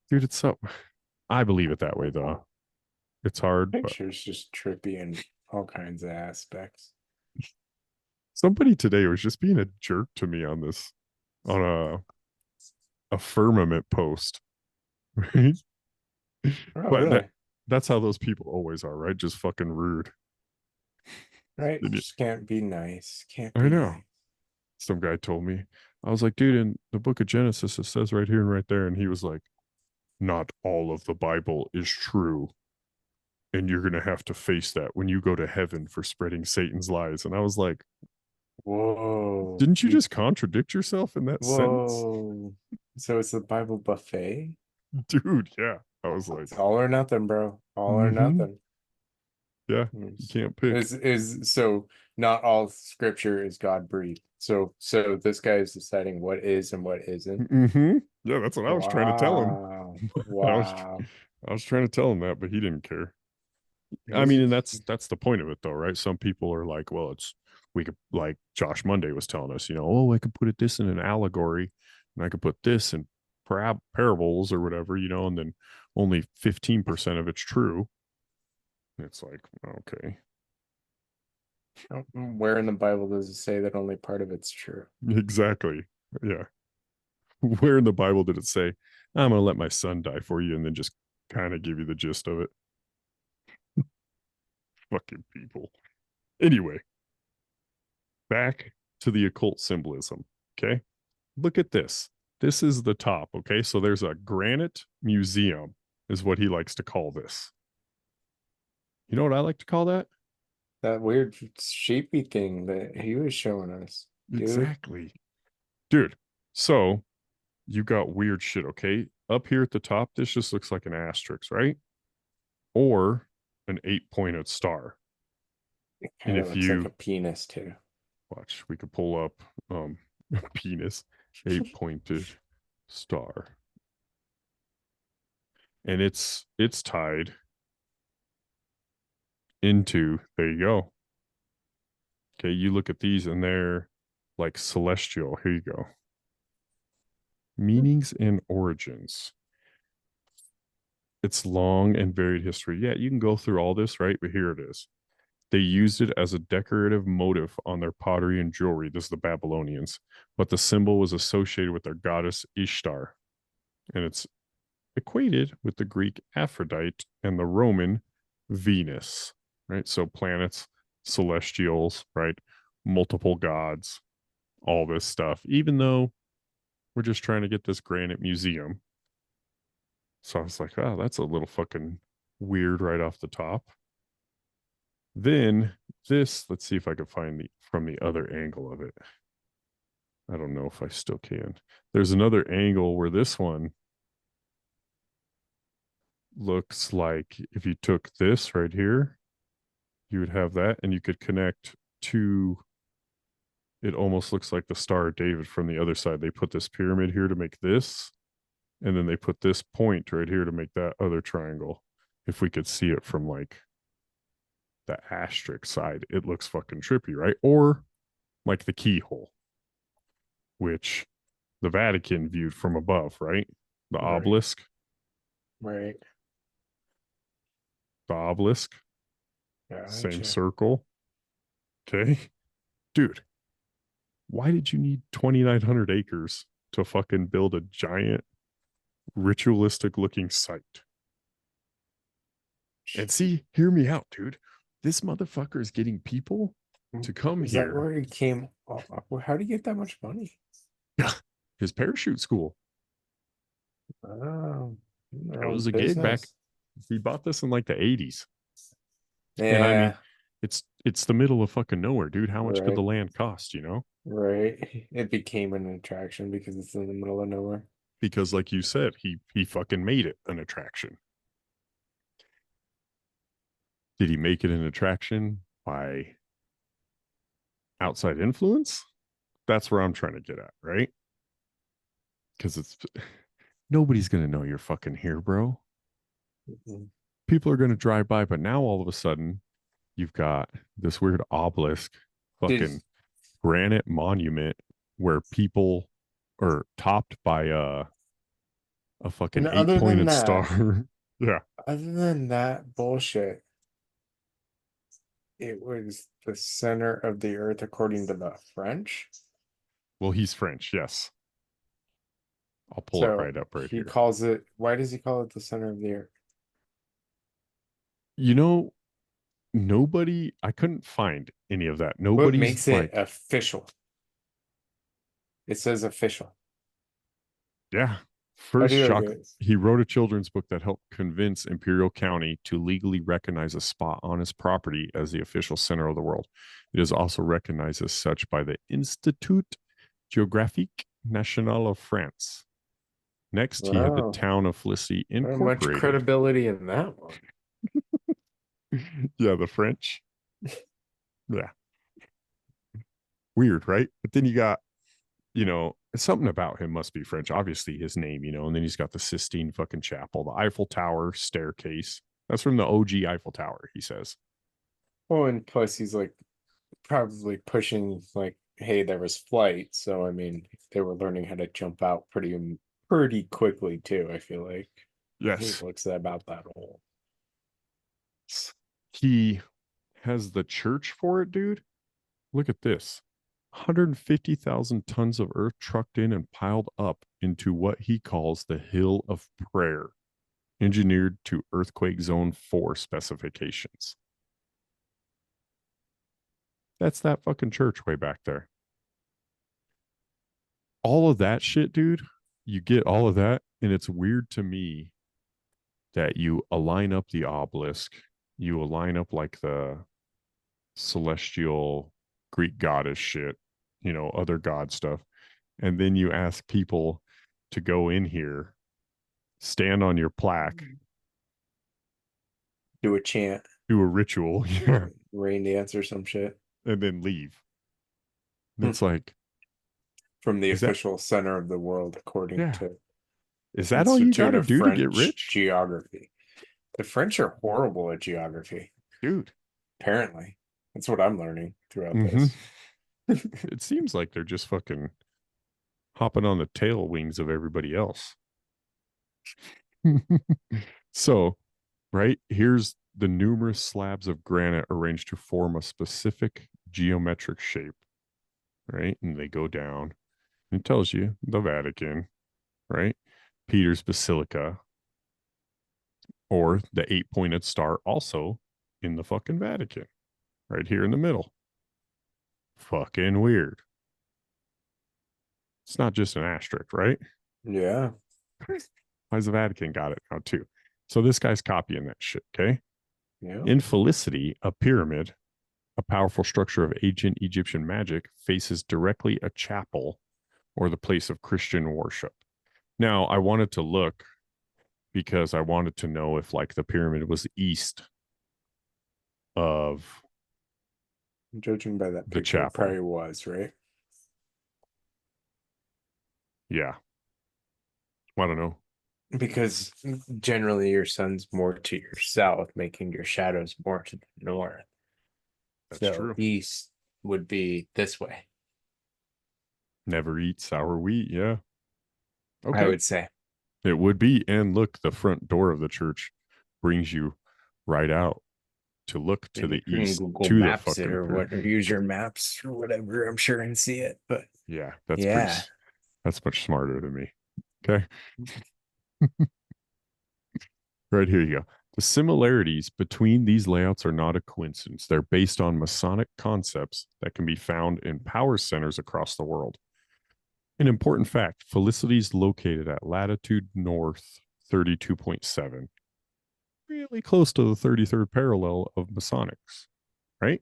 Speaker 5: Dude, it's so, I believe it that way though. It's hard, but
Speaker 6: Picture's just trippy in all kinds of aspects.
Speaker 5: somebody today was just being a jerk to me on this, on a firmament post. Right?
Speaker 6: Oh,
Speaker 5: But
Speaker 6: really?
Speaker 5: that's how those people always are, right? Just fucking rude.
Speaker 6: Right?
Speaker 5: And
Speaker 6: Just can't be nice. Can't
Speaker 5: I
Speaker 6: be
Speaker 5: know.
Speaker 6: nice.
Speaker 5: Some guy told me. I was like, dude, in the book of Genesis, it says right here and right there. And he was like, not all of the Bible is true. And you're going to have to face that when you go to heaven for spreading Satan's lies. And I was like,
Speaker 6: Whoa.
Speaker 5: didn't you just contradict yourself in that sentence?
Speaker 6: Whoa. So it's the Bible buffet?
Speaker 5: Dude, yeah. I was like,
Speaker 6: It's all or nothing, bro. All or
Speaker 5: mm-hmm.
Speaker 6: nothing.
Speaker 5: Yeah, you can't pick.
Speaker 6: Is so not all scripture is God breathed. So this guy is deciding what is and what isn't.
Speaker 5: Mm-hmm. Yeah, that's what I was trying to tell him.
Speaker 6: Wow.
Speaker 5: I was
Speaker 6: Wow.
Speaker 5: I was trying to tell him that, but he didn't care. I
Speaker 6: He's
Speaker 5: mean, and that's the point of it though, right? Some people are like, well, it's we could like Josh Monday was telling us, oh, I could put this in an allegory and I could put this in parables or whatever, and then only 15% of it's true. It's like, okay.
Speaker 6: where in the Bible does it say that only part of it's true?
Speaker 5: Exactly. Yeah. Where in the Bible did it say, I'm going to let my son die for you and then just kind of give you the gist of it? Fucking people. Anyway, back to the occult symbolism. Okay. Look at this. This is the top. Okay. So there's a granite museum, is what he likes to call this. You know what I like to call that?
Speaker 6: That weird sheepy thing that he was showing us. Dude.
Speaker 5: Exactly. Dude. So you got weird shit. Okay. Up here at the top, this just looks like an asterisk, right? Or an 8-pointed star.
Speaker 6: It
Speaker 5: And
Speaker 6: kind of
Speaker 5: if
Speaker 6: looks
Speaker 5: you
Speaker 6: like a penis too.
Speaker 5: watch, we could pull up a penis, 8-pointed star. And it's tied into, there you go. Okay, you look at these and they're like celestial. Here you go. Meanings and origins. It's long and varied history. Yeah, you can go through all this, right? But here it is. They used it as a decorative motif on their pottery and jewelry. This is the Babylonians. But the symbol was associated with their goddess Ishtar. And it's equated with the Greek Aphrodite and the Roman Venus, right? So planets, celestials, right? Multiple gods, all this stuff, even though we're just trying to get this granite museum. So I was like, oh, that's a little fucking weird right off the top. Then this, let's see if I can find from the other angle of it. I don't know if I still can. There's another angle where this one looks like if you took this right here, you would have that and you could connect to, it almost looks like the Star of David from the other side. They put this pyramid here to make this, and then they put this point right here to make that other triangle. If we could see it from like the asterisk side, it looks fucking trippy, right? Or like the keyhole, which the Vatican viewed from above, right? The
Speaker 6: Right.
Speaker 5: obelisk.
Speaker 6: Right.
Speaker 5: The obelisk.
Speaker 6: Gotcha.
Speaker 5: Same circle. Okay. Dude, why did you need 2,900 acres to fucking build a giant ritualistic looking site? And see, hear me out, dude. This motherfucker is getting people to come
Speaker 6: Is that
Speaker 5: here.
Speaker 6: where he came? How do you get that much money?
Speaker 5: His parachute school.
Speaker 6: Oh,
Speaker 5: It was a gig back. He bought this in like the 80s.
Speaker 6: Yeah.
Speaker 5: And I mean, it's the middle of fucking nowhere, dude. How much could the
Speaker 6: Right.
Speaker 5: land cost,
Speaker 6: Right. It became an attraction because it's in the middle of nowhere.
Speaker 5: Because like you said, he fucking made it an attraction. Did he make it an attraction by outside influence? That's where I'm trying to get at, right? Because it's nobody's gonna know you're fucking here, bro.
Speaker 6: Mhm.
Speaker 5: People are gonna drive by, but now all of a sudden you've got this weird obelisk, fucking granite monument where people are topped by a fucking
Speaker 6: And other than
Speaker 5: 8-pointed
Speaker 6: that,
Speaker 5: star. Yeah.
Speaker 6: other than that bullshit, it was the center of the earth according to the French.
Speaker 5: Well, he's French, yes. I'll pull it
Speaker 6: So
Speaker 5: right up right
Speaker 6: he
Speaker 5: here.
Speaker 6: calls it, why does he call it the center of the earth?
Speaker 5: You know, nobody, I couldn't find any of that.
Speaker 6: What
Speaker 5: Nobody's
Speaker 6: makes it
Speaker 5: like,
Speaker 6: official? It says official.
Speaker 5: yeah.
Speaker 6: How
Speaker 5: First
Speaker 6: do you
Speaker 5: shock,
Speaker 6: guys?
Speaker 5: he wrote a children's book that helped convince Imperial County to legally recognize a spot on his property as the official center of the world. It is also recognized as such by the Institut Géographique National of France. Next, he had the
Speaker 6: Wow.
Speaker 5: town of Felicity
Speaker 6: Not much
Speaker 5: Incorporated.
Speaker 6: credibility in that one.
Speaker 5: Yeah, the French. Yeah. Weird, right? But then you got, something about him must be French. Obviously, his name, and then he's got the Sistine fucking chapel, the Eiffel Tower staircase. That's from the OG Eiffel Tower, he says.
Speaker 6: Well, and plus he's like probably pushing like, hey, there was flight, so I mean they were learning how to jump out pretty quickly too, I feel like. He
Speaker 5: Yes.
Speaker 6: looks about that old.
Speaker 5: He has the church for it, dude. Look at this. 150,000 tons of earth trucked in and piled up into what he calls the Hill of Prayer, engineered to earthquake zone 4 specifications. That's that fucking church way back there. All of that shit, dude, you get all of that, and it's weird to me that you align up the obelisk, you align up like the celestial Greek goddess shit, other god stuff, and then you ask people to go in here, stand on your plaque,
Speaker 6: Do a chant,
Speaker 5: do a ritual, yeah,
Speaker 6: rain dance or some shit
Speaker 5: and then leave. And it's like,
Speaker 6: from the
Speaker 5: is that,
Speaker 6: official center of the world, according
Speaker 5: yeah,
Speaker 6: to
Speaker 5: is
Speaker 6: the
Speaker 5: that all you got
Speaker 6: Institute
Speaker 5: to
Speaker 6: of
Speaker 5: do to get
Speaker 6: French
Speaker 5: rich?
Speaker 6: Geography. The French are horrible at geography,
Speaker 5: Dude.
Speaker 6: apparently. That's what I'm learning throughout
Speaker 5: Mm-hmm.
Speaker 6: this.
Speaker 5: It seems like they're just fucking hopping on the tail wings of everybody else. So, right, here's the numerous slabs of granite arranged to form a specific geometric shape, right? And they go down. It tells you the Vatican, right? Peter's Basilica, or the 8-pointed star, also in the fucking Vatican, right here in the middle. Fucking weird. It's not just an asterisk, right?
Speaker 6: Yeah.
Speaker 5: Why's the Vatican got it now too? So this guy's copying that shit, okay?
Speaker 6: Yeah.
Speaker 5: In Felicity, a pyramid, a powerful structure of ancient Egyptian magic, faces directly a chapel or the place of Christian worship. Now, I wanted to look because I wanted to know if like the pyramid was east of
Speaker 6: Judging by that
Speaker 5: the
Speaker 6: picture, it
Speaker 5: chapel.
Speaker 6: probably was, right?
Speaker 5: Yeah. I don't know.
Speaker 6: Because generally your sun's more to your south, making your shadows more to the north.
Speaker 5: That's
Speaker 6: So
Speaker 5: true.
Speaker 6: east would be this way,
Speaker 5: Never eat sour wheat. Yeah. Okay.
Speaker 6: I would say.
Speaker 5: It would be. And look, the front door of the church brings you right out to look to
Speaker 6: And you
Speaker 5: the
Speaker 6: can
Speaker 5: east
Speaker 6: Google
Speaker 5: to the
Speaker 6: Maps it
Speaker 5: fucking
Speaker 6: or what, or use your maps or whatever, I'm sure, and see it. But
Speaker 5: yeah, that's
Speaker 6: yeah,
Speaker 5: that's much smarter than me. Okay. Right here you go. The similarities between these layouts are not a coincidence. They're based on Masonic concepts that can be found in power centers across the world. An important fact, Felicity is located at latitude north 32.7, really close to the 33rd parallel of Masonics, right?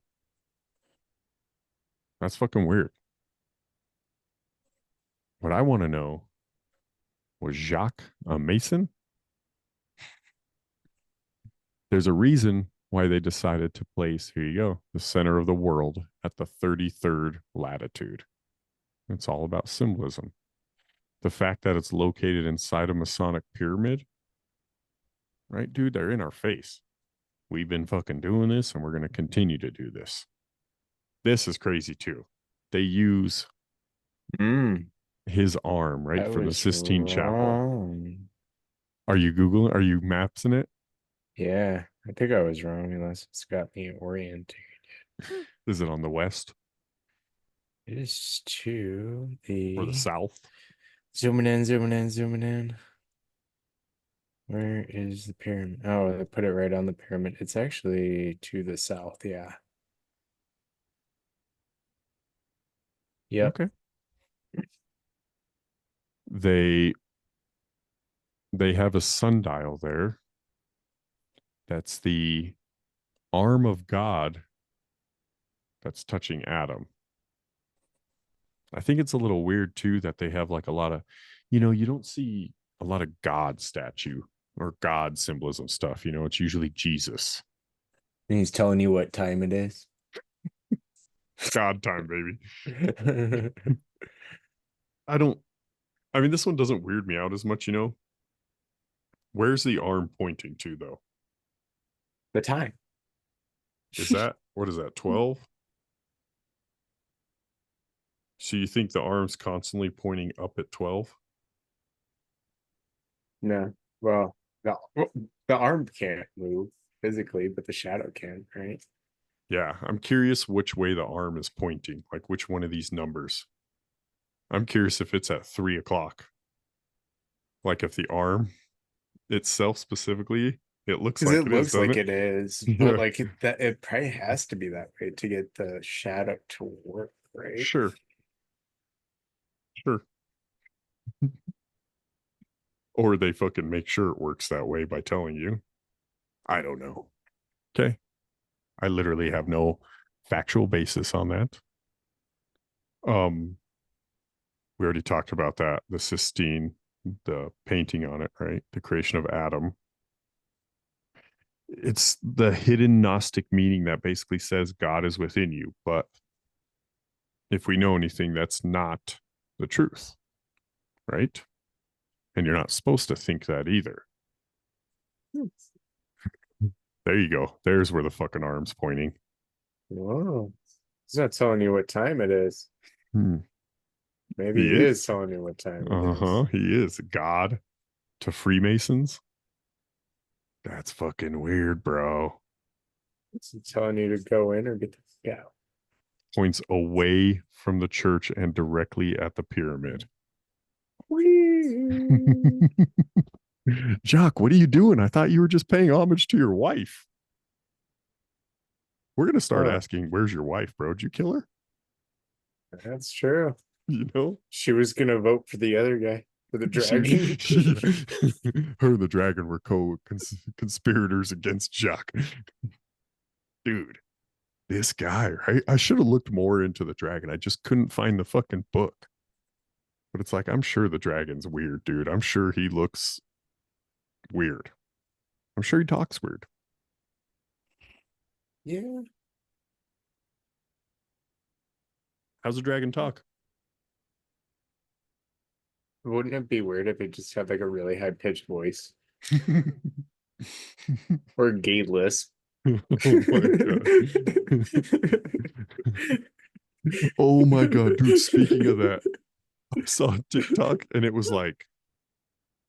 Speaker 5: That's fucking weird. What I want to know, was Jacques a Mason? There's a reason why they decided to place, here you go, the center of the world at the 33rd latitude. It's all about symbolism. The fact that it's located inside a Masonic pyramid, right, dude? They're in our face. We've been fucking doing this and we're going to continue to do this. This is crazy too. They use his arm, right,
Speaker 6: I
Speaker 5: from the
Speaker 6: was
Speaker 5: Sistine Chapel.
Speaker 6: wrong.
Speaker 5: Are you Googling? Are you mapsing it?
Speaker 6: Yeah, I think I was wrong unless it's got me oriented.
Speaker 5: Is it on the west
Speaker 6: It is to
Speaker 5: or the
Speaker 6: the
Speaker 5: south?
Speaker 6: zooming in, zooming in, zooming in. Where is the pyramid? Oh, I put it right on the pyramid. It's actually to the south. Yeah. Yep.
Speaker 5: Okay. They have a sundial there. That's the arm of God that's touching Adam. I think it's a little weird too that they have like a lot of, you don't see a lot of God statue or God symbolism stuff. It's usually Jesus.
Speaker 6: And he's telling you what time it is.
Speaker 5: God time, baby. I don't, I mean, this one doesn't weird me out as much. Where's the arm pointing to though?
Speaker 6: The time.
Speaker 5: What is that, 12? So you think the arm's constantly pointing up at 12?
Speaker 6: No. Well, the arm can't move physically, but the shadow can, right?
Speaker 5: Yeah, I'm curious which way the arm is pointing, like which one of these numbers. I'm curious if it's at 3 o'clock. Like if the arm itself specifically, it looks
Speaker 6: Because
Speaker 5: like
Speaker 6: it
Speaker 5: it is,
Speaker 6: looks
Speaker 5: doesn't
Speaker 6: like
Speaker 5: it?
Speaker 6: it is, but
Speaker 5: Yeah,
Speaker 6: like it probably has to be that way to get the shadow to work, right?
Speaker 5: sure, sure. Or they fucking make sure it works that way by telling you. I don't know. Okay. I literally have no factual basis on that. Um, we already talked about that. The Sistine, the painting on it, right? The creation of Adam. It's the hidden Gnostic meaning that basically says God is within you. But if we know anything, that's not the truth, right? And you're not supposed to think that either. There you go. There's where the fucking arm's pointing.
Speaker 6: Whoa. He's not telling you what time it is.
Speaker 5: Hmm.
Speaker 6: Maybe
Speaker 5: He
Speaker 6: he
Speaker 5: is.
Speaker 6: is telling you what time it
Speaker 5: Uh-huh.
Speaker 6: is.
Speaker 5: He is. God to Freemasons. That's fucking weird, bro.
Speaker 6: Is he telling you to go in or get the fuck out?
Speaker 5: Points away from the church and directly at the pyramid.
Speaker 6: Whee!
Speaker 5: Jock, what are you doing? I thought you were just paying homage to your wife. We're going to start
Speaker 6: Huh,
Speaker 5: asking, where's your wife, bro? Did you kill her?
Speaker 6: that's true.
Speaker 5: You know?
Speaker 6: She was gonna vote for the other guy, for the
Speaker 5: She,
Speaker 6: dragon.
Speaker 5: her and the dragon were conspirators against Jock. Dude, this guy, right? I should have looked more into the dragon. I just couldn't find the fucking book. But it's like, I'm sure the dragon's weird, dude. I'm sure he looks weird. I'm sure he talks weird.
Speaker 6: Yeah.
Speaker 5: How's a dragon talk?
Speaker 6: Wouldn't it be weird if it just had like a really high pitched voice or a gay lisp?
Speaker 5: Oh my god. Oh my god, dude. Speaking of that, I saw a TikTok and it was like,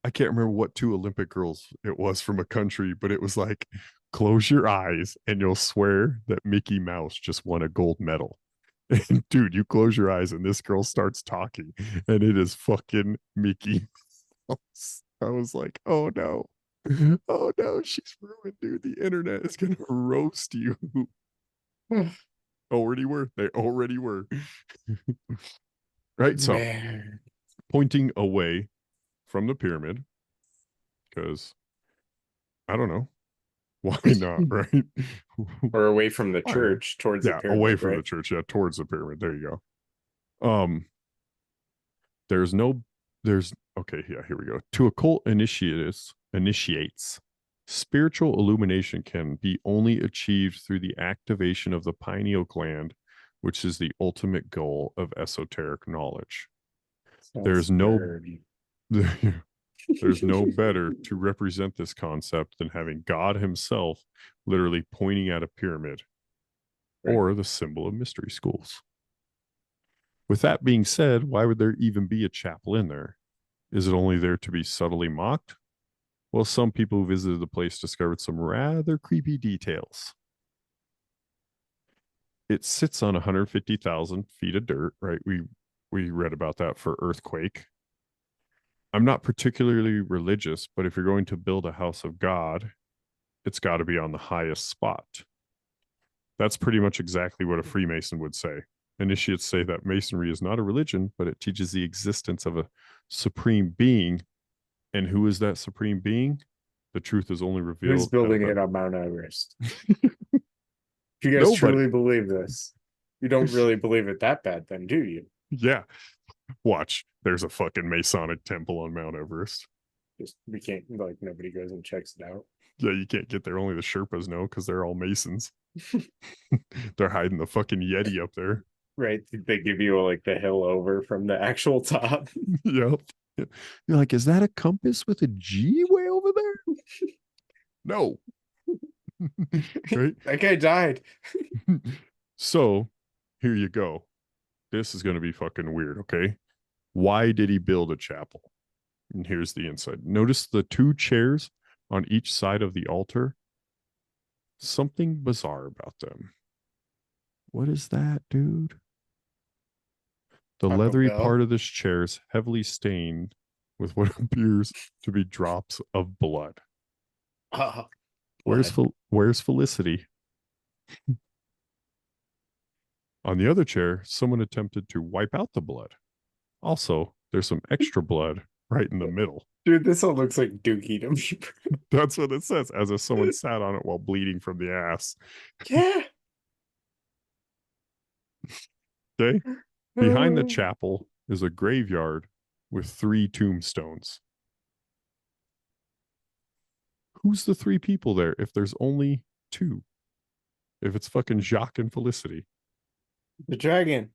Speaker 5: I can't remember what two Olympic girls it was from a country, but it was like, close your eyes and you'll swear that Mickey Mouse just won a gold medal. And dude, you close your eyes and this girl starts talking and it is fucking Mickey Mouse. I was like, oh no. Oh no, she's ruined, dude. The internet is gonna roast you. Already were. They already were. Right. So
Speaker 6: Man.
Speaker 5: pointing away from the pyramid, because I don't know. Why not? Right.
Speaker 6: Or away from the
Speaker 5: Why not?
Speaker 6: church towards the
Speaker 5: Yeah, away
Speaker 6: pyramid,
Speaker 5: from the
Speaker 6: right?
Speaker 5: church. Yeah, towards the pyramid. There you go. There's no there's okay, yeah, here we go. To occult initiates. Spiritual illumination can be only achieved through the activation of the pineal gland, which is the ultimate goal of esoteric knowledge.
Speaker 6: Sounds
Speaker 5: There's no
Speaker 6: nerdy.
Speaker 5: there's no better to represent this concept than having God himself literally pointing at a pyramid
Speaker 6: Right.
Speaker 5: or the symbol of mystery schools. With that being said, why would there even be a chapel in there? Is it only there to be subtly mocked? Well, some people who visited the place discovered some rather creepy details. It sits on 150,000 feet of dirt, right? We read about that for earthquake. I'm not particularly religious, but if you're going to build a house of God, it's got to be on the highest spot. That's pretty much exactly what a Freemason would say. Initiates say that Masonry is not a religion, but it teaches the existence of a supreme being. And who is that supreme being? The truth is only
Speaker 6: Who's
Speaker 5: revealed.
Speaker 6: building it on Mount Everest? If you guys
Speaker 5: Nobody.
Speaker 6: truly believe this, you don't really believe it that bad, then, do you?
Speaker 5: Yeah. Watch. There's a fucking Masonic temple on Mount Everest.
Speaker 6: Just we can't like nobody goes and checks it out.
Speaker 5: Yeah, you can't get there. Only the Sherpas know because they're all Masons. They're hiding the fucking Yeti up there.
Speaker 6: Right? They give you like the hill over from the actual top.
Speaker 5: Yep. You're like, is that a compass with a G way over there? No. Right?
Speaker 6: That guy died.
Speaker 5: So here you go. This is going to be fucking weird, okay? Why did he build a chapel? And here's the inside. Notice the 2 chairs on each side of the altar. Something bizarre about them. What is that, dude? The
Speaker 6: Taco
Speaker 5: leathery
Speaker 6: Bell.
Speaker 5: part of this chair is heavily stained with what appears to be drops of blood. Where's Felicity? On the other chair, someone attempted to wipe out the blood. Also, there's some extra blood right in the middle.
Speaker 6: Dude, this all looks like Dookie to me.
Speaker 5: That's what it says, as if someone sat on it while bleeding from the ass.
Speaker 6: Yeah.
Speaker 5: Okay. Behind the chapel is a graveyard with 3 tombstones. Who's the 3 people there if there's only 2? If it's fucking Jacques and Felicity.
Speaker 6: The dragon.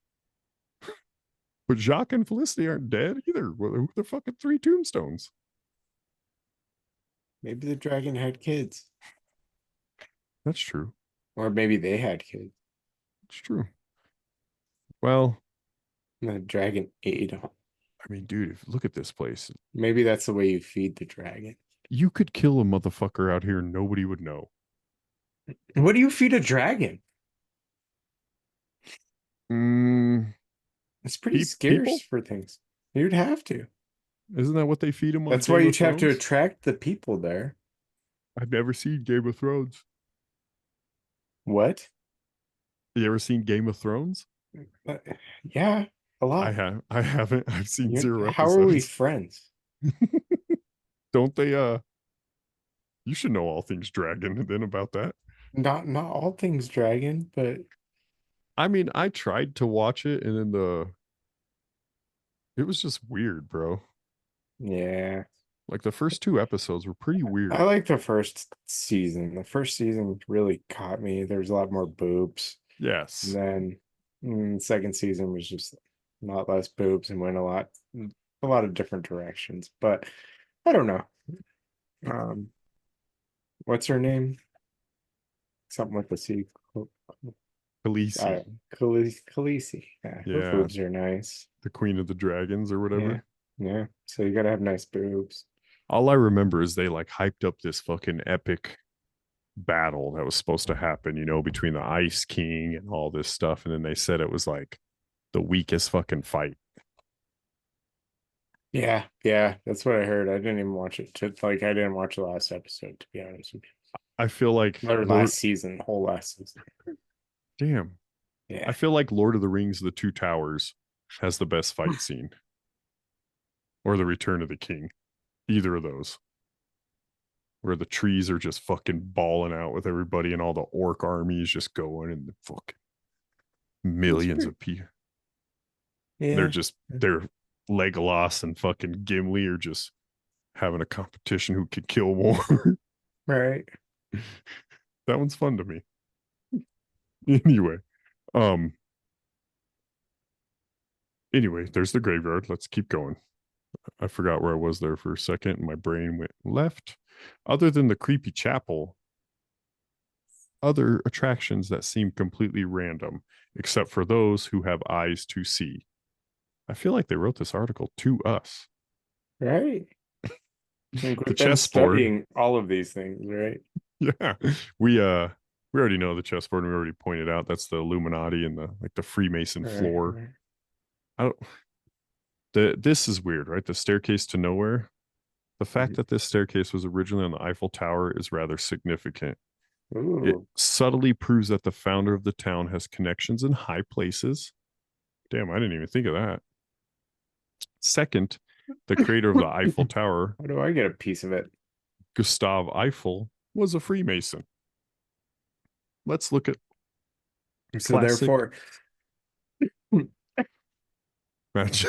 Speaker 5: But Jacques and Felicity aren't dead either. Well, they're fucking 3 tombstones.
Speaker 6: Maybe the dragon had kids.
Speaker 5: That's true.
Speaker 6: Or maybe they had kids.
Speaker 5: It's true. Well,
Speaker 6: And the dragon ate them.
Speaker 5: I mean, dude, look at this place.
Speaker 6: Maybe that's the way you feed the dragon.
Speaker 5: You could kill a motherfucker out here and nobody would know.
Speaker 6: What do you feed a dragon? It's pretty scarce
Speaker 5: people?
Speaker 6: for things. You'd have to.
Speaker 5: Isn't that what they feed him on
Speaker 6: That's
Speaker 5: Game
Speaker 6: why
Speaker 5: of
Speaker 6: you'd have to
Speaker 5: Thrones?
Speaker 6: attract the people there.
Speaker 5: I've never seen Game of Thrones.
Speaker 6: What?
Speaker 5: You ever seen Game of Thrones?
Speaker 6: Uh, yeah, a lot.
Speaker 5: I haven't. I've seen 0
Speaker 6: How are we
Speaker 5: episodes.
Speaker 6: friends?
Speaker 5: Don't they you should know all things dragon then about that.
Speaker 6: Not all things dragon, but
Speaker 5: I mean, I tried to watch it and then it was just weird, bro.
Speaker 6: yeah.
Speaker 5: Like the first 2 episodes were pretty weird.
Speaker 6: I like the first season. The first season really caught me. There's a lot more boobs.
Speaker 5: Yes.
Speaker 6: And then second season was just a lot less boobs and went a lot of different directions. But I don't know. What's her name? Something with the C.
Speaker 5: Khaleesi,
Speaker 6: Khaleesi. Yeah, her
Speaker 5: Yeah.
Speaker 6: boobs are nice.
Speaker 5: the queen of the dragons or whatever.
Speaker 6: Yeah. So you gotta have nice boobs.
Speaker 5: All I remember is they like hyped up this fucking epic battle that was supposed to happen, you know, between the Ice King and all this stuff. And then they said it was like the weakest fucking fight.
Speaker 6: Yeah, that's what I heard. I didn't even watch it. I didn't watch the last episode, to be honest with you.
Speaker 5: I feel like
Speaker 6: Or last season, whole last season.
Speaker 5: damn.
Speaker 6: Yeah.
Speaker 5: I feel like Lord of the Rings, The Two Towers has the best fight scene. Or The Return of the King. Either of those. Where the trees are just fucking balling out with everybody and all the orc armies just going and the fucking millions of people.
Speaker 6: Yeah.
Speaker 5: They're Legolas and fucking Gimli are just having a competition who can kill more.
Speaker 6: Right.
Speaker 5: That one's fun to me. Anyway, there's the graveyard. Let's keep going. I forgot where I was there for a second. My brain went left. Other than the creepy chapel, other attractions that seem completely random, except for those who have eyes to see. I feel like they wrote this article to us.
Speaker 6: Right.
Speaker 5: The chessboard.
Speaker 6: Studying all of these things, right?
Speaker 5: Yeah. We already know the chessboard, and we already pointed out that's the Illuminati and the Freemason floor.
Speaker 6: Right.
Speaker 5: I don't This is weird, right? The staircase to nowhere. The fact that this staircase was originally on the Eiffel Tower is rather significant. It
Speaker 6: Ooh.
Speaker 5: subtly proves that the founder of the town has connections in high places. Damn, I didn't even think of that. Second, the creator of the Eiffel Tower,
Speaker 6: How do I get a piece of it?
Speaker 5: Gustave Eiffel, was a Freemason. Let's look at
Speaker 6: So
Speaker 5: classic
Speaker 6: therefore,
Speaker 5: match.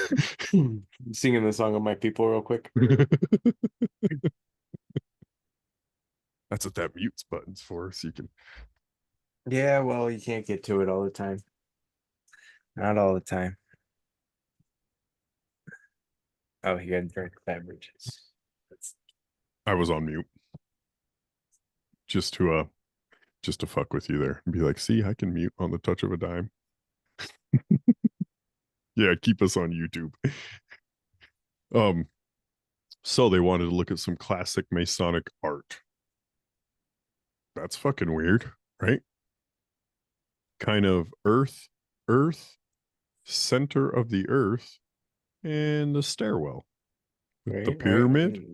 Speaker 6: I'm singing the song of my people real quick.
Speaker 5: That's what that mutes button's for, so you can.
Speaker 6: Yeah, well, you can't get to it all the time. Not all the time. Oh, you gotta drink beverages. That's
Speaker 5: I was on mute just to fuck with you there and be like, see, I can mute on the touch of a dime. Yeah, keep us on YouTube. So they wanted to look at some classic Masonic art. That's fucking weird, right? Kind of earth, center of the earth, and the stairwell. With the
Speaker 6: right.
Speaker 5: pyramid.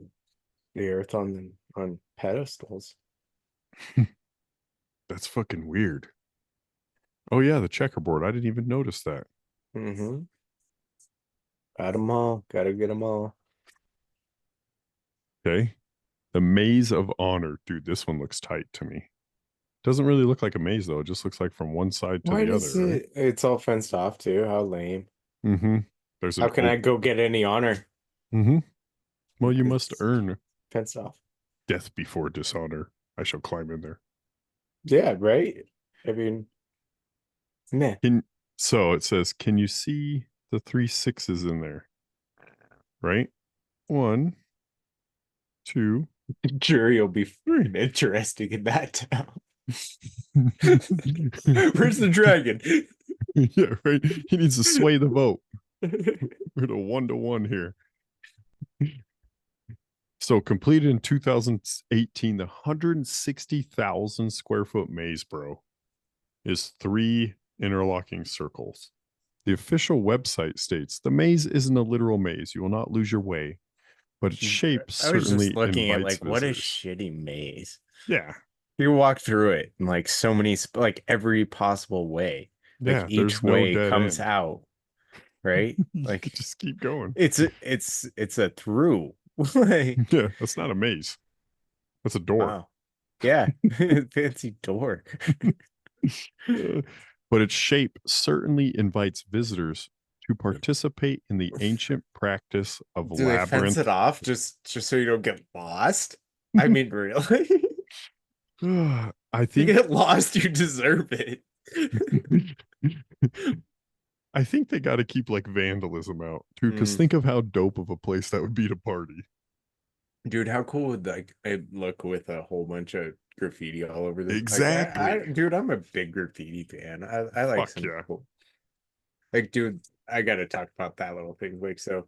Speaker 6: The earth on pedestals.
Speaker 5: That's fucking weird. Oh yeah, the checkerboard. I didn't even notice that.
Speaker 6: Mm-hmm. Got them all. Gotta get them all.
Speaker 5: Okay. The Maze of Honor. Dude, this one looks tight to me. Doesn't really look like a maze though. It just looks like from one side to
Speaker 6: Why
Speaker 5: the
Speaker 6: does
Speaker 5: other. Right?
Speaker 6: it? It's all fenced off too. How lame.
Speaker 5: Mm-hmm. There's
Speaker 6: How can I go get any honor?
Speaker 5: Mm-hmm. Well, you must
Speaker 6: It's
Speaker 5: earn
Speaker 6: fenced off.
Speaker 5: death before dishonor. I shall climb in there.
Speaker 6: Yeah, right. I mean, meh.
Speaker 5: So it says, can you see the 3 6s in there? Right? 1, 2.
Speaker 6: Jury will be freaking interesting in that town. Where's the dragon?
Speaker 5: Yeah, right. He needs to sway the vote. We're at a 1-to-1 here. So completed in 2018, the 160,000 square foot maze, bro, is 3 interlocking circles. The official website states the maze isn't a literal maze. You will not lose your way, but its shape
Speaker 6: I was
Speaker 5: certainly
Speaker 6: just looking at
Speaker 5: invites
Speaker 6: like what a
Speaker 5: visitors.
Speaker 6: shitty maze.
Speaker 5: Yeah.
Speaker 6: You walk through it in like so many like every possible way. Like
Speaker 5: Yeah,
Speaker 6: each
Speaker 5: there's no
Speaker 6: way
Speaker 5: dead
Speaker 6: comes
Speaker 5: end.
Speaker 6: out, right?
Speaker 5: You
Speaker 6: Like
Speaker 5: could just keep going.
Speaker 6: it's a through. Like,
Speaker 5: Yeah, that's not a maze. That's a door.
Speaker 6: wow. Yeah, fancy door.
Speaker 5: But its shape certainly invites visitors to participate in the ancient practice of
Speaker 6: Do they fence
Speaker 5: labyrinth.
Speaker 6: it off just so you don't get lost? I mean, really?
Speaker 5: I
Speaker 6: You
Speaker 5: think
Speaker 6: get lost, you deserve it.
Speaker 5: I think they got to keep like vandalism out too, because
Speaker 6: Mm.
Speaker 5: think of how dope of a place that would be to party.
Speaker 6: Dude, how cool would like it look with a whole bunch of graffiti all over this?
Speaker 5: Exactly.
Speaker 6: Dude, I'm a big graffiti fan. I like
Speaker 5: Fuck
Speaker 6: some
Speaker 5: yeah.
Speaker 6: cool. Like, dude, I gotta talk about that little thing. Like, so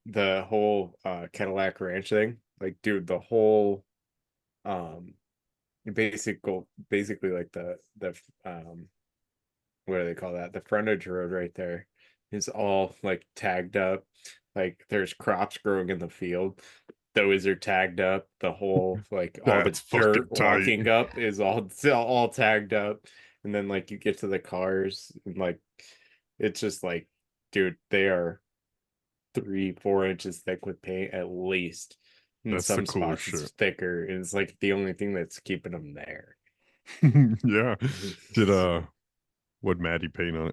Speaker 6: the whole Cadillac Ranch thing, like, dude, the whole basically like the what do they call that? The frontage road right there is all like tagged up. Like there's crops growing in the field. Those are tagged up. The whole like all the
Speaker 5: That's fucking
Speaker 6: dirt
Speaker 5: tight.
Speaker 6: walking up is all tagged up. And then like you get to the cars and like it's just like, dude, they are 3-4 inches thick with paint at least. In
Speaker 5: That's the
Speaker 6: some
Speaker 5: coolest
Speaker 6: spots it's
Speaker 5: shit.
Speaker 6: thicker. And it's like the only thing that's keeping them there.
Speaker 5: Yeah. Did what Maddie paint on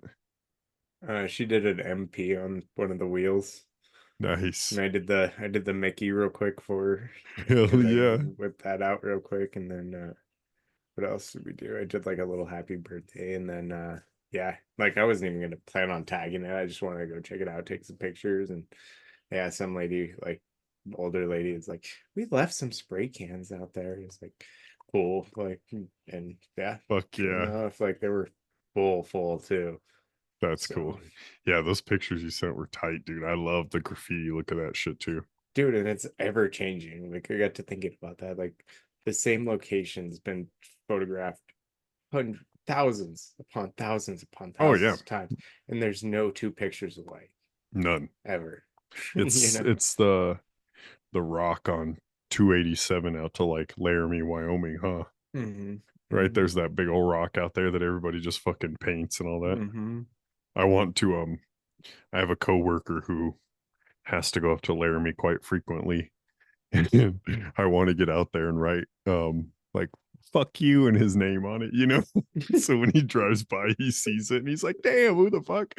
Speaker 5: it?
Speaker 6: She did an MP on one of the wheels.
Speaker 5: Nice.
Speaker 6: And I did the Mickey real quick for her.
Speaker 5: Hell
Speaker 6: And I
Speaker 5: yeah.
Speaker 6: whipped that out real quick, and then what else did we do? I did like a little happy birthday, and then yeah, like I wasn't even gonna plan on tagging it. I just wanted to go check it out, take some pictures, and yeah, some lady, like older lady, is like, we left some spray cans out there. It's like cool, like, and yeah,
Speaker 5: Fuck
Speaker 6: sure
Speaker 5: yeah.
Speaker 6: enough, like they were full too.
Speaker 5: That's
Speaker 6: So,
Speaker 5: cool. Yeah, those pictures you sent were tight, dude. I love the graffiti. Look at that shit too.
Speaker 6: dude, and it's ever changing. Like I got to thinking about that. Like the same location's been photographed thousands upon thousands upon
Speaker 5: Oh
Speaker 6: thousands
Speaker 5: yeah.
Speaker 6: of times, and there's no two pictures alike
Speaker 5: None.
Speaker 6: ever.
Speaker 5: It's
Speaker 6: You know?
Speaker 5: it's the rock on 287 out to like Laramie, Wyoming, huh?
Speaker 6: Mhm.
Speaker 5: Right, there's that big old rock out there that everybody just fucking paints and all that.
Speaker 6: Mm-hmm.
Speaker 5: I want to I have a coworker who has to go up to Laramie quite frequently. And I want to get out there and write like fuck you and his name on it, you know? So when he drives by, he sees it and he's like, damn, who the fuck?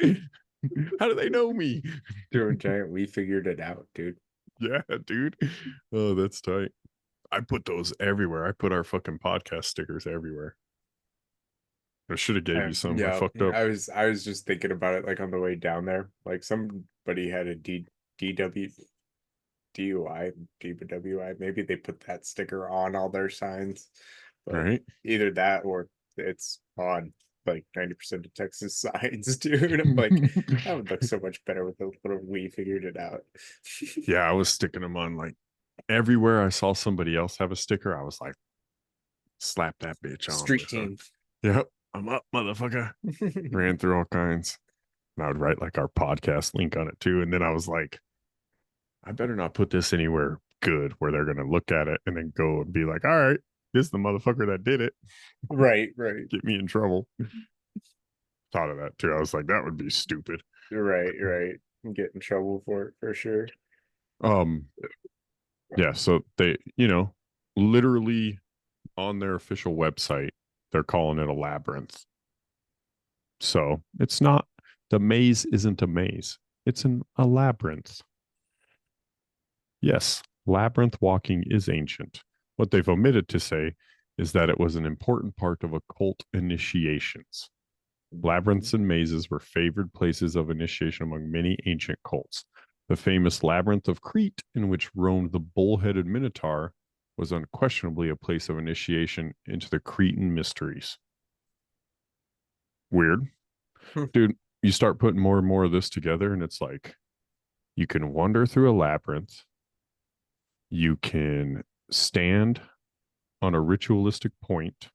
Speaker 5: How do they know me?
Speaker 6: Doing giant, we figured it out, dude.
Speaker 5: Yeah, dude. Oh, that's tight. I put those everywhere. I put our fucking podcast stickers everywhere. I should have gave you some. I
Speaker 6: Yeah,
Speaker 5: fucked up.
Speaker 6: I was just thinking about it like on the way down there. Like somebody had a DW DUI, DWI. Maybe they put that sticker on all their signs. But
Speaker 5: Right?
Speaker 6: either that or it's on like 90% of Texas signs, dude. I'm like, that would look so much better with a little we figured it out.
Speaker 5: Yeah, I was sticking them on like everywhere I saw somebody else have a sticker. I was like, slap that bitch on.
Speaker 6: Street
Speaker 5: with
Speaker 6: team.
Speaker 5: Yep, I'm up, motherfucker. Ran through all kinds. And I would write like our podcast link on it too. And then I was like, I better not put this anywhere good where they're gonna look at it and then go and be like, all right, this is the motherfucker that did it.
Speaker 6: Right.
Speaker 5: Get me in trouble. Thought of that too. I was like, that would be stupid.
Speaker 6: Right. Get in trouble for it for sure.
Speaker 5: Um, yeah, so they, literally on their official website, they're calling it a labyrinth. So it's not, the maze isn't a maze, it's a labyrinth. Yes, labyrinth walking is ancient. What they've omitted to say is that it was an important part of occult initiations. Labyrinths and mazes were favored places of initiation among many ancient cults. The famous Labyrinth of Crete, in which roamed the bull-headed Minotaur, was unquestionably a place of initiation into the Cretan mysteries. Weird. Dude, you start putting more and more of this together, and it's like, you can wander through a labyrinth, you can stand on a ritualistic point,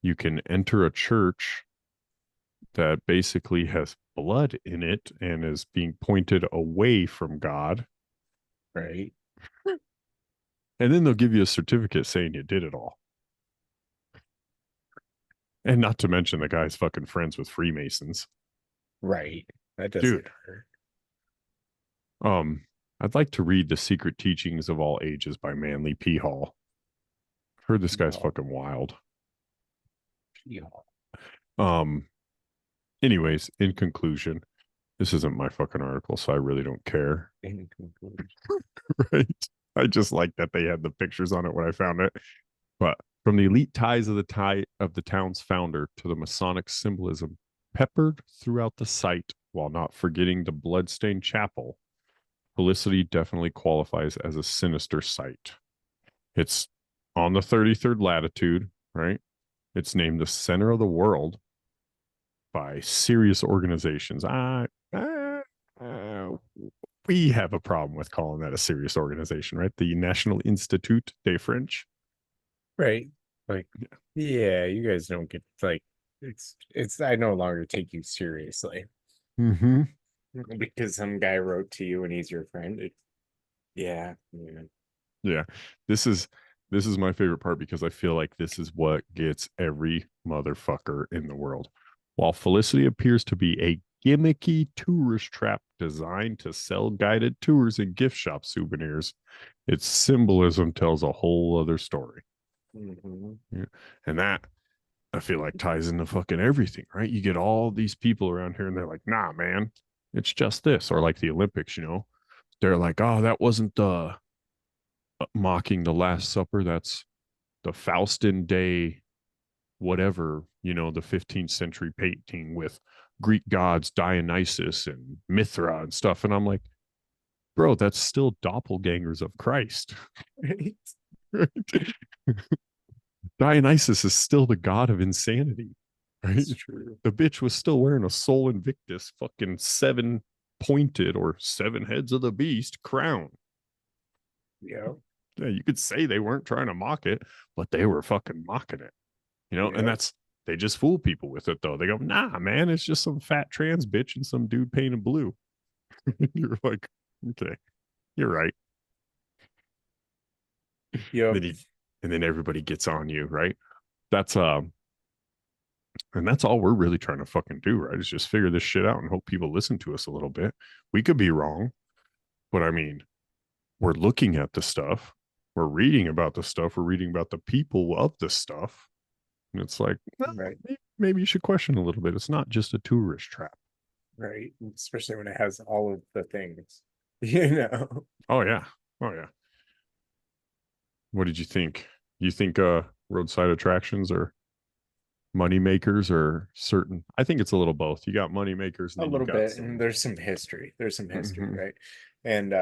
Speaker 5: you can enter a church that basically has blood in it and is being pointed away from God.
Speaker 6: Right.
Speaker 5: And then they'll give you a certificate saying you did it all. And not to mention the guy's fucking friends with Freemasons.
Speaker 6: Right. That doesn't
Speaker 5: Dude.
Speaker 6: hurt.
Speaker 5: I'd like to read The Secret Teachings of All Ages by Manly P. Hall. Heard this guy's fucking wild. Anyways, in conclusion, this isn't my fucking article, so I really don't care.
Speaker 6: In conclusion.
Speaker 5: Right? I just like that they had the pictures on it when I found it. But from the elite ties of the town's founder to the Masonic symbolism peppered throughout the site, while not forgetting the bloodstained chapel, Felicity definitely qualifies as a sinister site. It's on the 33rd latitude, right? It's named the center of the world by serious organizations. We have a problem with calling that a serious organization, right? The National Institute des French.
Speaker 6: Right. Like, yeah, you guys don't get like it's I no longer take you seriously.
Speaker 5: Mm-hmm.
Speaker 6: Because some guy wrote to you and he's your friend. Yeah.
Speaker 5: Yeah. This is my favorite part because I feel like this is what gets every motherfucker in the world. While Felicity appears to be a gimmicky tourist trap designed to sell guided tours and gift shop souvenirs, its symbolism tells a whole other story.
Speaker 6: Mm-hmm.
Speaker 5: Yeah. And that, I feel like, ties into fucking everything, right? You get all these people around here and they're like, nah, man, it's just this. Or like the Olympics, they're like, oh, that wasn't the mocking the Last Supper. That's the Faustin Day, whatever, the 15th century painting with Greek gods Dionysus and Mithra and stuff. And I'm like, bro, that's still doppelgangers of Christ. Right? Dionysus is still the god of insanity. Right?
Speaker 6: That's true.
Speaker 5: The bitch was still wearing a Sol Invictus fucking 7-pointed or 7 heads of the beast crown.
Speaker 6: Yeah.
Speaker 5: Yeah, you could say they weren't trying to mock it, but they were fucking mocking it. And they just fool people with it though. They go, nah, man, it's just some fat trans bitch and some dude painted blue. You're like, Okay, you're right.
Speaker 6: Yep.
Speaker 5: Then and then everybody gets on you, right? That's and that's all we're really trying to fucking do, right? Is just figure this shit out and hope people listen to us a little bit. We could be wrong, but I mean, we're looking at the stuff, we're reading about the stuff, we're reading about the people of the stuff, and it's like, well,
Speaker 6: Right.
Speaker 5: maybe you should question a little bit. It's not just a tourist trap.
Speaker 6: Right. Especially when it has all of the things. You know.
Speaker 5: Oh yeah, oh yeah. What did you think? You think roadside attractions are money makers or certain? I think it's a little both. You got money makers and
Speaker 6: A
Speaker 5: then you
Speaker 6: little
Speaker 5: got
Speaker 6: bit, and
Speaker 5: some.
Speaker 6: there's some history. There's some history,
Speaker 5: Mhm.
Speaker 6: right? And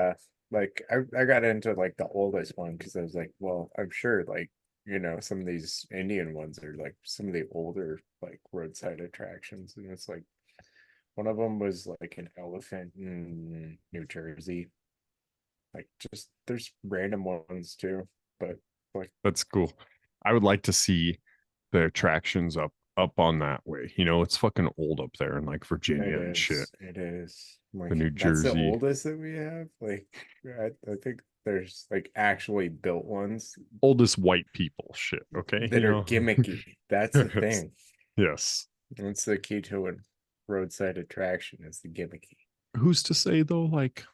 Speaker 6: like I got into like the oldest one because I was like, well, I'm sure like some of these Indian ones are like some of the older like roadside attractions, and it's like one of them was like an elephant in New Jersey. Like just there's random ones too, but like
Speaker 5: That's cool. I would like to see the attractions up on that way. It's fucking old up there in like Virginia and shit.
Speaker 6: it is
Speaker 5: The
Speaker 6: like
Speaker 5: New
Speaker 6: that's the
Speaker 5: Jersey
Speaker 6: oldest that we have. Like I think there's like actually built ones
Speaker 5: oldest white people shit. Okay,
Speaker 6: that are gimmicky. That's the
Speaker 5: yes,
Speaker 6: thing.
Speaker 5: yes.
Speaker 6: That's the key to a roadside attraction is the gimmicky.
Speaker 5: Who's to say though? Like,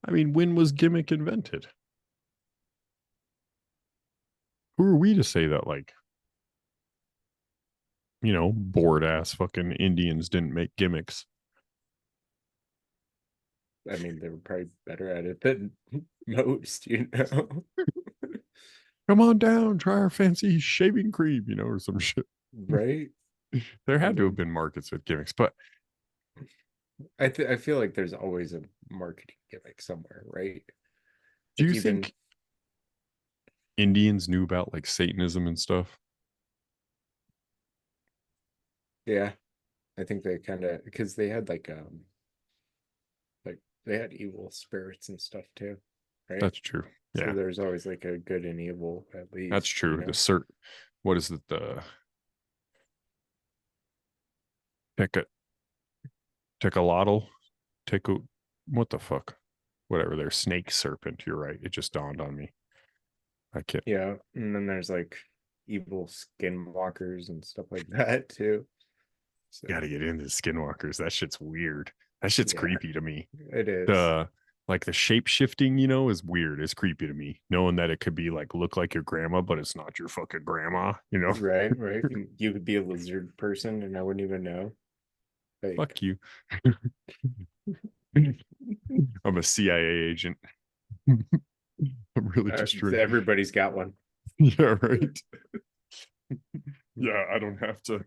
Speaker 5: I mean, when was gimmick invented? Who are we to say that? Like, bored ass fucking Indians didn't make gimmicks.
Speaker 6: I mean, they were probably better at it than most.
Speaker 5: Come on down, try our fancy shaving cream, or some shit.
Speaker 6: Right?
Speaker 5: There
Speaker 6: I
Speaker 5: had to have
Speaker 6: mean,
Speaker 5: been markets with gimmicks, but
Speaker 6: I feel like there's always a marketing gimmick somewhere, right?
Speaker 5: do
Speaker 6: Like
Speaker 5: you
Speaker 6: even
Speaker 5: think Indians knew about like Satanism and stuff?
Speaker 6: yeah, I think they kind of because they had like they had evil spirits and stuff too, right?
Speaker 5: That's true.
Speaker 6: So
Speaker 5: Yeah,
Speaker 6: there's always like a good and evil at
Speaker 5: that's
Speaker 6: least,
Speaker 5: true. The cert, what is it? The Teca Tecalotl, Teco, what the fuck? Whatever. They're snake serpent. You're right. It just dawned on me. I can't.
Speaker 6: Yeah, and then there's like evil skinwalkers and stuff like that too. So
Speaker 5: Got to get into skinwalkers. That shit's weird. That shit's
Speaker 6: yeah,
Speaker 5: creepy to me.
Speaker 6: it is.
Speaker 5: The like the shape shifting, is weird. It's creepy to me. Knowing that it could be like look like your grandma, but it's not your fucking grandma.
Speaker 6: Right, right. And you could be a lizard person and I wouldn't even know. Like
Speaker 5: Fuck you. I'm a CIA agent. I'm really just trying.
Speaker 6: everybody's got one.
Speaker 5: Yeah, right. Yeah, I don't have to.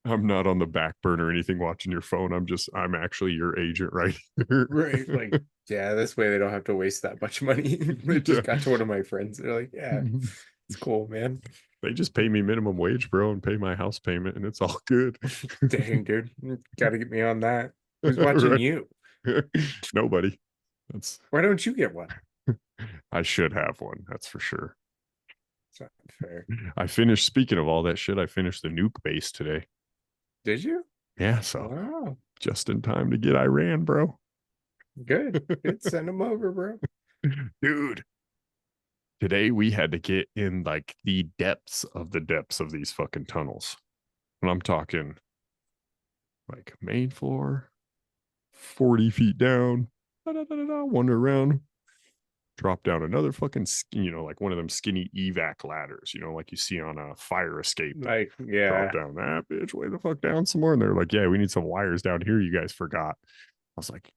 Speaker 5: I'm not on the back burner or anything watching your phone. I'm actually your agent right here.
Speaker 6: Right. Like, yeah, this way they don't have to waste that much money. It just got to one of my friends. They're like, yeah, it's cool, man.
Speaker 5: They just pay me minimum wage, bro, and pay my house payment, and it's all good.
Speaker 6: Dang, dude. Gotta get me on that. Who's watching
Speaker 5: Right.
Speaker 6: you?
Speaker 5: Nobody. That's
Speaker 6: Why don't you get one?
Speaker 5: I should have one. That's for sure.
Speaker 6: It's not fair.
Speaker 5: I finished. Speaking of all that shit, I finished the nuke base today.
Speaker 6: Did you?
Speaker 5: Yeah, so
Speaker 6: Wow.
Speaker 5: just in time to get Iran, bro.
Speaker 6: Good. Good. Send them over, bro.
Speaker 5: Dude, today we had to get in like the depths of these fucking tunnels. And I'm talking like main floor, 40 feet down, wander around, drop down another fucking, like one of them skinny evac ladders, like you see on a fire escape.
Speaker 6: Like, yeah.
Speaker 5: Drop down that bitch, way the fuck down some more. And they're like, yeah, we need some wires down here. You guys forgot. I was like,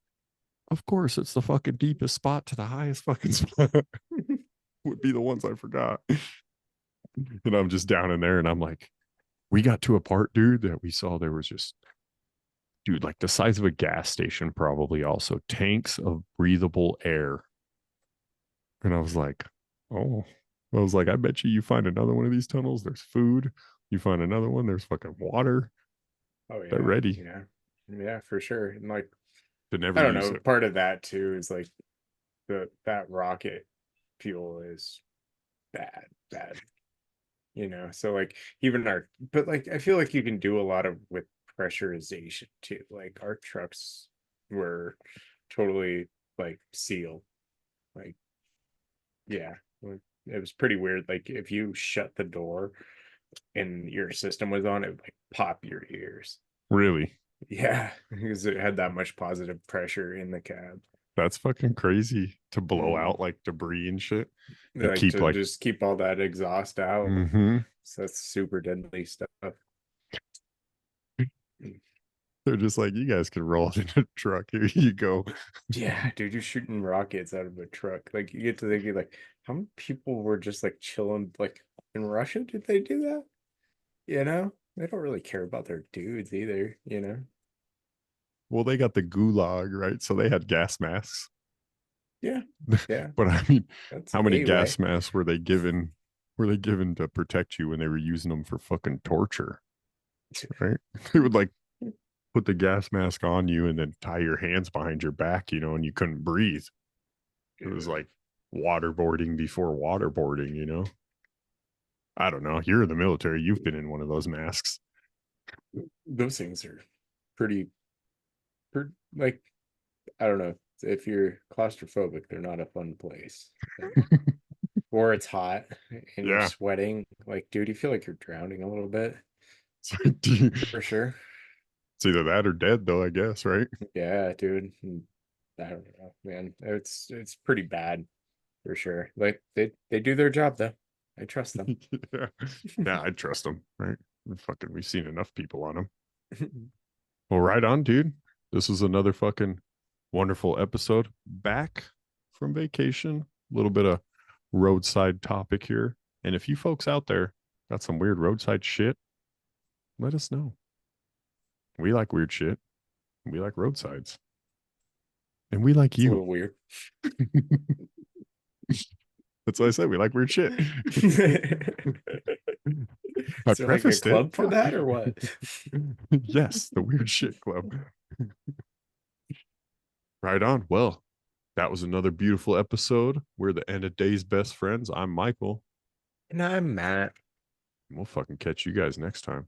Speaker 5: of course, it's the fucking deepest spot to the highest fucking spot. Would be the ones I forgot. And I'm just down in there and I'm like, we got to a part, dude, that we saw there was just, dude, like the size of a gas station, probably also tanks of breathable air. And I was like, oh, I bet you find another one of these tunnels, there's food. You find another one, there's fucking water.
Speaker 6: Oh, yeah.
Speaker 5: They're ready.
Speaker 6: Yeah. Yeah, for sure. And like,
Speaker 5: To never
Speaker 6: I don't
Speaker 5: use
Speaker 6: know.
Speaker 5: it.
Speaker 6: Part of that too is like that rocket fuel is bad, bad. So like even but like I feel like you can do a lot of with pressurization too. Like our trucks were totally like seal. Like, yeah, it was pretty weird. Like if you shut the door and your system was on, it would like pop your ears.
Speaker 5: Really?
Speaker 6: Yeah, because it had that much positive pressure in the cab.
Speaker 5: That's fucking crazy to blow
Speaker 6: Mm.
Speaker 5: out like debris and shit. And
Speaker 6: Like
Speaker 5: keep
Speaker 6: to
Speaker 5: like,
Speaker 6: just keep all that exhaust out.
Speaker 5: mm-hmm.
Speaker 6: So that's super deadly stuff.
Speaker 5: They're just like, you guys can roll it in a truck. Here you go.
Speaker 6: Yeah, dude, you're shooting rockets out of a truck. Like you get to thinking, like, how many people were just like chilling? Like in Russia, did they do that? You know, they don't really care about their dudes either. You know.
Speaker 5: Well, they got the gulag, right? So they had gas masks.
Speaker 6: Yeah, yeah,
Speaker 5: But I mean,
Speaker 6: that's
Speaker 5: how many
Speaker 6: a
Speaker 5: gas
Speaker 6: way.
Speaker 5: masks were they given? Were they given to protect you when they were using them for fucking torture? Right? They would like put the gas mask on you and then tie your hands behind your back, you know, and you couldn't breathe. It was like waterboarding before waterboarding, you know? I don't know. You're in the military. You've been in one of those masks.
Speaker 6: Those things are pretty, like, I don't know. If you're claustrophobic, they're not a fun place. Or it's hot and you're
Speaker 5: Yeah.
Speaker 6: sweating. Like, dude, you feel like you're drowning a little bit
Speaker 5: It's like,
Speaker 6: for sure.
Speaker 5: it's either that or dead, though, I guess, right?
Speaker 6: Yeah, dude. I don't know, man. It's pretty bad for sure. Like they do their job though. I trust them.
Speaker 5: Yeah. Yeah, I trust them, right? Fucking, we've seen enough people on them. Well, right on, dude. This was another fucking wonderful episode. Back from vacation. A little bit of roadside topic here. And if you folks out there got some weird roadside shit, let us know. We like weird shit. We like roadsides. And we like
Speaker 6: It's a
Speaker 5: you.
Speaker 6: little weird.
Speaker 5: That's what I said. We like weird shit. I
Speaker 6: Is there like a
Speaker 5: prefaced
Speaker 6: club
Speaker 5: it.
Speaker 6: for that or what?
Speaker 5: Yes, the Weird Shit Club. Right on. Well, that was another beautiful episode. We're the end of day's best friends. I'm Michael.
Speaker 6: And I'm Matt.
Speaker 5: We'll fucking catch you guys next time.